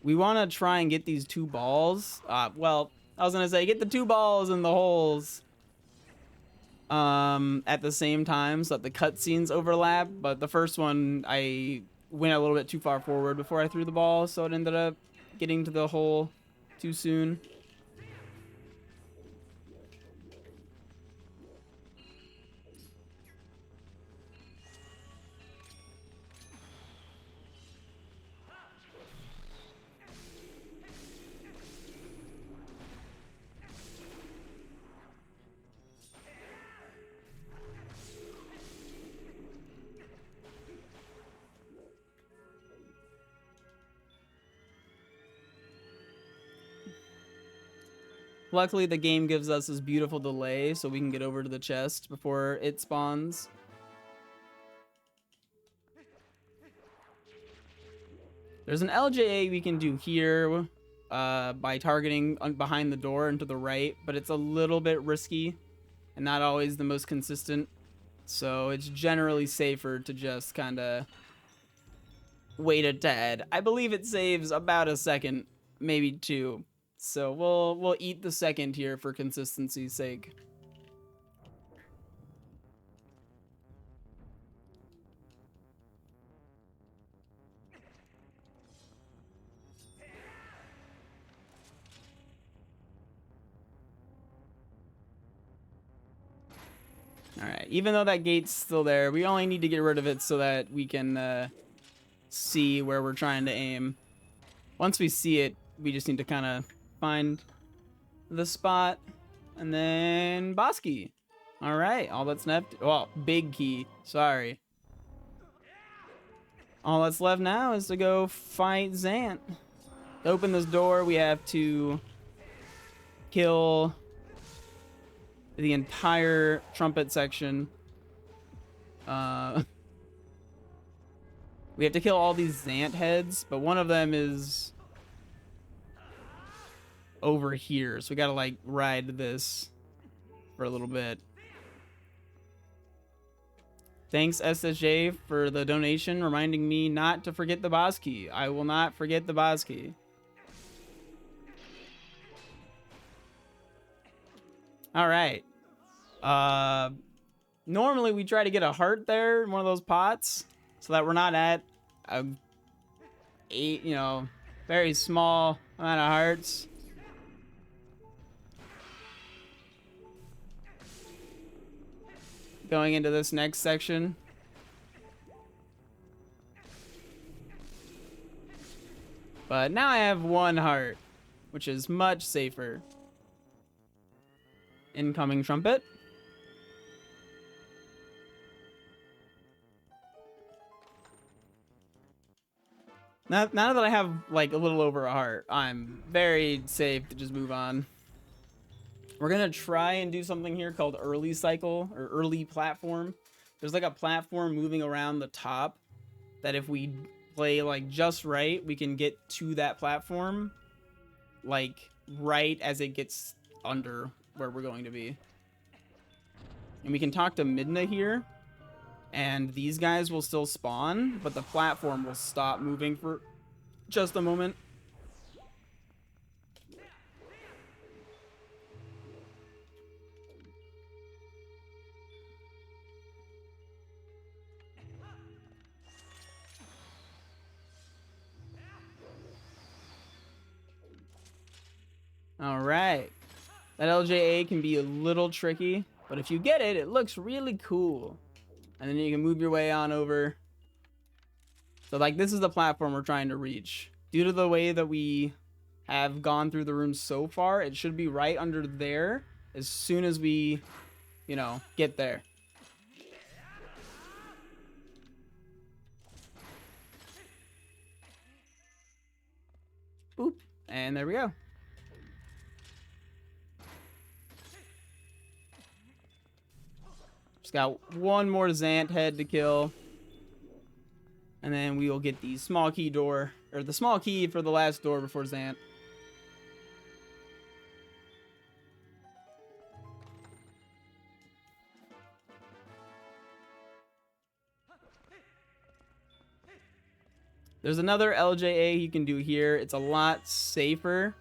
We want to try and get these 2 balls. Well, I was going to say get the 2 balls in the holes at the same time so that the cutscenes overlap. But the first one, I went a little bit too far forward before I threw the ball, so it ended up getting to the hole too soon. Luckily, the game gives us this beautiful delay so we can get over to the chest before it spawns. There's an LJA we can do here by targeting behind the door and to the right, but it's a little bit risky and not always the most consistent. So it's generally safer to just kind of wait a tad. I believe it saves about a second, maybe 2. So we'll eat the second here for consistency's sake. Alright, even though that gate's still there, we only need to get rid of it so that we can see where we're trying to aim. Once we see it, we just need to kind of find the spot. And then boss key. Alright, all that's left. Well, big key. Sorry. All that's left now is to go fight Zant. To open this door, we have to kill the entire trumpet section. We have to kill all these Zant heads, but one of them is over here, so we gotta like ride this for a little bit. Thanks SSJ for the donation, reminding me not to forget the boss key. I will not forget the boss key. All right. Normally we try to get a heart there in one of those pots so that we're not at a very small amount of hearts. Going into this next section. But now I have 1 heart, which is much safer. Incoming trumpet. Now that I have like a little over a heart, I'm very safe to just move on. We're gonna try and do something here called early cycle or early platform. There's like a platform moving around the top that if we play like just right, we can get to that platform like right as it gets under where we're going to be. And we can talk to Midna here, and these guys will still spawn, but the platform will stop moving for just a moment. All right. That LJA can be a little tricky, but if you get it, it looks really cool. And then you can move your way on over. So like this is the platform we're trying to reach. Due to the way that we have gone through the room so far, it should be right under there as soon as we, get there. Boop. And there we go. Just got 1 more Zant head to kill. And then we will get the small key door, or the small key for the last door before Zant. There's another LJA you can do here. It's a lot safer.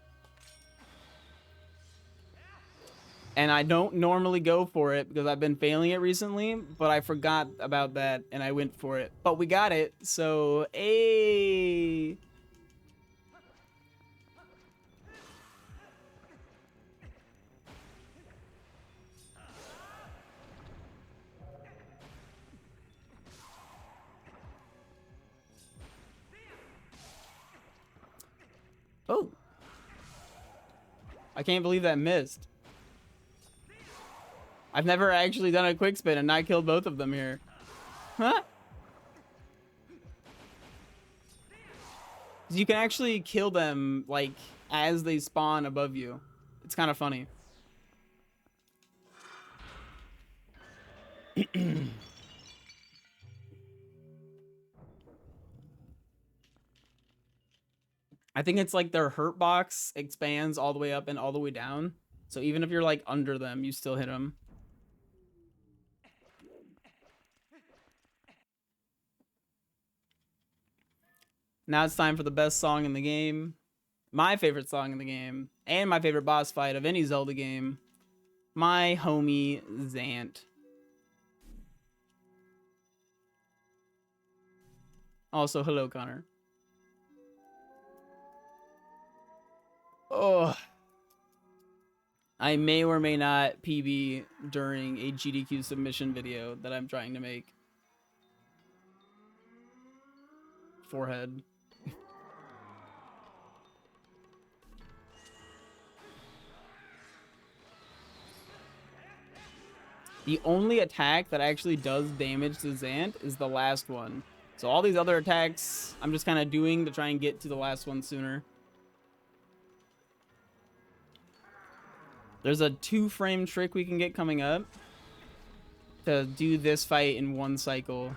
And I don't normally go for it because I've been failing it recently, but I forgot about that and I went for it. But we got it, so hey. Oh. I can't believe that missed. I've never actually done a quick spin and not killed both of them here. Huh? You can actually kill them, like, as they spawn above you. It's kind of funny. I think it's like their hurt box expands all the way up and all the way down. So even if you're, like, under them, you still hit them. Now it's time for the best song in the game. My favorite song in the game. And my favorite boss fight of any Zelda game. My homie Zant. Also, hello, Connor. Oh. I may or may not PB during a GDQ submission video that I'm trying to make. Forehead. The only attack that actually does damage to Zant is the last one. So all these other attacks, I'm just kind of doing to try and get to the last one sooner. There's a 2-frame trick we can get coming up to do this fight in 1 cycle.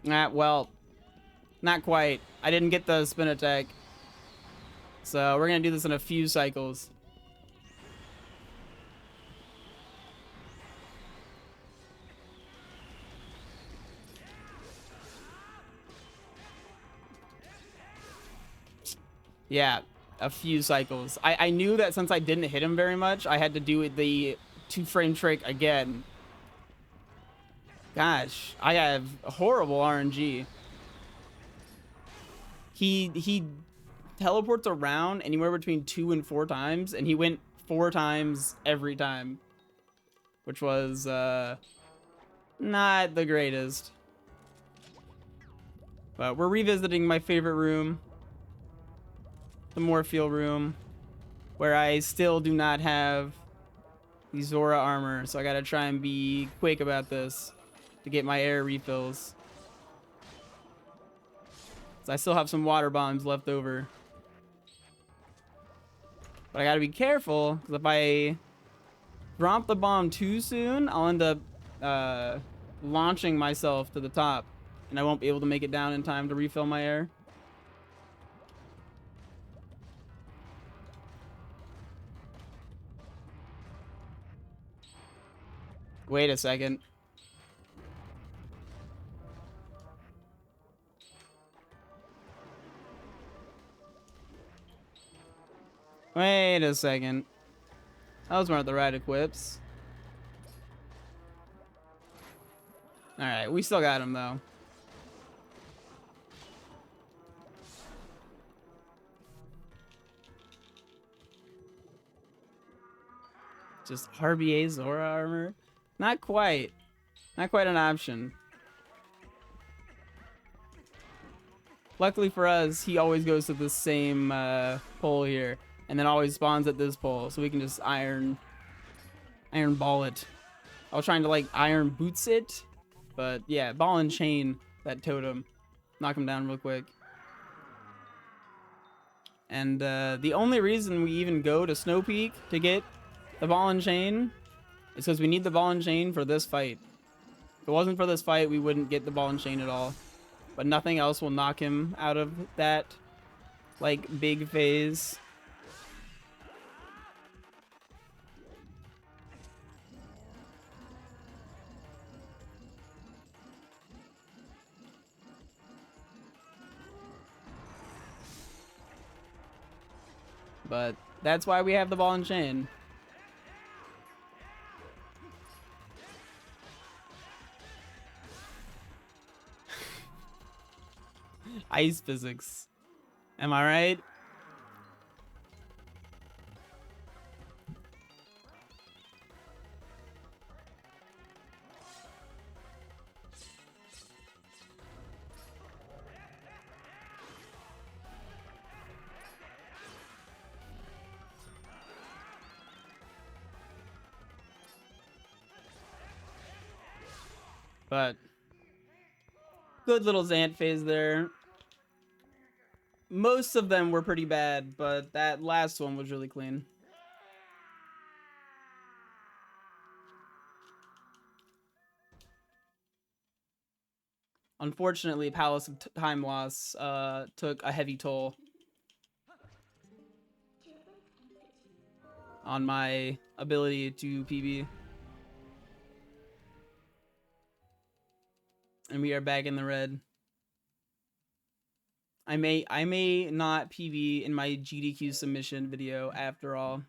Well, not quite. I didn't get the spin attack. So we're going to do this in a few cycles. Yeah, a few cycles. I knew that since I didn't hit him very much, I had to do the 2-frame trick again. Gosh, I have horrible RNG. He teleports around anywhere between 2 and 4 times, and he went 4 times every time, which was not the greatest. But we're revisiting my favorite room, the Morpheal room, where I still do not have the Zora armor, so I gotta try and be quick about this to get my air refills. So I still have some water bombs left over. But I gotta be careful, because if I drop the bomb too soon, I'll end up launching myself to the top, and I won't be able to make it down in time to refill my air. Wait a second. Wait a second. Those weren't the right equips. Alright, we still got him though. Just RBA Zora armor? Not quite. Not quite an option. Luckily for us, he always goes to the same pole here, and then always spawns at this pole, so we can just iron ball it. I was trying to like iron boots it, but yeah, ball and chain that totem, knock him down real quick. And the only reason we even go to Snow Peak to get the ball and chain is because we need the ball and chain for this fight. If it wasn't for this fight, we wouldn't get the ball and chain at all. But nothing else will knock him out of that, like, big phase. But that's why we have the ball and chain. Ice physics. Am I right? But good little Zant phase there. Most of them were pretty bad, but that last one was really clean. Unfortunately, Palace of Time Loss took a heavy toll on my ability to PB. And we are back in the red. I may not PB in my GDQ submission video after all.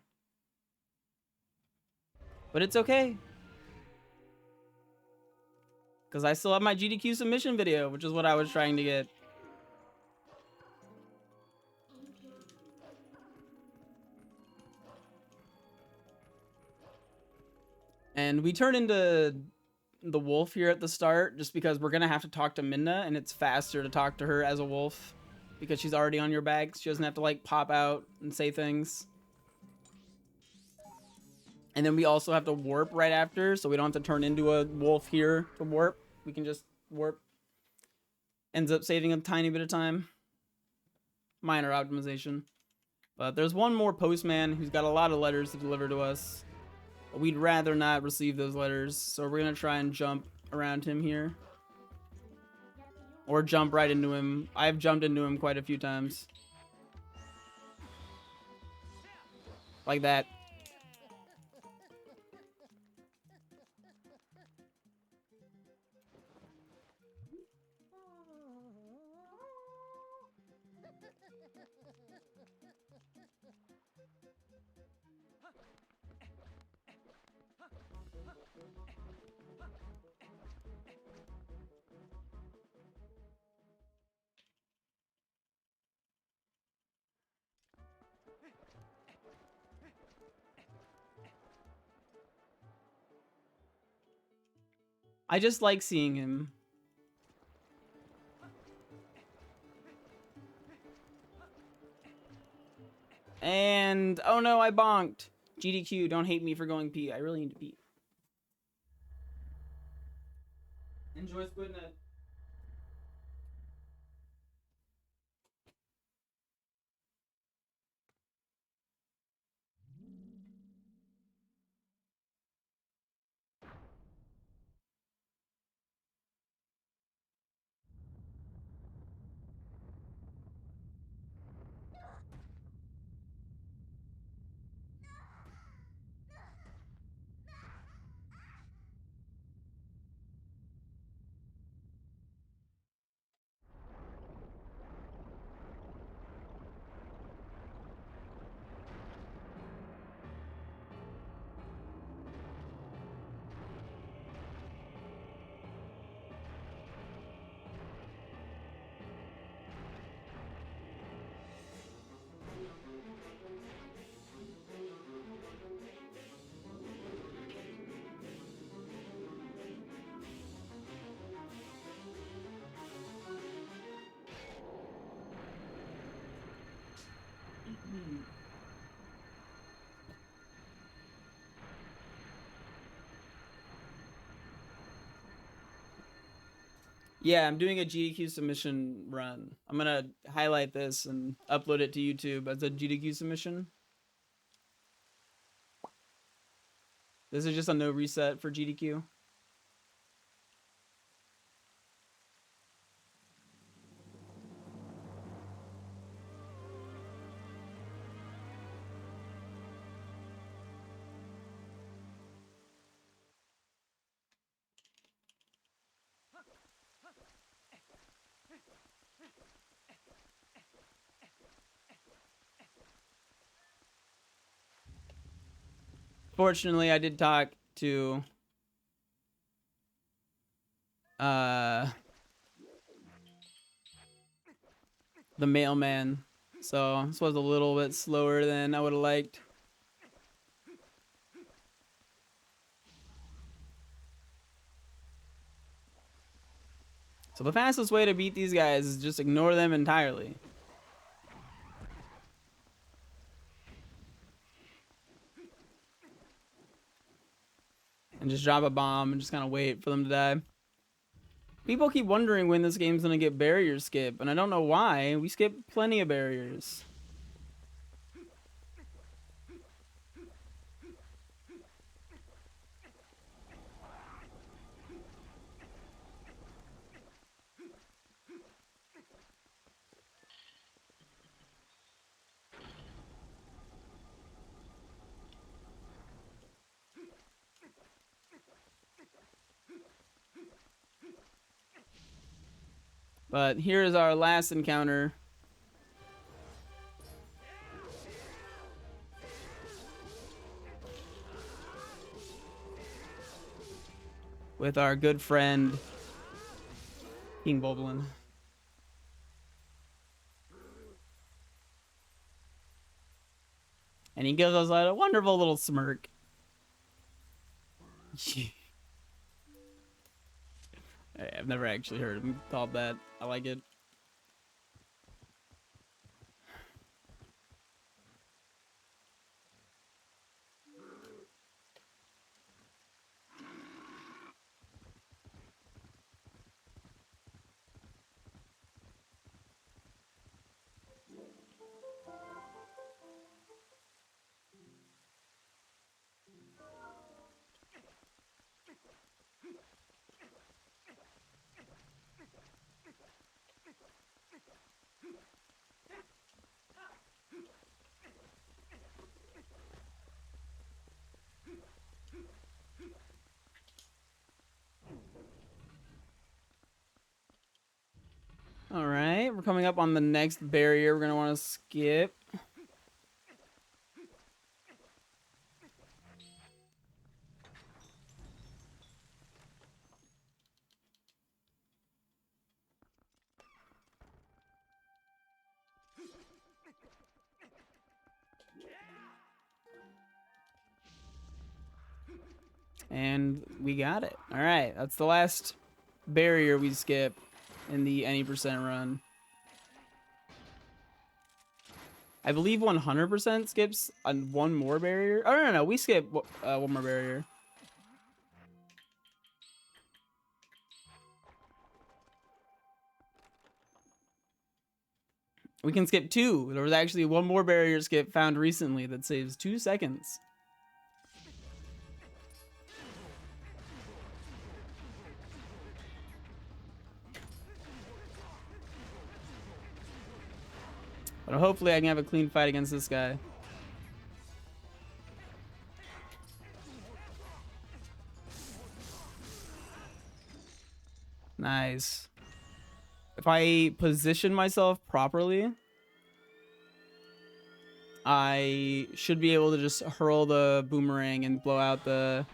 But it's okay. Because I still have my GDQ submission video, which is what I was trying to get. And we turn into the wolf here at the start just because we're going to have to talk to Minna, and it's faster to talk to her as a wolf because she's already on your back. She doesn't have to like pop out and say things. And then we also have to warp right after, so we don't have to turn into a wolf here to warp. We can just warp. Ends up saving a tiny bit of time. Minor optimization. But there's one more postman who's got a lot of letters to deliver to us. But we'd rather not receive those letters, so we're going to try and jump around him here. Or jump right into him. I've jumped into him quite a few times. Like that. I just like seeing him. And, oh no, I bonked. GDQ, don't hate me for going pee. I really need to pee. Enjoy Squidnet. Yeah, I'm doing a GDQ submission run. I'm gonna highlight this and upload it to YouTube as a GDQ submission. This is just a no reset for GDQ. Fortunately, I did talk to the mailman, so this was a little bit slower than I would have liked. So the fastest way to beat these guys is just ignore them entirely. And just drop a bomb and just kind of wait for them to die. People keep wondering when this game's gonna get barrier skip, and I don't know why. We skip plenty of barriers. But here is our last encounter. With our good friend, King Boblin. And he gives us a wonderful little smirk. I've never actually heard him called that. I like it. All right, we're coming up on the next barrier we're going to want to skip. And we got it. All right, that's the last barrier we skip in the any percent run. I believe 100% skips on one more barrier. Oh, no, we skip one more barrier. We can skip two. There was actually one more barrier skip found recently that saves 2 seconds. But hopefully I can have a clean fight against this guy. Nice. If I position myself properly, I should be able to just hurl the boomerang and blow out the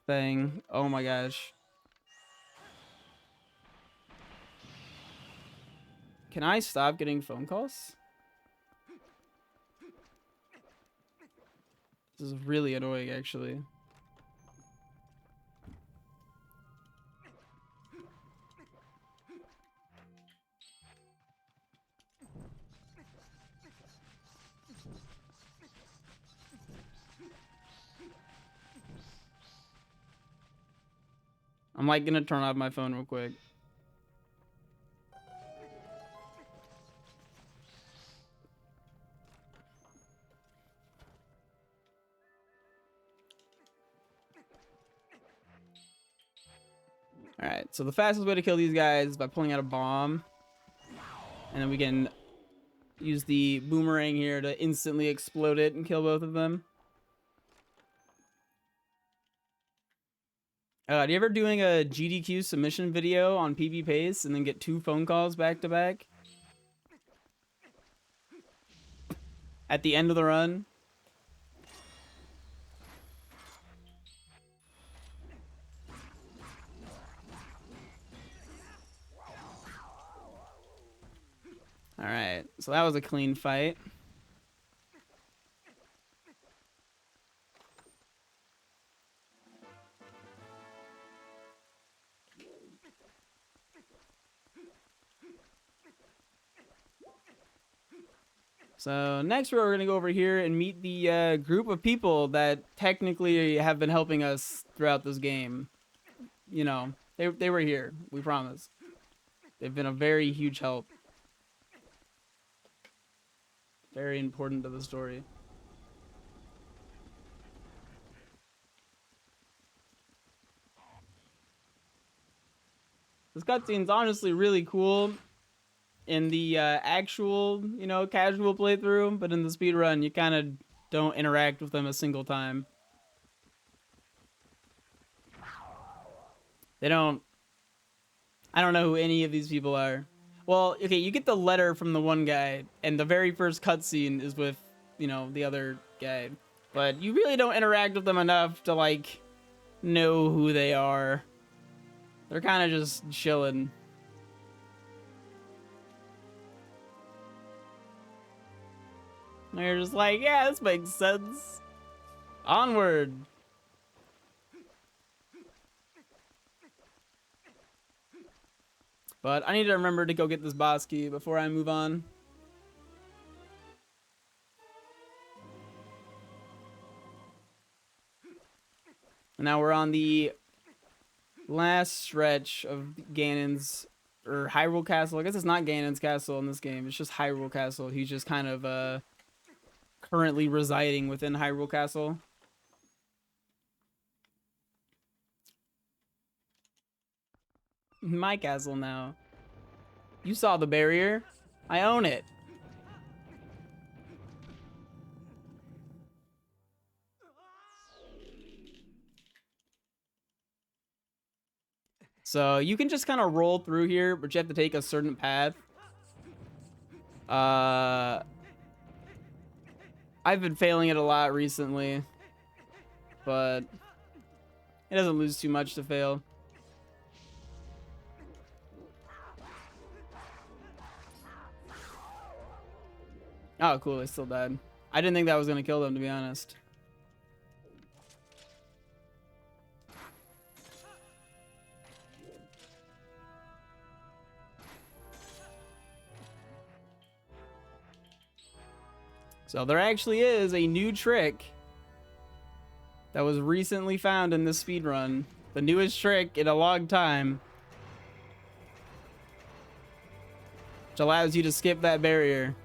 thing. Oh my gosh. Can I stop getting phone calls? This is really annoying, actually. I'm like gonna turn off my phone real quick. Alright, so the fastest way to kill these guys is by pulling out a bomb. And then we can use the boomerang here to instantly explode it and kill both of them. Do you ever doing a GDQ submission video on PB Pace and then get 2 phone calls back to back? At the end of the run? So that was a clean fight. So next we're going to go over here and meet the group of people that technically have been helping us throughout this game. You know, they were here, we promise. They've been a very huge help. Very important to the story. This cutscene's honestly really cool in the actual, you know, casual playthrough, but in the speedrun, you kind of don't interact with them a single time. They don't... I don't know who any of these people are. Well, okay, you get the letter from the one guy, and the very first cutscene is with, you know, the other guy. But you really don't interact with them enough to, like, know who they are. They're kind of just chilling. They're just like, yeah, this makes sense. Onward. But I need to remember to go get this boss key before I move on. And now we're on the last stretch of Ganon's, or Hyrule Castle. I guess it's not Ganon's castle in this game. It's just Hyrule Castle. He's just kind of currently residing within Hyrule Castle. My castle now. You saw the barrier. I own it. So you can just kind of roll through here, but you have to take a certain path. I've been failing it a lot recently, but it doesn't lose too much to fail. Oh, cool, they still died. I didn't think that was gonna kill them, to be honest. So there actually is a new trick that was recently found in this speedrun. The newest trick in a long time. Which allows you to skip that barrier.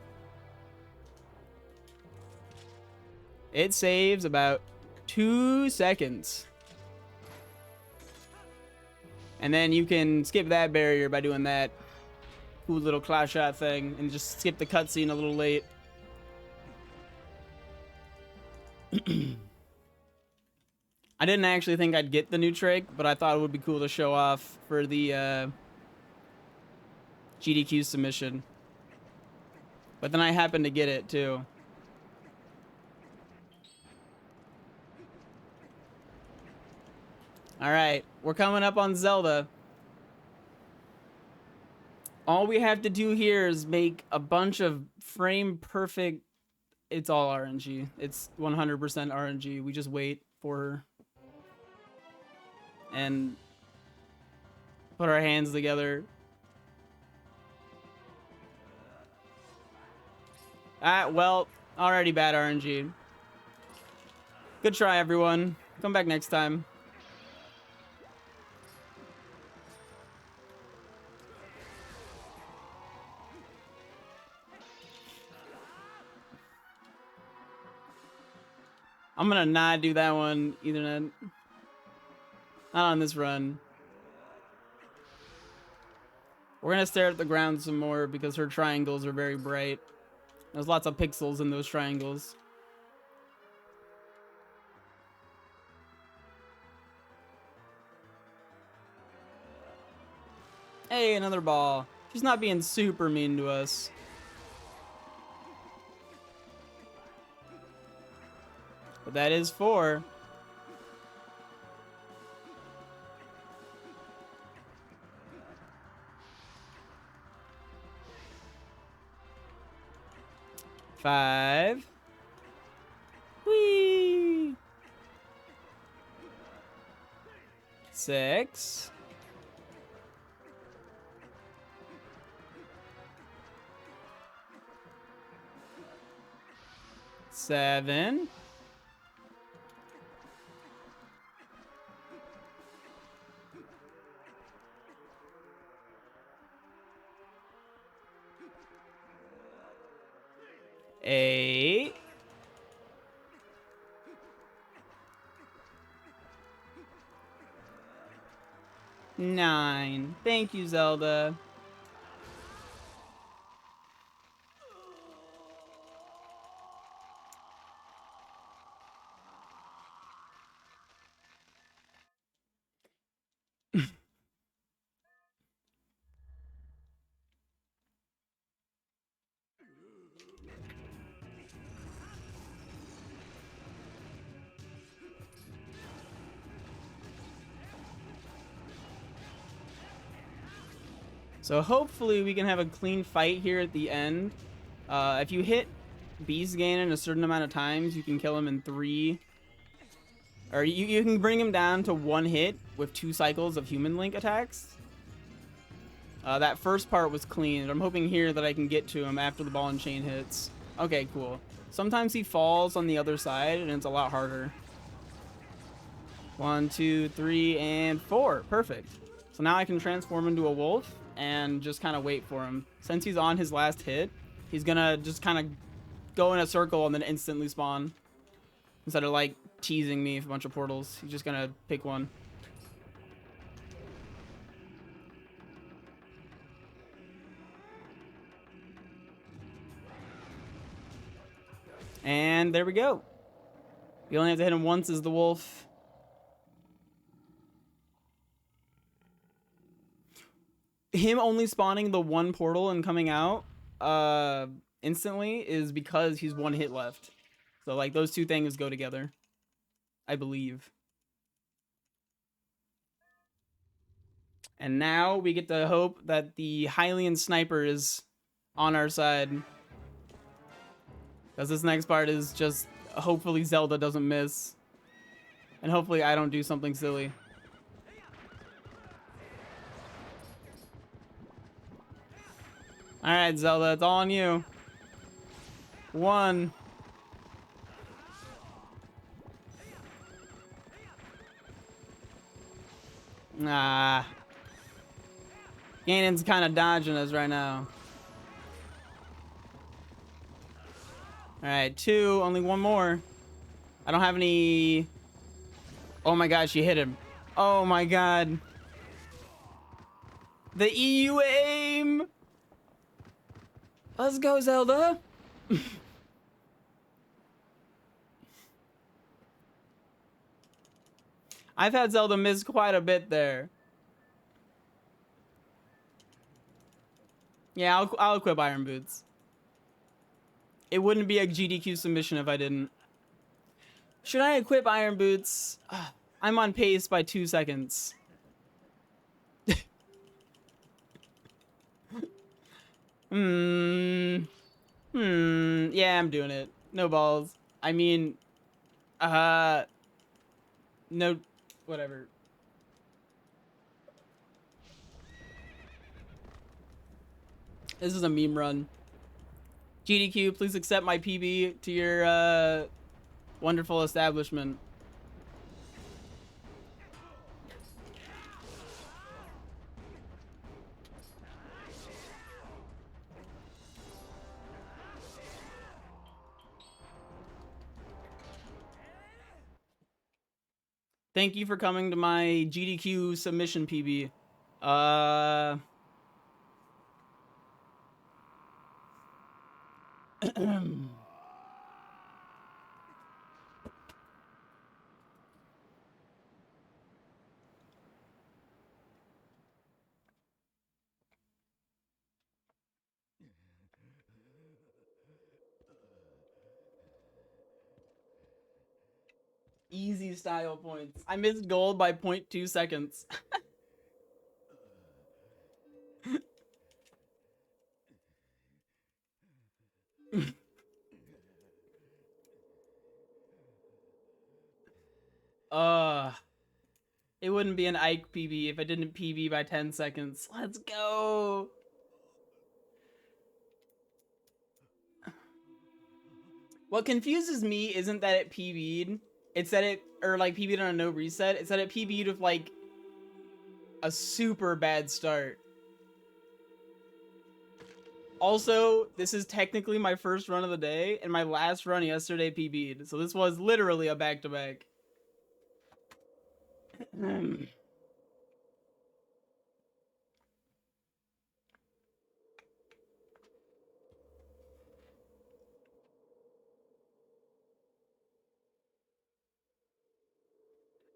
It saves about 2 seconds. And then you can skip that barrier by doing that cool little claw shot thing and just skip the cutscene a little late. I didn't actually think I'd get the new trick, but I thought it would be cool to show off for the GDQ submission. But then I happened to get it too. Alright, we're coming up on Zelda. All we have to do here is make a bunch of frame perfect... It's all RNG. It's 100% RNG. We just wait for her. And put our hands together. Well, already bad RNG. Good try, everyone. Come back next time. I'm gonna not do that one either. Not on this run. We're gonna stare at the ground some more because her triangles are very bright. There's lots of pixels in those triangles. Hey, another ball. She's not being super mean to us. But that is 4. 5. Whee! 6. 7. 8. 9. Thank you, Zelda. So hopefully we can have a clean fight here at the end. If you hit Beast Ganon a certain amount of times, you can kill him in 3. Or you can bring him down to 1 hit with 2 cycles of Human Link attacks. That first part was clean. I'm hoping here that I can get to him after the ball and chain hits. Okay, cool. Sometimes he falls on the other side, and it's a lot harder. 1, 2, 3, and 4. Perfect. So now I can transform into a wolf and just kind of wait for him. Since he's on his last hit, he's gonna just kind of go in a circle and then instantly spawn. Instead of like teasing me with a bunch of portals, he's just gonna pick one. And there we go. You only have to hit him once as the wolf. Him only spawning the 1 portal and coming out instantly is because he's 1 hit left. So like those 2 things go together, I believe. And now we get to hope that the Hylian sniper is on our side. Because this next part is just hopefully Zelda doesn't miss. And hopefully I don't do something silly. Alright, Zelda, it's all on you. 1. Nah. Ganon's kind of dodging us right now. Alright, 2. Only 1 more. I don't have any... Oh my gosh, you hit him. Oh my god. The EU aim! Let's go, Zelda! I've had Zelda miss quite a bit there. Yeah, I'll equip Iron Boots. It wouldn't be a GDQ submission if I didn't. Should I equip Iron Boots? I'm on pace by 2 seconds. Yeah, I'm doing it. No balls. I mean, no, whatever. This is a meme run. GDQ, please accept my PB to your wonderful establishment. Thank you for coming to my GDQ submission PB. Easy style points. I missed gold by 0.2 seconds. Uh, it wouldn't be an Ike PB if I didn't PB by 10 seconds. Let's go. What confuses me isn't that it PB'd. It's that it, or like PB'd on a no reset. It's that it PB'd with like a super bad start. Also, this is technically my first run of the day, and my last run yesterday PB'd. So this was literally a back-to-back.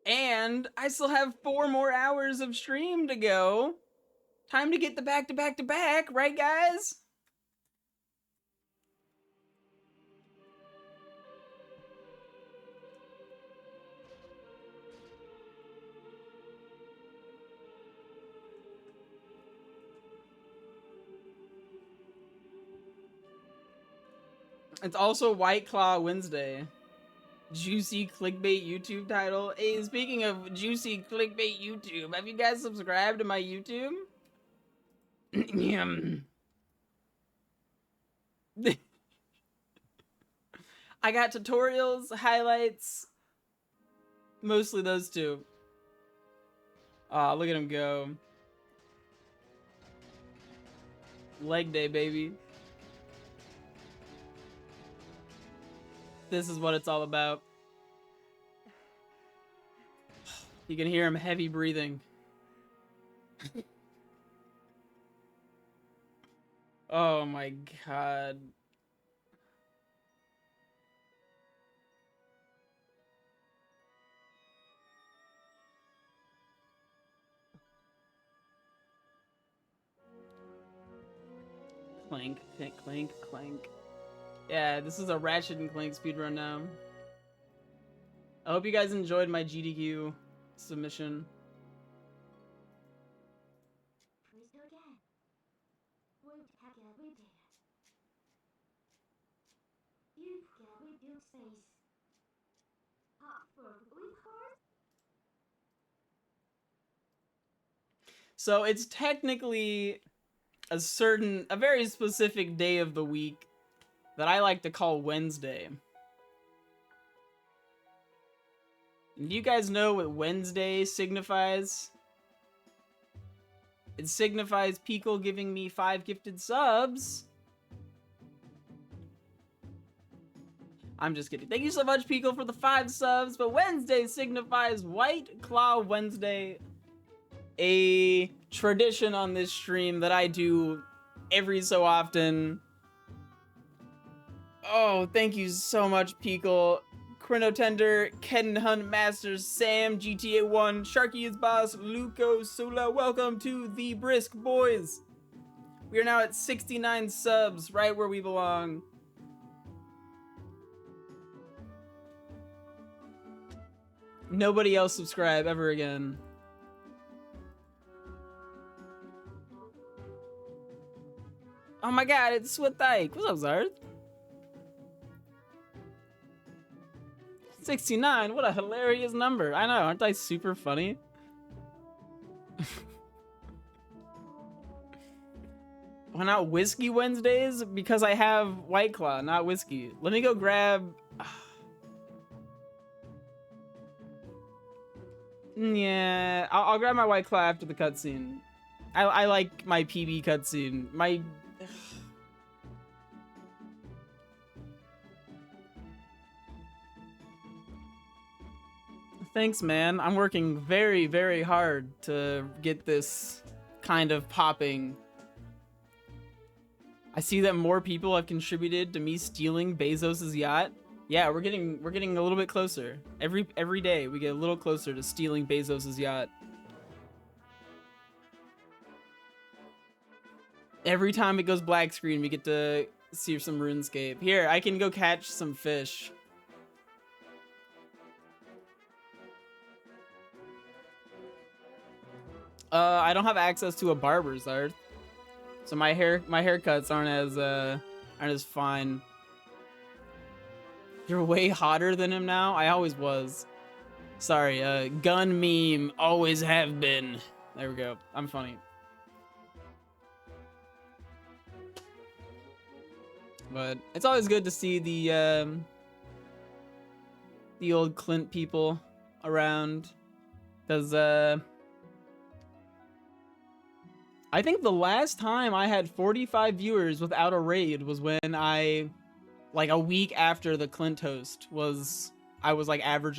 And I still have 4 more hours of stream to go. Time to get the back-to-back-to-back, right, guys? It's also White Claw Wednesday. Juicy clickbait YouTube title. Hey, speaking of juicy clickbait YouTube, have you guys subscribed to my YouTube? I got tutorials, highlights, mostly those two. Aw, look at him go. Leg day, baby. This is what it's all about. You can hear him heavy breathing. Oh my god. Clank, clank, clank, clank. Yeah, this is a Ratchet and Clank speedrun now. I hope you guys enjoyed my GDQ submission. So it's technically a very specific day of the week that I like to call Wednesday. Do you guys know what Wednesday signifies? It signifies Peekle giving me 5 gifted subs. I'm just kidding. Thank you so much, Peekle, for the 5 subs. But Wednesday signifies White Claw Wednesday. A tradition on this stream that I do every so often. Oh, thank you so much, Peekle. Chronotender, Ken Hunt Masters, Sam, GTA 1, Sharky is Boss, Luco, Sula. Welcome to the Brisk Boys. We are now at 69 subs, right where we belong. Nobody else subscribe ever again. Oh my god, it's Sweat Ike. What's up, Zarth? 69, what a hilarious number. I know, aren't I super funny? Why not Whiskey Wednesdays? Because I have White Claw, not whiskey. Let me go grab... Yeah, I'll grab my White Claw after the cutscene. I like my PB cutscene. My... Thanks, man. I'm working very, very hard to get this kind of popping. I see that more people have contributed to me stealing Bezos's yacht. Yeah, we're getting a little bit closer. Every day we get a little closer to stealing Bezos's yacht. Every time it goes black screen, we get to see some RuneScape. Here, I can go catch some fish. I don't have access to a barber's, Art. So my haircuts aren't as fine. You're way hotter than him now? I always was. Sorry, gun meme, always have been. There we go. I'm funny. But it's always good to see the old Clint people around. Because, I think the last time I had 45 viewers without a raid was when I, like a week after the Clint host was, I was like averaging